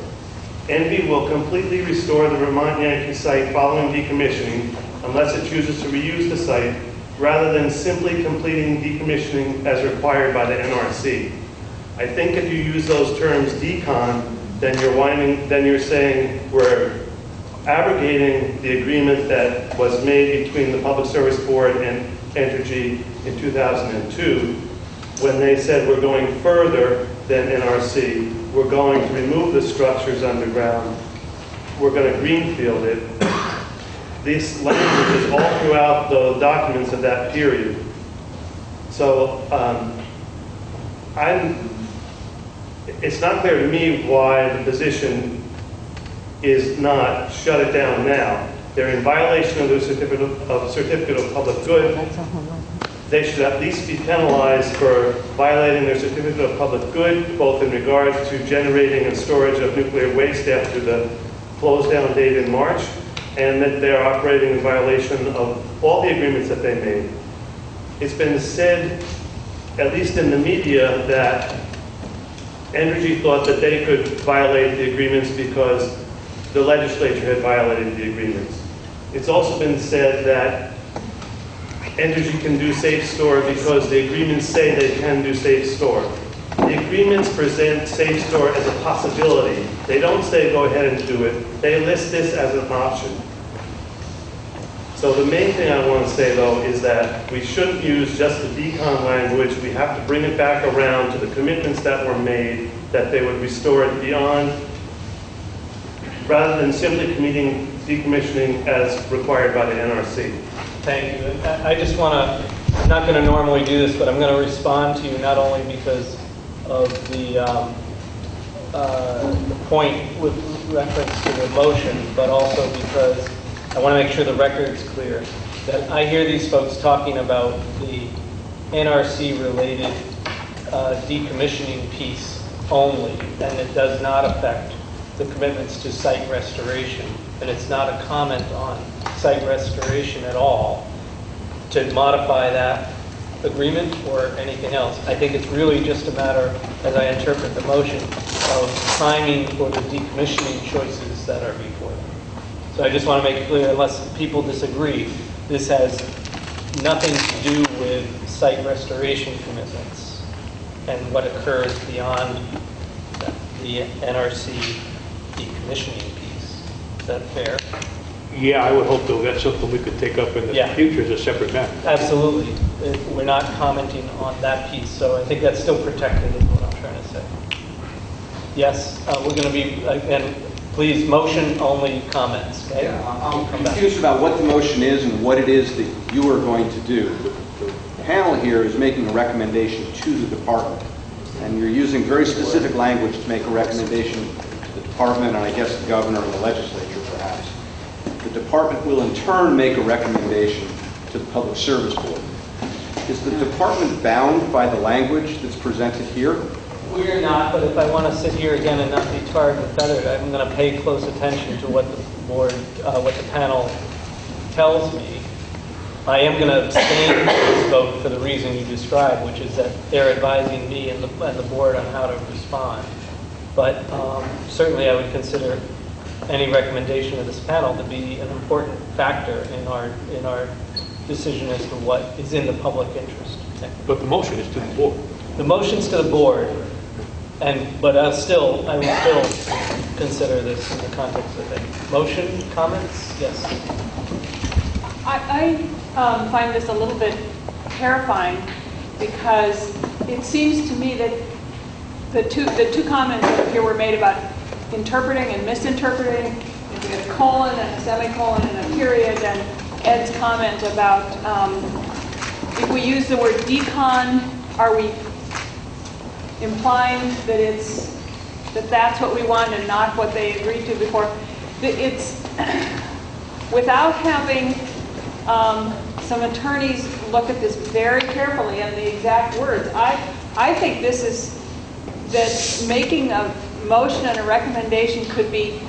Envy will completely restore the Vermont Yankee site following decommissioning unless it chooses to reuse the site rather than simply completing decommissioning as required by the NRC. I think if you use those terms decon, then you're saying we're abrogating the agreement that was made between the Public Service Board and Entergy in 2002 when they said we're going further than NRC. We're going to remove the structures underground. We're going to greenfield it." This language is all throughout the documents of that period. So it's not clear to me why the position is not shut it down now. They're in violation of the certificate of public good. They should at least be penalized for violating their certificate of public good, both in regards to generating and storage of nuclear waste after the close down date in March, and that they're operating in violation of all the agreements that they made. It's been said, at least in the media, that Entergy thought that they could violate the agreements because the legislature had violated the agreements. It's also been said that Entergy can do safe store because the agreements say they can do safe store. The agreements present safe store as a possibility. They don't say go ahead and do it. They list this as an option. So the main thing I want to say, though, is that we shouldn't use just the decon language. We have to bring it back around to the commitments that were made, that they would restore it beyond rather than simply committing decommissioning as required by the NRC. Thank you. I just want to, I'm not going to normally do this, but I'm going to respond to you not only because of the point with reference to the motion, but also because I want to make sure the record's clear that I hear these folks talking about the NRC-related decommissioning piece only, and it does not affect the commitments to site restoration, and it's not a comment on site restoration at all to modify that agreement or anything else. I think it's really just a matter, as I interpret the motion, of timing for the decommissioning choices that are before them. So I just want to make it clear, unless people disagree, this has nothing to do with site restoration commitments and what occurs beyond the NRC decommissioning piece. Is that fair? Yeah, I would hope though that's something we could take up in the future as a separate matter. Absolutely. We're not commenting on that piece, so I think that's still protected is what I'm trying to say. Yes, we're going to be, and please, motion only comments. Okay? I'm confused about what the motion is and what it is that you are going to do. The panel here is making a recommendation to the department, and you're using very specific language to make a recommendation to the department, and I guess the governor and the legislature perhaps. The department will in turn make a recommendation to the Public Service Board. Is the department bound by the language that's presented here? We're not, but if I want to sit here again and not be tarred and feathered, I'm going to pay close attention to what the board, what the panel tells me. I am going to abstain from this vote for the reason you described, which is that they're advising me and the board on how to respond. But certainly I would consider any recommendation of this panel to be an important factor in our decision as to what is in the public interest. But the motion is to the board. The motion's to the board, but I will still consider this in the context of it. Motion, comments? Yes. I find this a little bit terrifying because it seems to me that the two comments that here were made about interpreting and misinterpreting, we had a colon and a semicolon and a period, and Ed's comment about if we use the word decon, are we implying that that's what we want and not what they agreed to before? It's without having some attorneys look at this very carefully and the exact words. I think this is that making a motion and a recommendation could be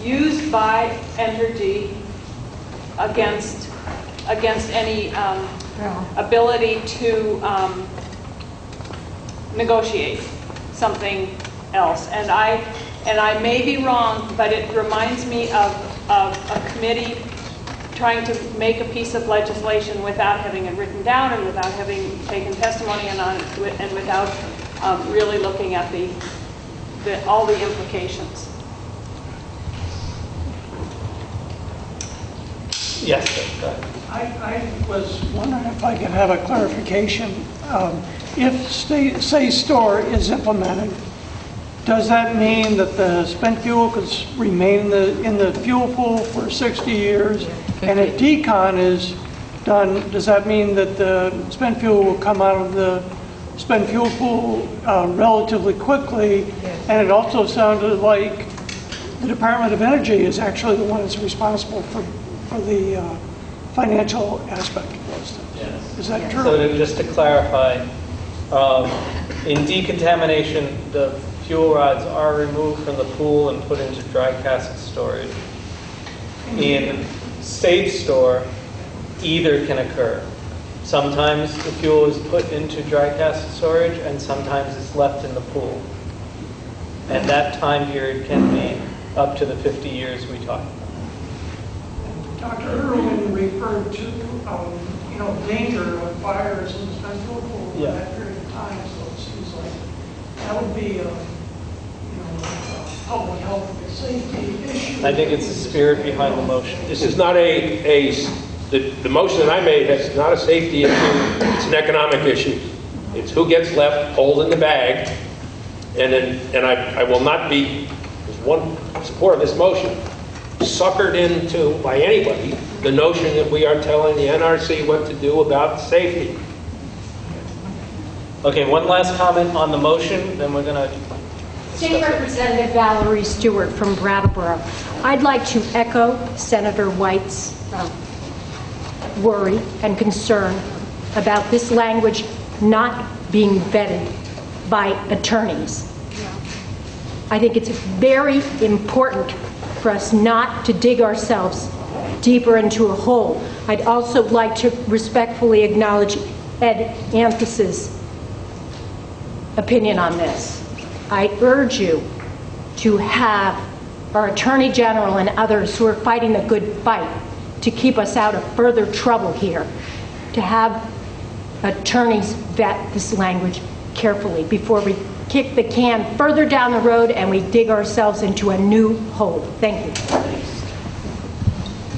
used by Entergy against any ability to negotiate something else. And I may be wrong, but it reminds me of a committee trying to make a piece of legislation without having it written down and without having taken testimony on it and without really looking at all the implications. Yes, go ahead. I was wondering if I could have a clarification. If say STORE is implemented, does that mean that the spent fuel could remain in the fuel pool for 60 years? And if decon is done, does that mean that the spent fuel will come out of the spent fuel pool relatively quickly? And it also sounded like the Department of Energy is actually the one that's responsible for the financial aspect of those things. Yes. Is that true? So just to clarify, in decontamination, the fuel rods are removed from the pool and put into dry cask storage. In safe store, either can occur. Sometimes the fuel is put into dry cask storage and sometimes it's left in the pool. And that time period can be up to the 50 years we talked about. Dr. Irwin referred to, danger of fires in the spent fuel pool for that period of time, so it seems like that would be a public health and safety issue. I think it's the spirit behind the motion. This is not the motion that I made is not a safety issue, it's an economic issue. It's who gets left holding the bag, and I will not be, one support of this motion, suckered into, by anybody, the notion that we are telling the NRC what to do about safety. Okay, one last comment on the motion, then we're going to... State Representative Valerie Stewart from Brattleboro. I'd like to echo Senator White's worry and concern about this language not being vetted by attorneys. I think it's very important for us not to dig ourselves deeper into a hole. I'd also like to respectfully acknowledge Ed Anthus's opinion on this. I urge you to have our Attorney General and others who are fighting the good fight to keep us out of further trouble here, to have attorneys vet this language carefully before we kick the can further down the road and we dig ourselves into a new hole. Thank you.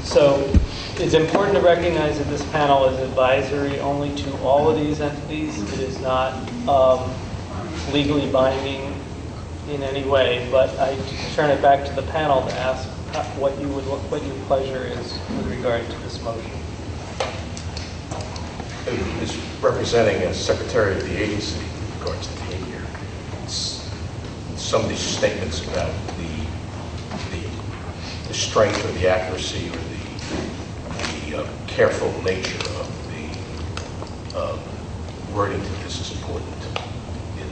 So it's important to recognize that this panel is advisory only to all of these entities. It is not legally binding in any way, but I turn it back to the panel to ask what your pleasure is with regard to this motion. Is representing as Secretary of the agency in regards to behavior. Some of these statements about the strength or the accuracy or the careful nature of the wording to this is important in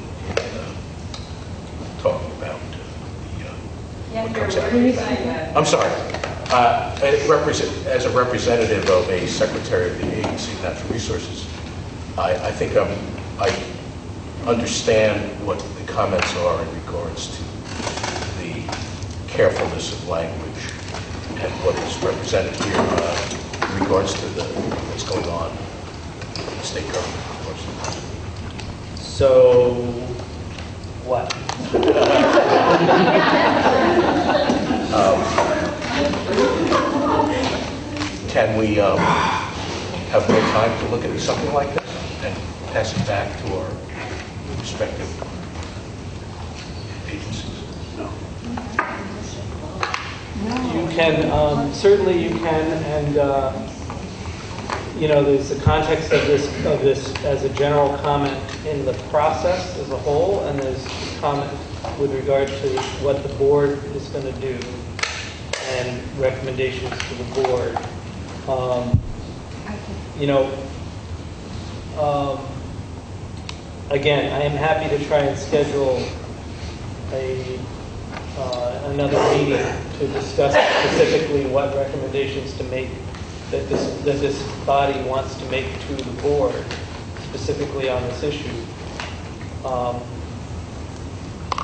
talking about what comes out. I'm sorry. As a representative of a Secretary of the Agency of Natural Resources, I think I understand what the comments are in regards to the carefulness of language and what is represented here in regards to what's going on in the state government, of course. So, what? Can we have more time to look at something like this and pass it back to our respective agencies? No. You can, certainly you can, and there's the context of this as a general comment in the process as a whole, and there's comment with regard to what the board is going to do and recommendations to the board. Again, I am happy to try and schedule another meeting to discuss specifically what recommendations to make that this body wants to make to the board specifically on this issue.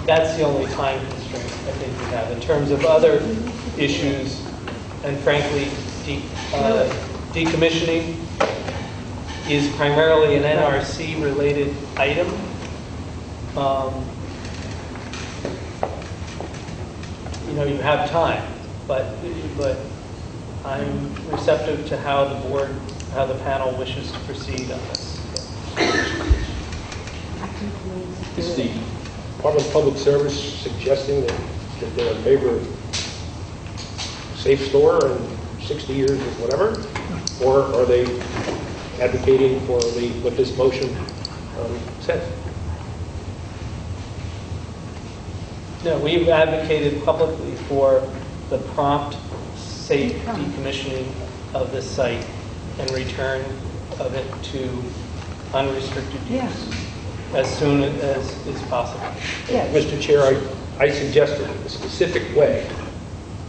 That's the only time constraint I think we have. In terms of other issues, and frankly, decommissioning is primarily an NRC-related item. You have time, but I'm receptive to how the panel wishes to proceed on this. Is the Department of Public Service suggesting that they're in favor of safe store and 60 years or whatever? Or are they advocating for what this motion says? No, we've advocated publicly for the prompt, safe decommissioning of this site and return of it to unrestricted use as soon as is possible. Mr. Chair, I suggested a specific way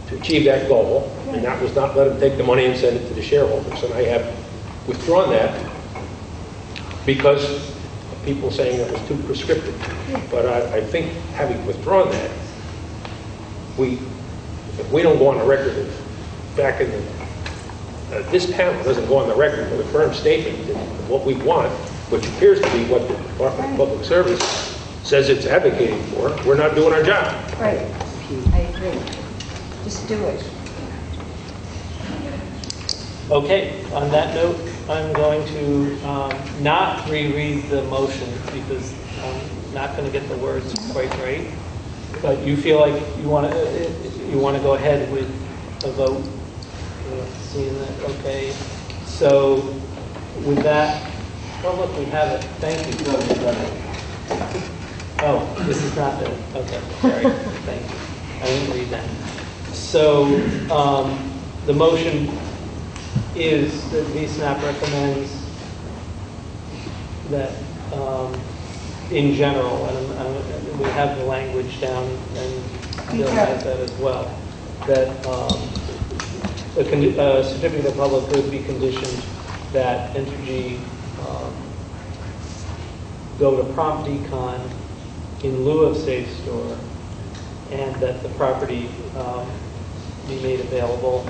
to achieve that goal, and that was not let them take the money and send it to the shareholders. And I have withdrawn that because of people saying it was too prescriptive. But I think having withdrawn that, if we don't go on the record back in this panel doesn't go on the record with a firm statement that what we want, which appears to be what the Department of Public Service says it's advocating for, we're not doing our job. Right. I agree. Just do it. Okay, on that note, I'm going to not reread the motion because I'm not going to get the words quite right. But you feel like you want to go ahead with a vote? Seeing that, okay. So with that, oh look, we have it. Thank you. Oh, this is not the, okay, sorry. Thank you. I didn't read that. So the motion is that VSNAP recommends that in general, and we have the language down, and Bill has that as well, that a certificate of public good be conditioned that Entergy go to prompt decon in lieu of safe store, and that the property be made available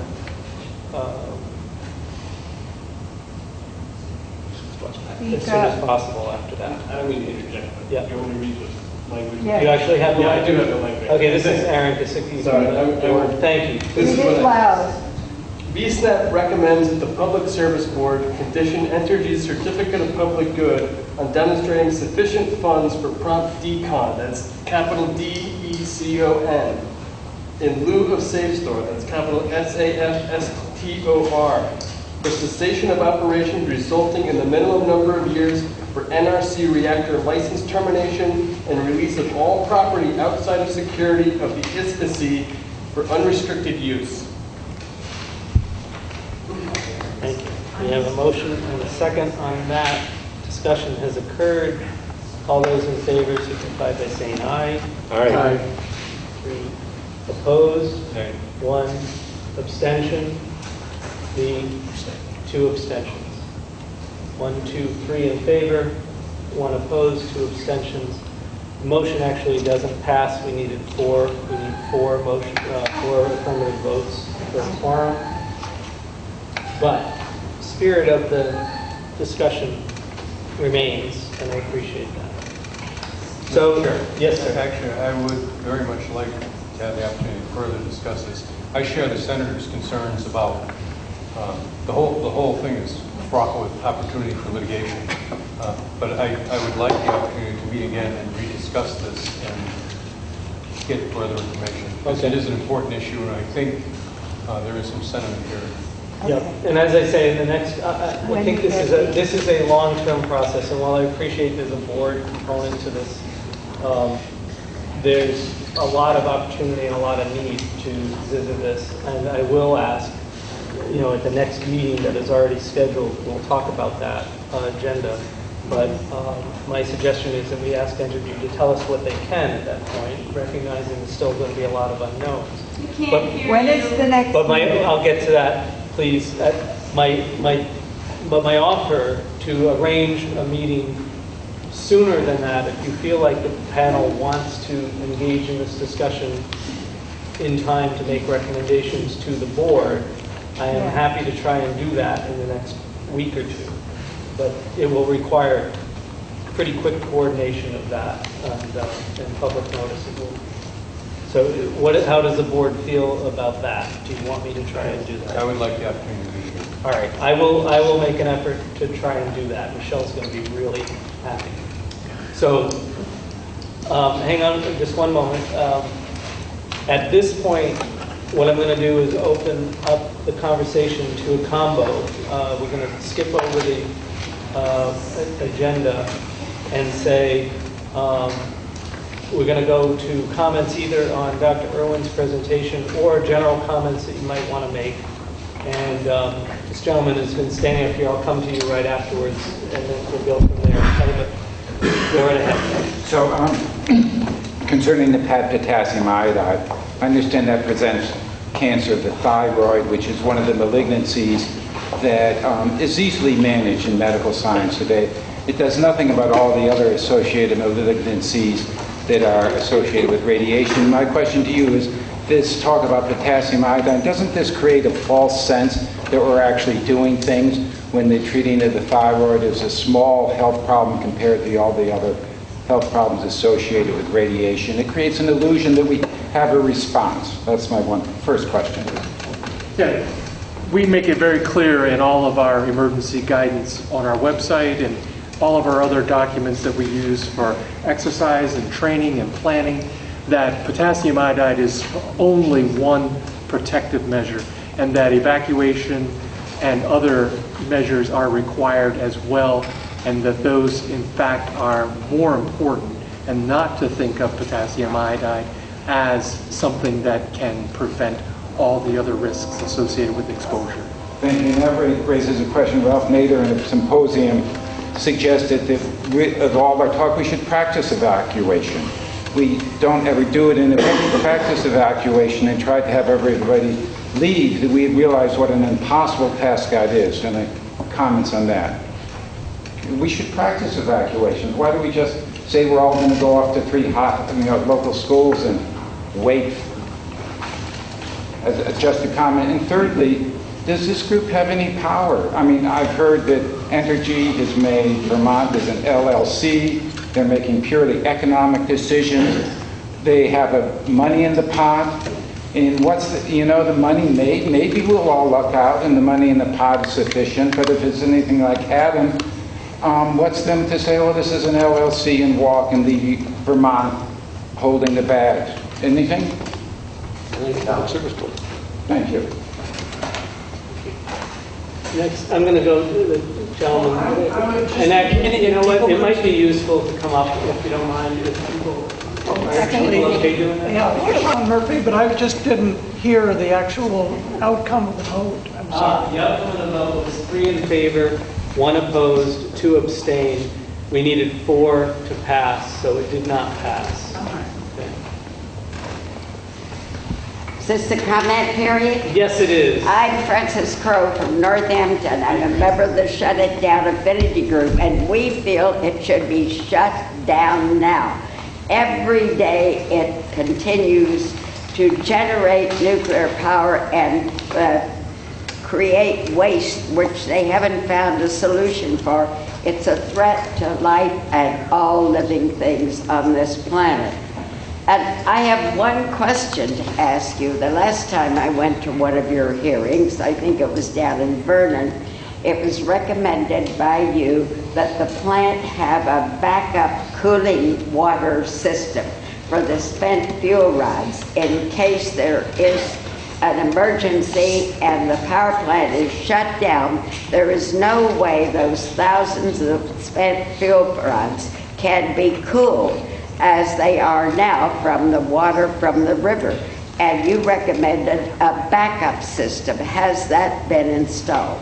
as soon as possible after that. I don't mean to interject, but Yeah. you want me to read the language? Yeah. You actually have the Yeah, I language? do have the language. Okay, this is Aaron Kasicki. Sorry, Thank you. This is what loud. VSNAP recommends that the Public Service Board condition Entergy's certificate of public good on demonstrating sufficient funds for prompt decon, that's capital DECON, in lieu of safe store, that's capital SAFSTOR, for cessation of operations resulting in the minimum number of years for NRC reactor license termination and release of all property outside of security of the ISPC for unrestricted use. Thank you. We have a motion and a second on that. Discussion has occurred. All those in favor signify by saying aye. Aye. 3 opposed. Nay. 1 abstention. 2 abstentions. 1, 2, 3 in favor. 1 opposed. 2 abstentions. The motion actually doesn't pass. We needed 4. We need 4 affirmative votes for a quorum. But the spirit of the discussion remains, and I appreciate that. So, yes, sir. Actually, I would very much like to have the opportunity to further discuss this. I share the senator's concerns about the whole thing is fraught with opportunity for litigation. But I would like the opportunity to meet again and rediscuss this and get further information. Because it is an important issue, and I think there is some sentiment here. Yeah, and as I say, in the next, I think this is a long-term process, and while I appreciate there's a board component to this, there's a lot of opportunity and a lot of need to visit this, and I will ask, at the next meeting that is already scheduled, we'll talk about that agenda, but my suggestion is that we ask Entergy to tell us what they can at that point, recognizing there's still going to be a lot of unknowns. We can't hear When you. is the next But meeting? I'll get to that, please. But my offer to arrange a meeting sooner than that, if you feel like the panel wants to engage in this discussion in time to make recommendations to the board, I am happy to try and do that in the next week or two. But it will require pretty quick coordination of that and public notice. So how does the board feel about that? Do you want me to try and do that? I would like the opportunity to meet again. All right, I will make an effort to try and do that. Michelle's going to be really happy. So hang on just one moment. At this point, what I'm going to do is open up the conversation to a combo. We're going to skip over the agenda and say we're going to go to comments either on Dr. Irwin's presentation or general comments that you might want to make. And this gentleman has been standing up here. I'll come to you right afterwards, and then we'll go from there. Go right ahead. So concerning the potassium iodide, I understand that presents cancer of the thyroid, which is one of the malignancies that is easily managed in medical science today. It does nothing about all the other associated malignancies that are associated with radiation. My question to you is, this talk about potassium iodide, doesn't this create a false sense that we're actually doing things when the treating of the thyroid is a small health problem compared to all the other health problems associated with radiation? It creates an illusion that we have a response. That's my first question. Yeah, we make it very clear in all of our emergency guidance on our website and all of our other documents that we use for exercise and training and planning that potassium iodide is only one protective measure, and that evacuation and other measures are required as well, and that those in fact are more important, and not to think of potassium iodide as something that can prevent all the other risks associated with exposure. Thank you. And that raises a question. Ralph Nader in a symposium suggested that of all our talk, we should practice evacuation. We don't ever do it, and if we practice evacuation and try to have everybody leave, we realize what an impossible task that is. And comments on that. We should practice evacuations. Why do we just say we're all going to go off to 3 local schools and wait? Just a comment. And thirdly, does this group have any power? I mean, I've heard that Entergy has made Vermont as an LLC. They're making purely economic decisions. They have money in the pot. And what's the money made? Maybe we'll all luck out and the money in the pot is sufficient, but if it's anything like Adam, what's them to say, oh, this is an LLC and walk and leave Vermont holding the bags? Anything? Thank you. Next, I'm going to go to the gentleman. And actually, you know what, it might be useful to come up, if you don't mind, if people are actually okay doing that. Yeah, I'm Murphy, but I just didn't hear the actual outcome of the vote. I'm sorry. The outcome of the vote was 3 in favor, 1 opposed, 2 abstained. We needed 4 to pass, so it did not pass. Is this the comment period? Yes, it is. I'm Frances Crowe from Northampton. I'm a member of the Shut It Down Affinity Group, and we feel it should be shut down now. Every day it continues to generate nuclear power and create waste, which they haven't found a solution for. It's a threat to life and all living things on this planet. And I have one question to ask you. The last time I went to one of your hearings, I think it was down in Vernon, it was recommended by you that the plant have a backup cooling water system for the spent fuel rods in case there is an emergency and the power plant is shut down. There is no way those thousands of spent fuel rods can be cooled as they are now from the water from the river. And you recommended a backup system. Has that been installed?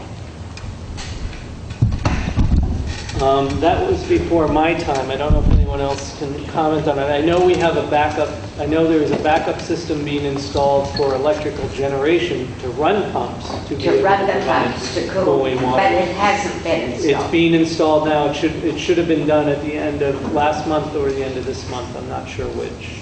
That was before my time. I don't know if anyone else can comment on it. I know we have a backup. I know there is a backup system being installed for electrical generation to run pumps To run the pumps to cool, cooling water. but it hasn't been installed. It's being installed now. It should have been done at the end of last month or the end of this month. I'm not sure which.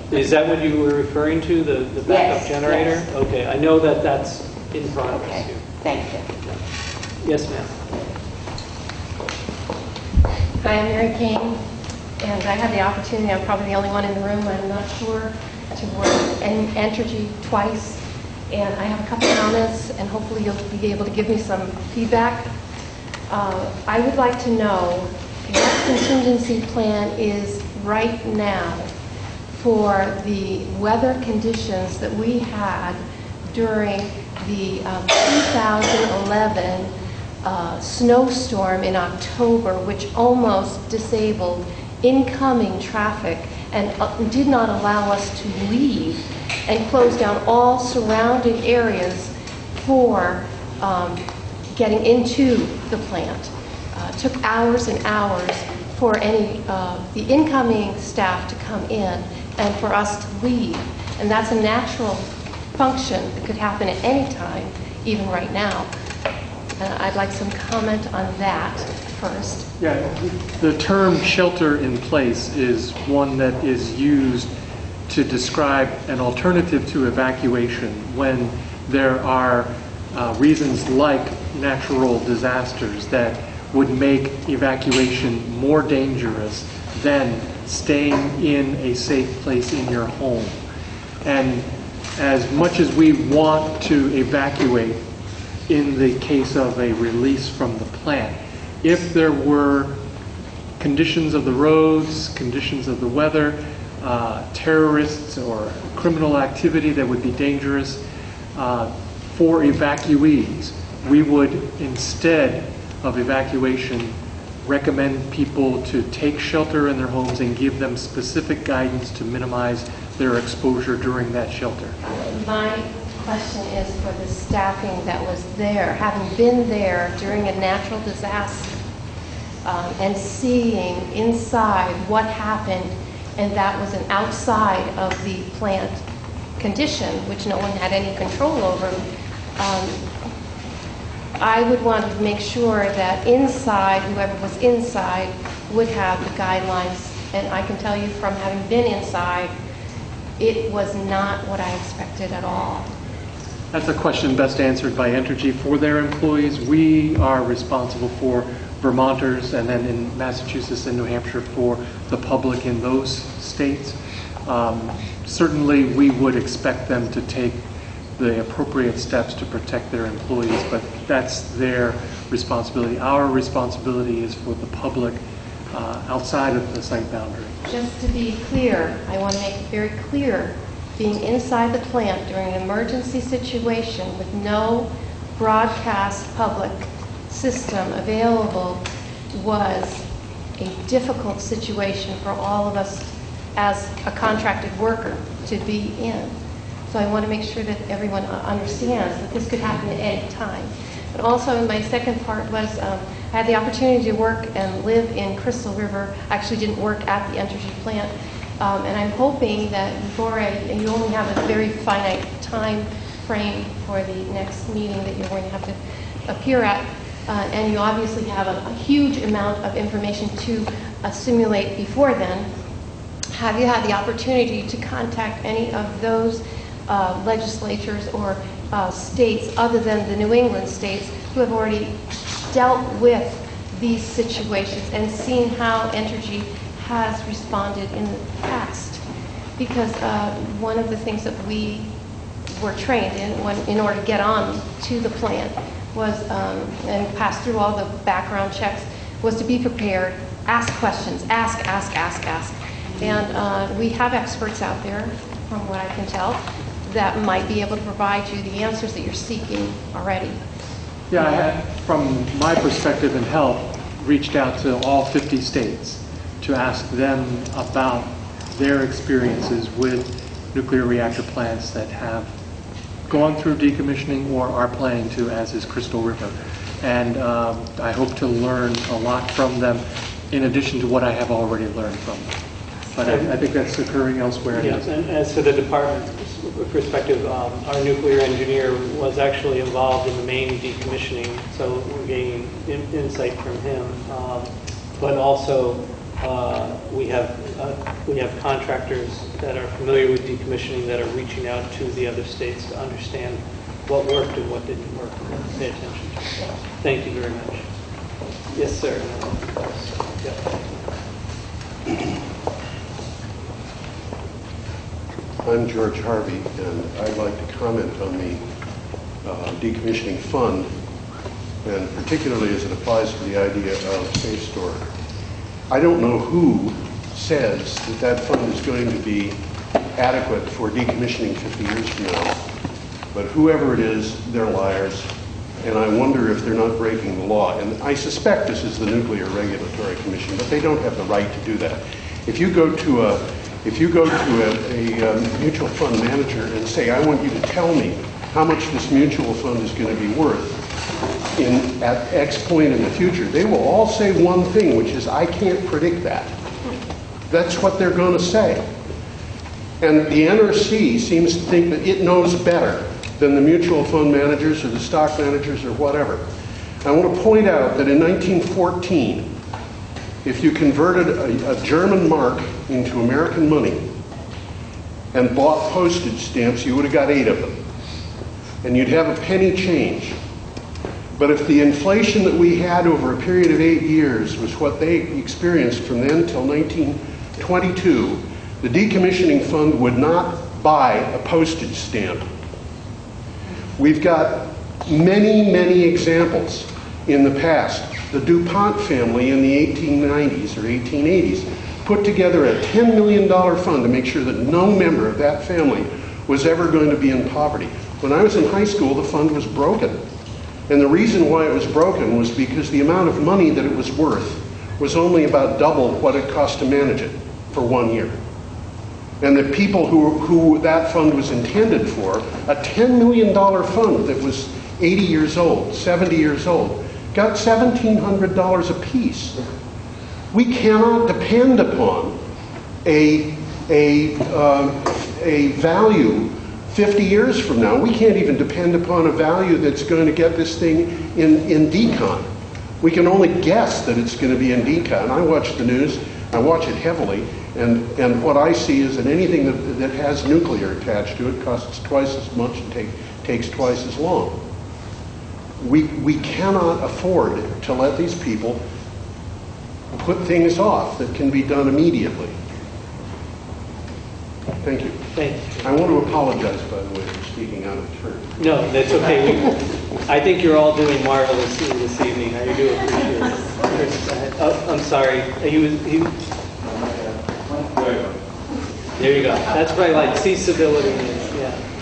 But is that what you were referring to, the backup generator? Yes. Okay, I know that that's in progress Okay, here. thank you. Yes, ma'am. Hi, I'm Mary King, and I had the opportunity, I'm probably the only one in the room, I'm not sure, to work in Entergy twice, and I have a couple of comments, and hopefully you'll be able to give me some feedback. I would like to know what contingency plan is right now for the weather conditions that we had during the 2011 snowstorm in October, which almost disabled incoming traffic and did not allow us to leave, and closed down all surrounding areas for getting into the plant. Took hours and hours for the incoming staff to come in and for us to leave. And that's a natural function that could happen at any time, even right now. I'd like some comment on that first. Yeah, the term shelter in place is one that is used to describe an alternative to evacuation when there are reasons like natural disasters that would make evacuation more dangerous than staying in a safe place in your home. And as much as we want to evacuate in the case of a release from the plant, if there were conditions of the roads, conditions of the weather, terrorists or criminal activity that would be dangerous. For evacuees, we would, instead of evacuation, recommend people to take shelter in their homes and give them specific guidance to minimize their exposure during that shelter. My question is for the staffing that was there, having been there during a natural disaster and seeing inside what happened, and that was an outside of the plant condition, which no one had any control over. I would want to make sure that inside, whoever was inside would have the guidelines. And I can tell you from having been inside, it was not what I expected at all. That's a question best answered by Entergy for their employees. We are responsible for Vermonters, and then in Massachusetts and New Hampshire for the public in those states. Certainly, we would expect them to take the appropriate steps to protect their employees, but that's their responsibility. Our responsibility is for the public outside of the site boundary. Just to be clear, I want to make it very clear, being inside the plant during an emergency situation with no broadcast public system available was a difficult situation for all of us as a contracted worker to be in. So I want to make sure that everyone understands that this could happen at any time. But also, my second part was I had the opportunity to work and live in Crystal River. I actually didn't work at the Entergy plant. And I'm hoping that you only have a very finite time frame for the next meeting that you're going to have to appear at. And you obviously have a huge amount of information to assimilate before then. Have you had the opportunity to contact any of those legislatures or states other than the New England states who have already dealt with these situations and seen how Entergy has responded in the past? Because one of the things that we were trained in order to get on to the plant was, and pass through all the background checks, was to be prepared, ask questions, ask. And we have experts out there, from what I can tell, that might be able to provide you the answers that you're seeking already. Yeah, I had, from my perspective in health, reached out to all 50 states to ask them about their experiences with nuclear reactor plants that have gone through decommissioning or are planning to, as is Crystal River. And I hope to learn a lot from them in addition to what I have already learned from them. But I think that's occurring elsewhere. Yes, and as for the department's perspective, our nuclear engineer was actually involved in the main decommissioning, so we're gaining insight from him. But also, we have contractors that are familiar with decommissioning that are reaching out to the other states to understand what worked and what didn't work, and pay attention to. Thank you very much. Yes, sir. I'm George Harvey, and I'd like to comment on the decommissioning fund, and particularly as it applies to the idea of safe store. I don't know who says that that fund is going to be adequate for decommissioning 50 years from now, but whoever it is, they're liars, and I wonder if they're not breaking the law. And I suspect this is the Nuclear Regulatory Commission, but they don't have the right to do that. If you go to a mutual fund manager and say, I want you to tell me how much this mutual fund is going to be worth at X point in the future, they will all say one thing, which is, I can't predict that. That's what they're going to say. And the NRC seems to think that it knows better than the mutual fund managers or the stock managers or whatever. I want to point out that in 1914, if you converted a German mark into American money and bought postage stamps, you would have got 8 of them. And you'd have a penny change. But if the inflation that we had over a period of 8 years was what they experienced from then till 1922, the decommissioning fund would not buy a postage stamp. We've got many, many examples in the past the DuPont family in the 1890s or 1880s put together a $10 million fund to make sure that no member of that family was ever going to be in poverty. When I was in high school, the fund was broken. And the reason why it was broken was because the amount of money that it was worth was only about double what it cost to manage it for 1 year. And the people who that fund was intended for, a $10 million fund that was 80 years old, 70 years old, got $1,700 a piece. We cannot depend upon a value 50 years from now. We can't even depend upon a value that's going to get this thing in decon. We can only guess that it's going to be in decon. I watch the news, I watch it heavily, and what I see is that anything that has nuclear attached to it costs twice as much and takes twice as long. We cannot afford to let these people put things off that can be done immediately. Thank you. Thank you. I want to apologize, by the way, for speaking out of turn. No, that's okay. I think you're all doing marvelously this evening. I do appreciate it. Chris, I'm sorry. There you go. That's what I like. See civility and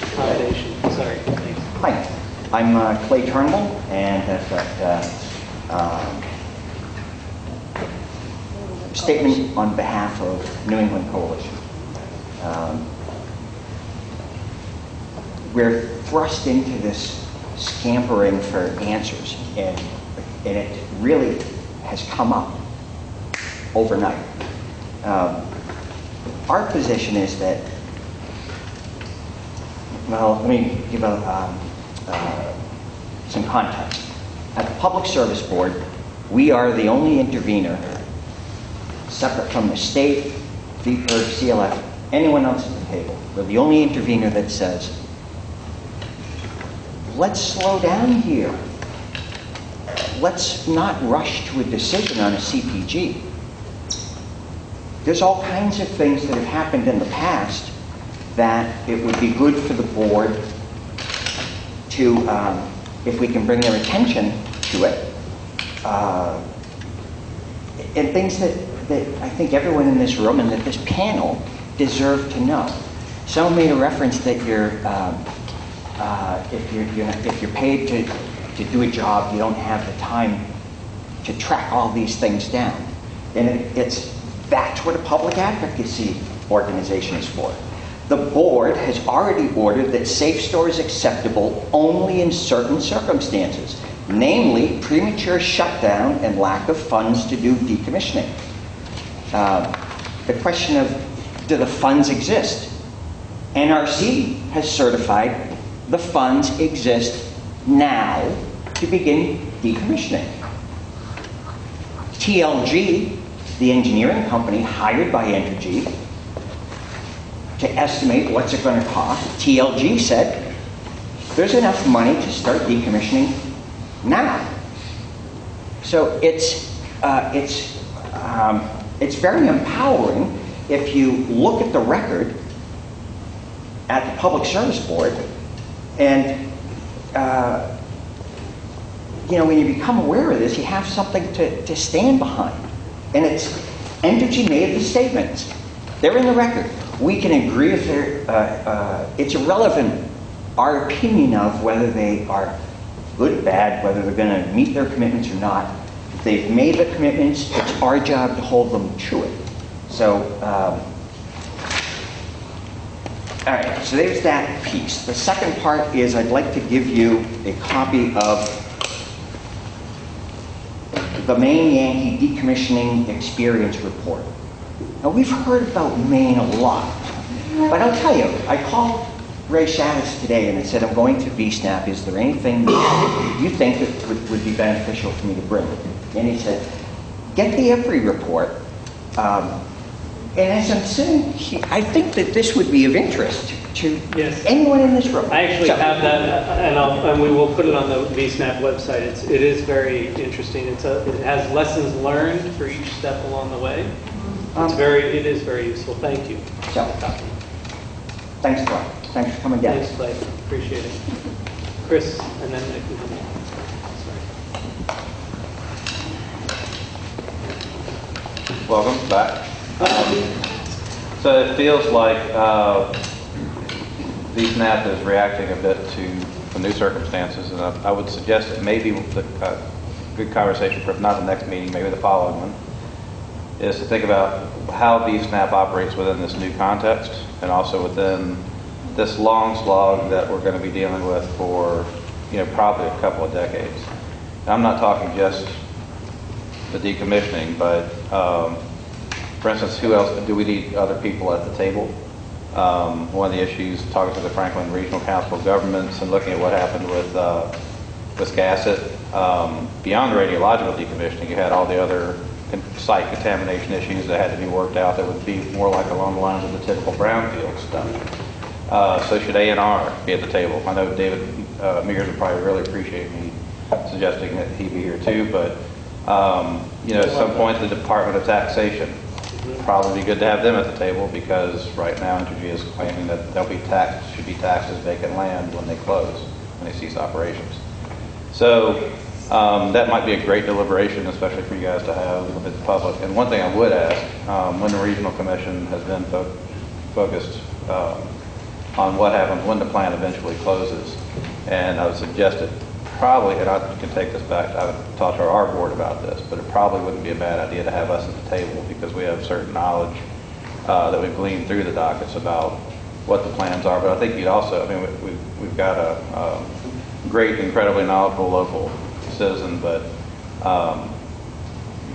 accommodation. Sorry. Thanks. Hi. I'm Clay Turnbull, and I've got a statement on behalf of New England Coalition. We're thrust into this scampering for answers, and it really has come up overnight. Our position is that, well, let me give some context. At the Public Service Board, we are the only intervener, separate from the state, VPIRG, CLF, anyone else at the table. We're the only intervener that says, let's slow down here. Let's not rush to a decision on a CPG. There's all kinds of things that have happened in the past that it would be good for the board to, if we can bring their attention to it, and things that I think everyone in this room and that this panel deserve to know. Someone made a reference that if you're paid to do a job, you don't have the time to track all these things down. And that's what a public advocacy organization is for. The board has already ordered that safe store is acceptable only in certain circumstances, namely premature shutdown and lack of funds to do decommissioning. The question of, do the funds exist? NRC has certified the funds exist now to begin decommissioning. TLG, the engineering company hired by Entergy to estimate what's it going to cost, TLG said there's enough money to start decommissioning now. So it's very empowering if you look at the record at the Public Service Board, and when you become aware of this, you have something to stand behind. And Entergy made the statements. They're in the record. We can agree if it's irrelevant, our opinion of whether they are good, bad, whether they're going to meet their commitments or not. If they've made the commitments, it's our job to hold them to it. So, all right, so there's that piece. The second part is I'd like to give you a copy of the Maine Yankee Decommissioning Experience Report. Now, we've heard about Maine a lot, but I'll tell you, I called Ray Shaddis today and I said, I'm going to VSNAP. Is there anything that you think that would be beneficial for me to bring? And he said, get the EPRI report. And as I'm sitting here, I think that this would be of interest to anyone in this room. I actually have that, and we will put it on the VSNAP website. It is very interesting. It has lessons learned for each step along the way. It is very useful. Thank you. So, thanks a lot. Thanks for coming down. Thanks, Clay. Appreciate it. Chris, and then I can come in. Sorry. Welcome back. So it feels like VSNAP is reacting a bit to the new circumstances, and I would suggest that maybe the good conversation for, if not the next meeting, maybe the following one, is to think about how VSNAP operates within this new context and also within this long slog that we're going to be dealing with for, probably a couple of decades. And I'm not talking just the decommissioning, but for instance, who else, do we need other people at the table? One of the issues, talking to the Franklin Regional Council of Governments and looking at what happened with Wiscasset, beyond the radiological decommissioning, you had all the other site contamination issues that had to be worked out that would be more like along the lines of the typical brownfield stuff. So should A&R be at the table? I know David Mears would probably really appreciate me suggesting that he be here too, but at some point the Department of Taxation, probably be good to have them at the table, because right now Entergy is claiming that they'll be taxed, should be taxed as vacant land when they close, when they cease operations. So that might be a great deliberation, especially for you guys to have with the public. And one thing I would ask, when the Regional Commission has been focused on what happens when the plant eventually closes, and I would suggest it probably, and I can take this back, I would talk to our board about this, but it probably wouldn't be a bad idea to have us at the table, because we have certain knowledge that we've gleaned through the dockets about what the plans are. But I think you'd also, we've got a great, incredibly knowledgeable local citizen, but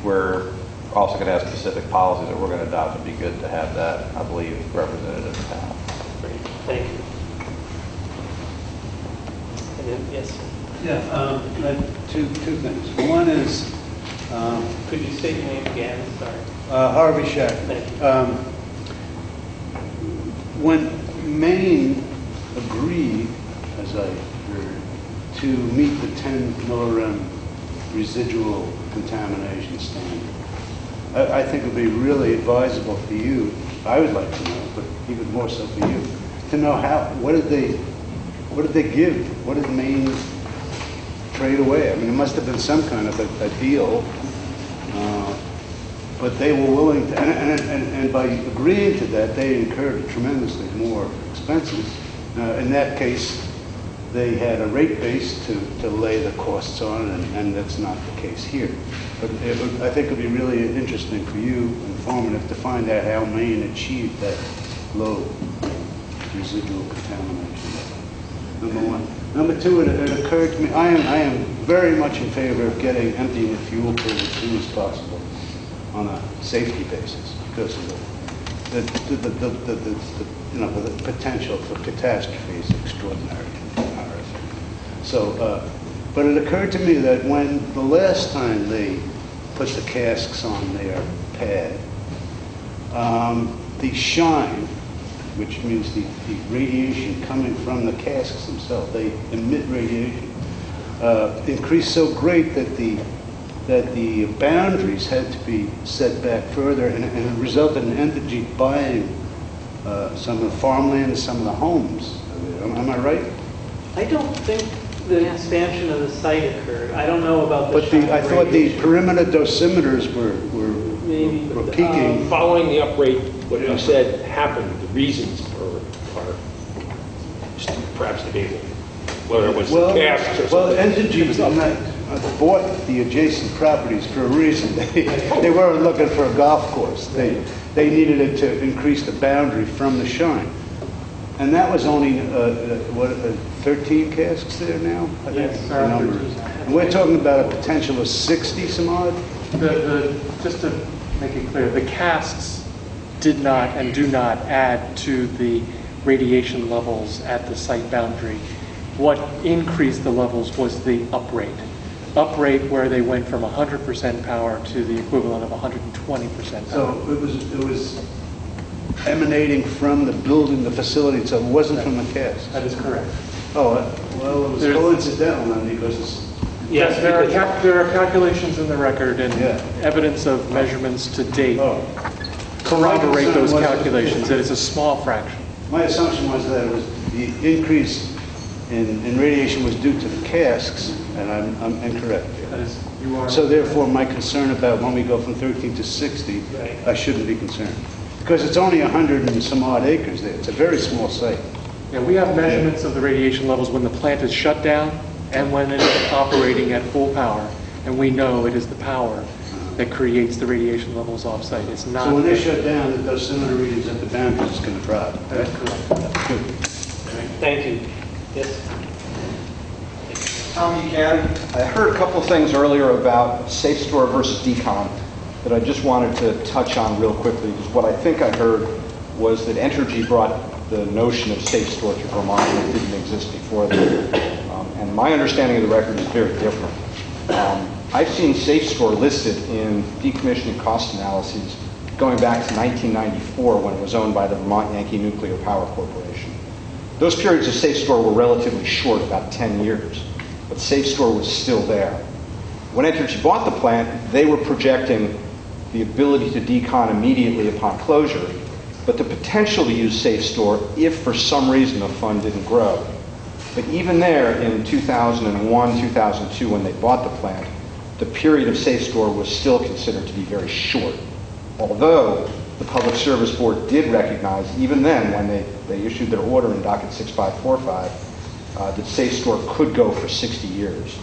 we're also going to have specific policies that we're going to adopt. It'd be good to have that, I believe, represented in the panel. Great, thank you. And then, yes. Yeah, two things. One is, could you state your name again? Sorry. Harvey Scheck. Thank you. When Maine agreed, as I heard, to meet the 10 millirem residual contamination standard, I think it would be really advisable for you, I would like to know, but even more so for you, to know what did they give? What did Maine trade away? It must have been some kind of a deal, but they were willing to, and by agreeing to that, they incurred tremendously more expenses. In that case, they had a rate base to lay the costs on, and that's not the case here. But I think it would be really interesting for you, informative, to find out how Maine achieved that low residual contamination level, number one. Number two, it occurred to me, I am very much in favor of emptying the fuel pool as soon as possible on a safety basis, because of the potential for catastrophe is extraordinary. So, but it occurred to me that when the last time they put the casks on their pad, the shine, which means the radiation coming from the casks themselves, they emit radiation, increased so great that the boundaries had to be set back further, and it resulted in Entergy buying some of the farmland and some of the homes. Am I right? I don't think the expansion of the site occurred. I don't know about the. But I thought the perimeter dosimeters were peaking. Following the upgrade, what you said happened, the reasons are perhaps debatable, whether it was the casks or something. Well, Entergy bought the adjacent properties for a reason. They weren't looking for a golf course. They needed it to increase the boundary from the shine. And that was only, 13 casks there now? I think Yes. the number is. And we're talking about a potential of 60 some odd? Just to make it clear, the casks did not and do not add to the radiation levels at the site boundary. What increased the levels was the uprate. Uprate where they went from 100% power to the equivalent of 120% power. So it was emanating from the building, the facility, so it wasn't from the casks? That is correct. Oh, well, it was coincidental then, because it's... Yes, there are calculations in the record and evidence of measurements to date corroborate those calculations, that it's a small fraction. My assumption was that it was the increase in radiation was due to the casks, and I'm incorrect. That is, you are. So therefore, my concern about when we go from 13 to 60, Right. I shouldn't be concerned. Because it's only 100 and some odd acres there. It's a very small site. Yeah, we have measurements of the radiation levels when the plant is shut down and when it is operating at full power, and we know it is the power that creates the radiation levels off-site. It's not. So when they shut down, it does similar readings at the boundaries, it's going to drop. That's correct. Good. Thank you. Yes? Tom Buchanan, I heard a couple of things earlier about Safe Store versus Decon that I just wanted to touch on real quickly, because what I think I heard was that Entergy brought the notion of Safe Store to Vermont that didn't exist before that. And my understanding of the record is very different. I've seen Safe Store listed in decommissioning cost analyses going back to 1994 when it was owned by the Vermont Yankee Nuclear Power Corporation. Those periods of Safe Store were relatively short, about 10 years, but Safe Store was still there. When Entergy bought the plant, they were projecting the ability to decon immediately upon closure, but the potential to use Safe Store if for some reason the fund didn't grow. But even there, in 2001, 2002, when they bought the plant, the period of Safe Store was still considered to be very short. Although the Public Service Board did recognize, even then when they issued their order in docket 6545, that Safe Store could go for 60 years.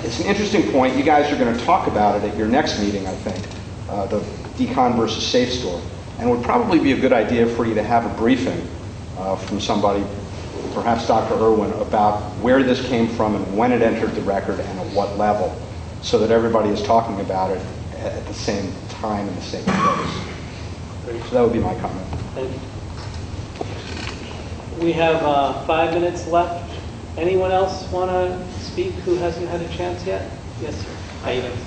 It's an interesting point. You guys are going to talk about it at your next meeting, I think, the decon versus Safe Store. And it would probably be a good idea for you to have a briefing from somebody, perhaps Dr. Irwin, about where this came from and when it entered the record and at what level, so that everybody is talking about it at the same time in the same place. So that would be my comment. Thank you. We have 5 minutes left. Anyone else want to speak who hasn't had a chance yet? Yes, sir. How you doing?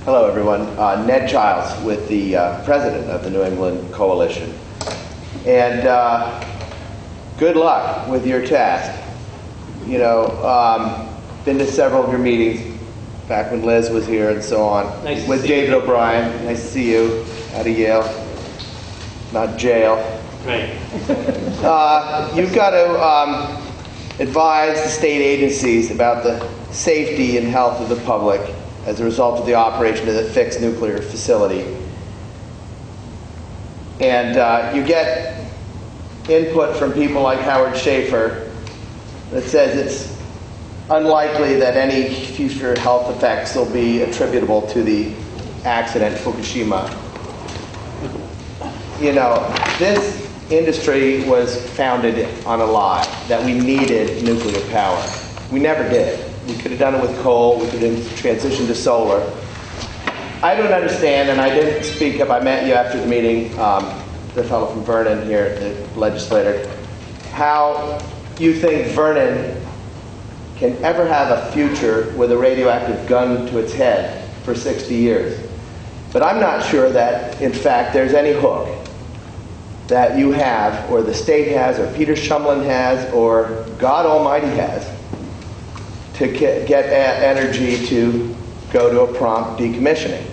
Hello, everyone. Ned Childs with the president of the New England Coalition. And good luck with your task. You know, been to several of your meetings back when Liz was here and so on. Nice to with see David you. O'Brien. Nice to see you out of Yale, not jail. Right. You've got to advise the state agencies about the safety and health of the public as a result of the operation of the fixed nuclear facility. And you get input from people like Howard Schaefer that says it's unlikely that any future health effects will be attributable to the accident in Fukushima. You know, this industry was founded on a lie that we needed nuclear power. We never did. We could have done it with coal. We could have transitioned to solar. I don't understand, and I didn't speak up. I met you after the meeting, the fellow from Vernon here, the legislator, how you think Vernon can ever have a future with a radioactive gun to its head for 60 years. But I'm not sure that, in fact, there's any hook that you have, or the state has, or Peter Shumlin has, or God Almighty has, to get energy to go to a prompt decommissioning.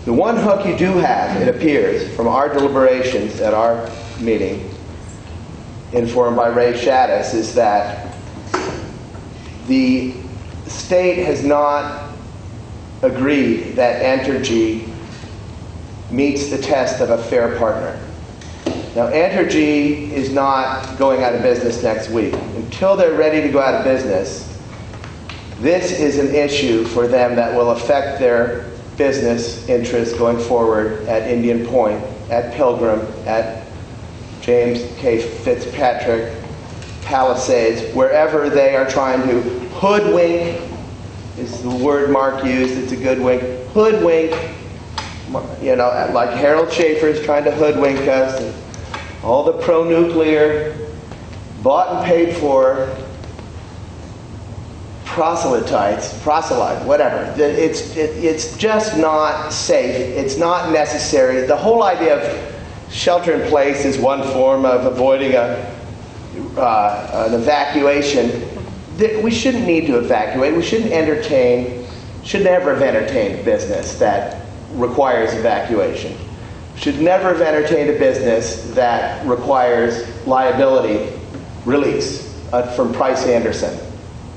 The one hook you do have, it appears, from our deliberations at our meeting, informed by Ray Shaddis, is that the state has not agreed that Entergy meets the test of a fair partner. Now, Entergy is not going out of business next week. Until they're ready to go out of business, this is an issue for them that will affect their business interests going forward at Indian Point, at Pilgrim, at James K. Fitzpatrick, Palisades, wherever they are trying to hoodwink, is the word Mark used, it's a good wink, hoodwink, you know, like Harold Schaefer is trying to hoodwink us, and all the pro-nuclear, bought and paid for proselytes, whatever. It's just not safe. It's not necessary. The whole idea of shelter in place is one form of avoiding an evacuation. We shouldn't need to evacuate. We should never have entertained business that requires evacuation. Should never have entertained a business that requires liability release from Price Anderson.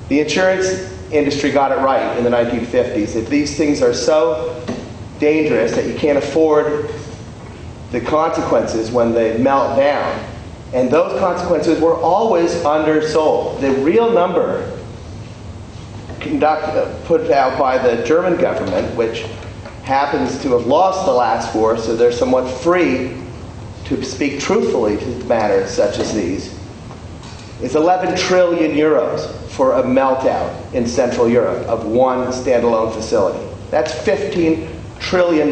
The insurance industry got it right in the 1950s. If these things are so dangerous that you can't afford the consequences when they melt down, and those consequences were always undersold. The real number put out by the German government, which happens to have lost the last war, so they're somewhat free to speak truthfully to matters such as these, is 11 trillion euros for a meltdown in Central Europe of one standalone facility. That's $15 trillion.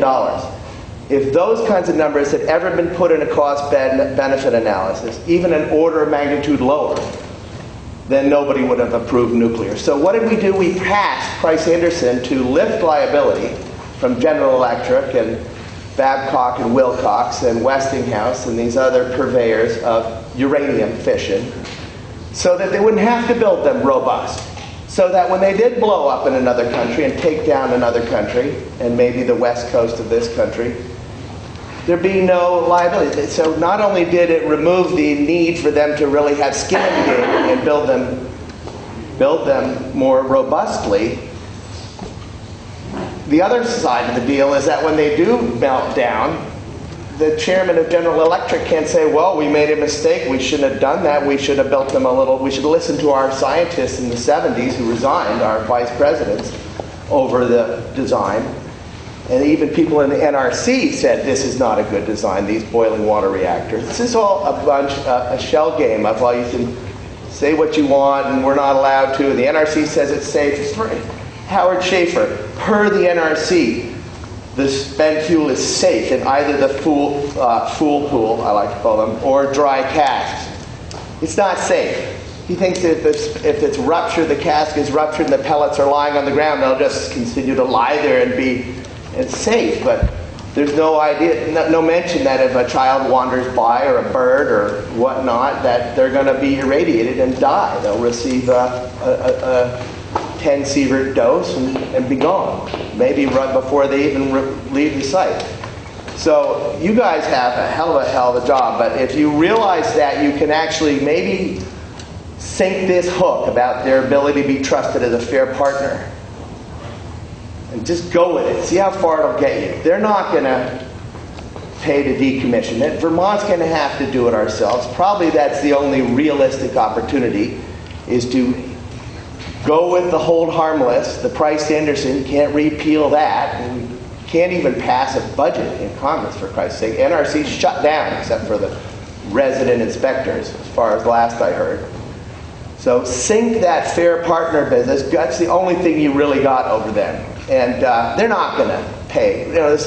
If those kinds of numbers had ever been put in a cost-benefit analysis, even an order of magnitude lower, then nobody would have approved nuclear. So what did we do? We passed Price Anderson to lift liability from General Electric and Babcock and Wilcox and Westinghouse and these other purveyors of uranium fission, so that they wouldn't have to build them robust. So that when they did blow up in another country and take down another country, and maybe the west coast of this country, there'd be no liability. So not only did it remove the need for them to really have skin in the game and build them more robustly, the other side of the deal is that when they do melt down, the chairman of General Electric can't say, well, we made a mistake, we shouldn't have done that, we should have built them a little, we should listen to our scientists in the 70s who resigned, our vice presidents, over the design. And even people in the NRC said this is not a good design, these boiling water reactors. This is all a shell game of, well, you can say what you want and we're not allowed to. The NRC says it's safe. It's for Howard Schaefer, per the NRC, the spent fuel is safe in either the fuel pool, I like to call them, or dry casks. It's not safe. He thinks that if it's ruptured, the cask is ruptured and the pellets are lying on the ground, they'll just continue to lie there and be safe. But there's no idea, no mention that if a child wanders by or a bird or whatnot, that they're going to be irradiated and die. They'll receive a 10 sievert dose and be gone, maybe right before they even leave the site. So you guys have a hell of a job, but if you realize that you can actually maybe sink this hook about their ability to be trusted as a fair partner, and just go with it, see how far it'll get you. They're not going to pay to decommission it. Vermont's going to have to do it ourselves. Probably that's the only realistic opportunity, is to go with the hold harmless, the Price Anderson. You can't repeal that. And we can't even pass a budget in Congress, for Christ's sake. NRC's shut down except for the resident inspectors, as far as last I heard. So sink that fair partner business. That's the only thing you really got over them. And they're not going to pay. You know, this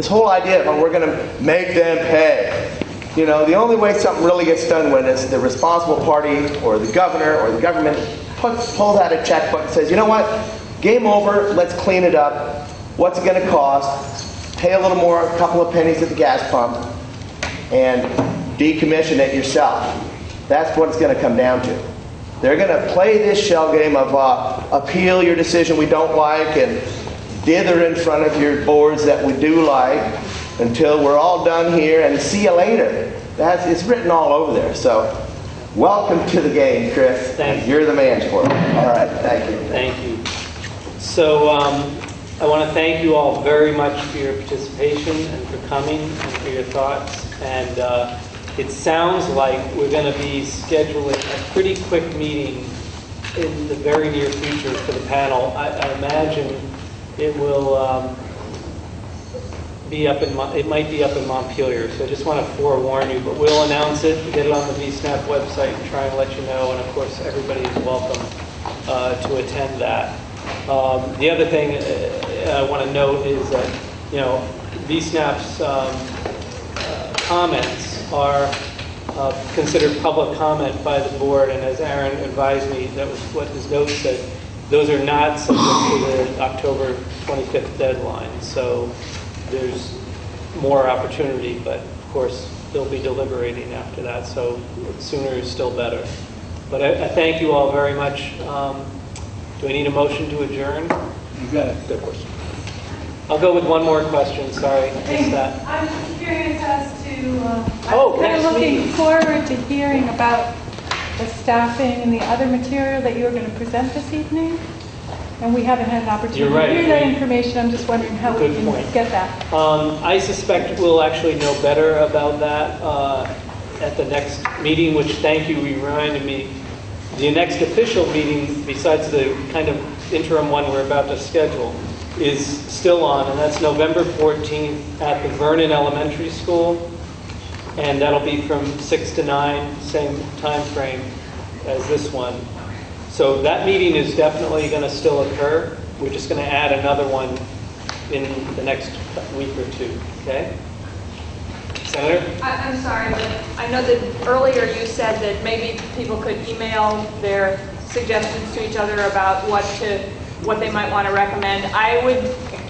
whole idea of we're going to make them pay. You know, the only way something really gets done when it's the responsible party or the governor or the government pulls out a checkbook and says, you know what, game over, let's clean it up. What's it going to cost? Pay a little more, a couple of pennies at the gas pump, and decommission it yourself. That's what it's going to come down to. They're going to play this shell game of appeal your decision we don't like and dither in front of your boards that we do like until we're all done here and see you later. It's written all over there. So welcome to the game, Chris. Thank you. You're the man for it. All right, thank you. Thank you. So I want to thank you all very much for your participation and for coming and for your thoughts. And it sounds like we're going to be scheduling a pretty quick meeting in the very near future for the panel. I imagine it will it might be up in Montpelier, so I just want to forewarn you, but we'll announce it, get it on the VSNAP website and try and let you know, and of course everybody is welcome to attend that. The other thing I want to note is that, you know, VSNAP's comments are considered public comment by the board, and as Aaron advised me, that was what his notes said, those are not subject to the October 25th deadline. So there's more opportunity, but of course they'll be deliberating after that, so sooner is still better. But I thank you all very much. Do I need a motion to adjourn? You got it. Good question. I'll go with one more question, sorry, missed that. I'm just curious as to, Oh, I'm kind next of looking meeting. forward to hearing about the staffing and the other material that you were going to present this evening, and we haven't had an opportunity You're right. to hear that information. I'm just wondering how we can get that. I suspect we'll actually know better about that at the next meeting, which, thank you, you reminded me. The next official meeting, besides the kind of interim one we're about to schedule, is still on, and that's November 14th at the Vernon Elementary School, and that'll be from 6 to 9, same time frame as this one. So that meeting is definitely going to still occur. We're just going to add another one in the next week or two, okay? Senator? I'm sorry, but I know that earlier you said that maybe people could email their suggestions to each other about what they might want to recommend. I would,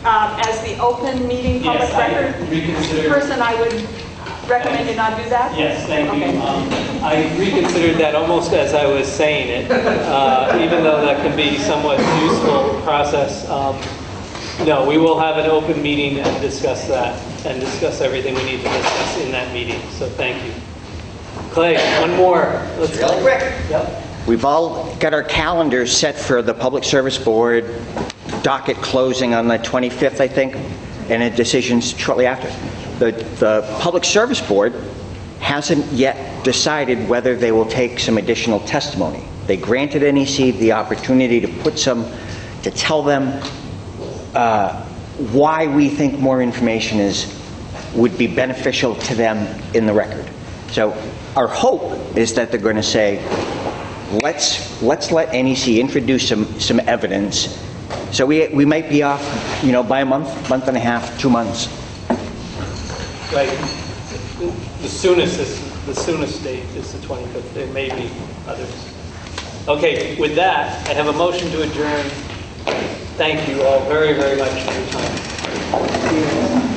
as the open meeting public record person, I would recommend you not do that? Yes, thank you. Okay. I reconsidered that almost as I was saying it, even though that can be somewhat useful process. No, we will have an open meeting and discuss that, and discuss everything we need to discuss in that meeting. So thank you. Clay, one more. Let's really quick. Yep. We've all got our calendars set for the Public Service Board docket closing on the 25th, I think, and a decision shortly after. The Public Service Board hasn't yet decided whether they will take some additional testimony. They granted NEC the opportunity to tell them why we think more information would be beneficial to them in the record. So our hope is that they're going to say, let's let NEC introduce some evidence. So we might be off, by a month and a half, 2 months. Right. The soonest date is the 25th. There may be others. Okay, with that, I have a motion to adjourn. Thank you all very, very much for your time.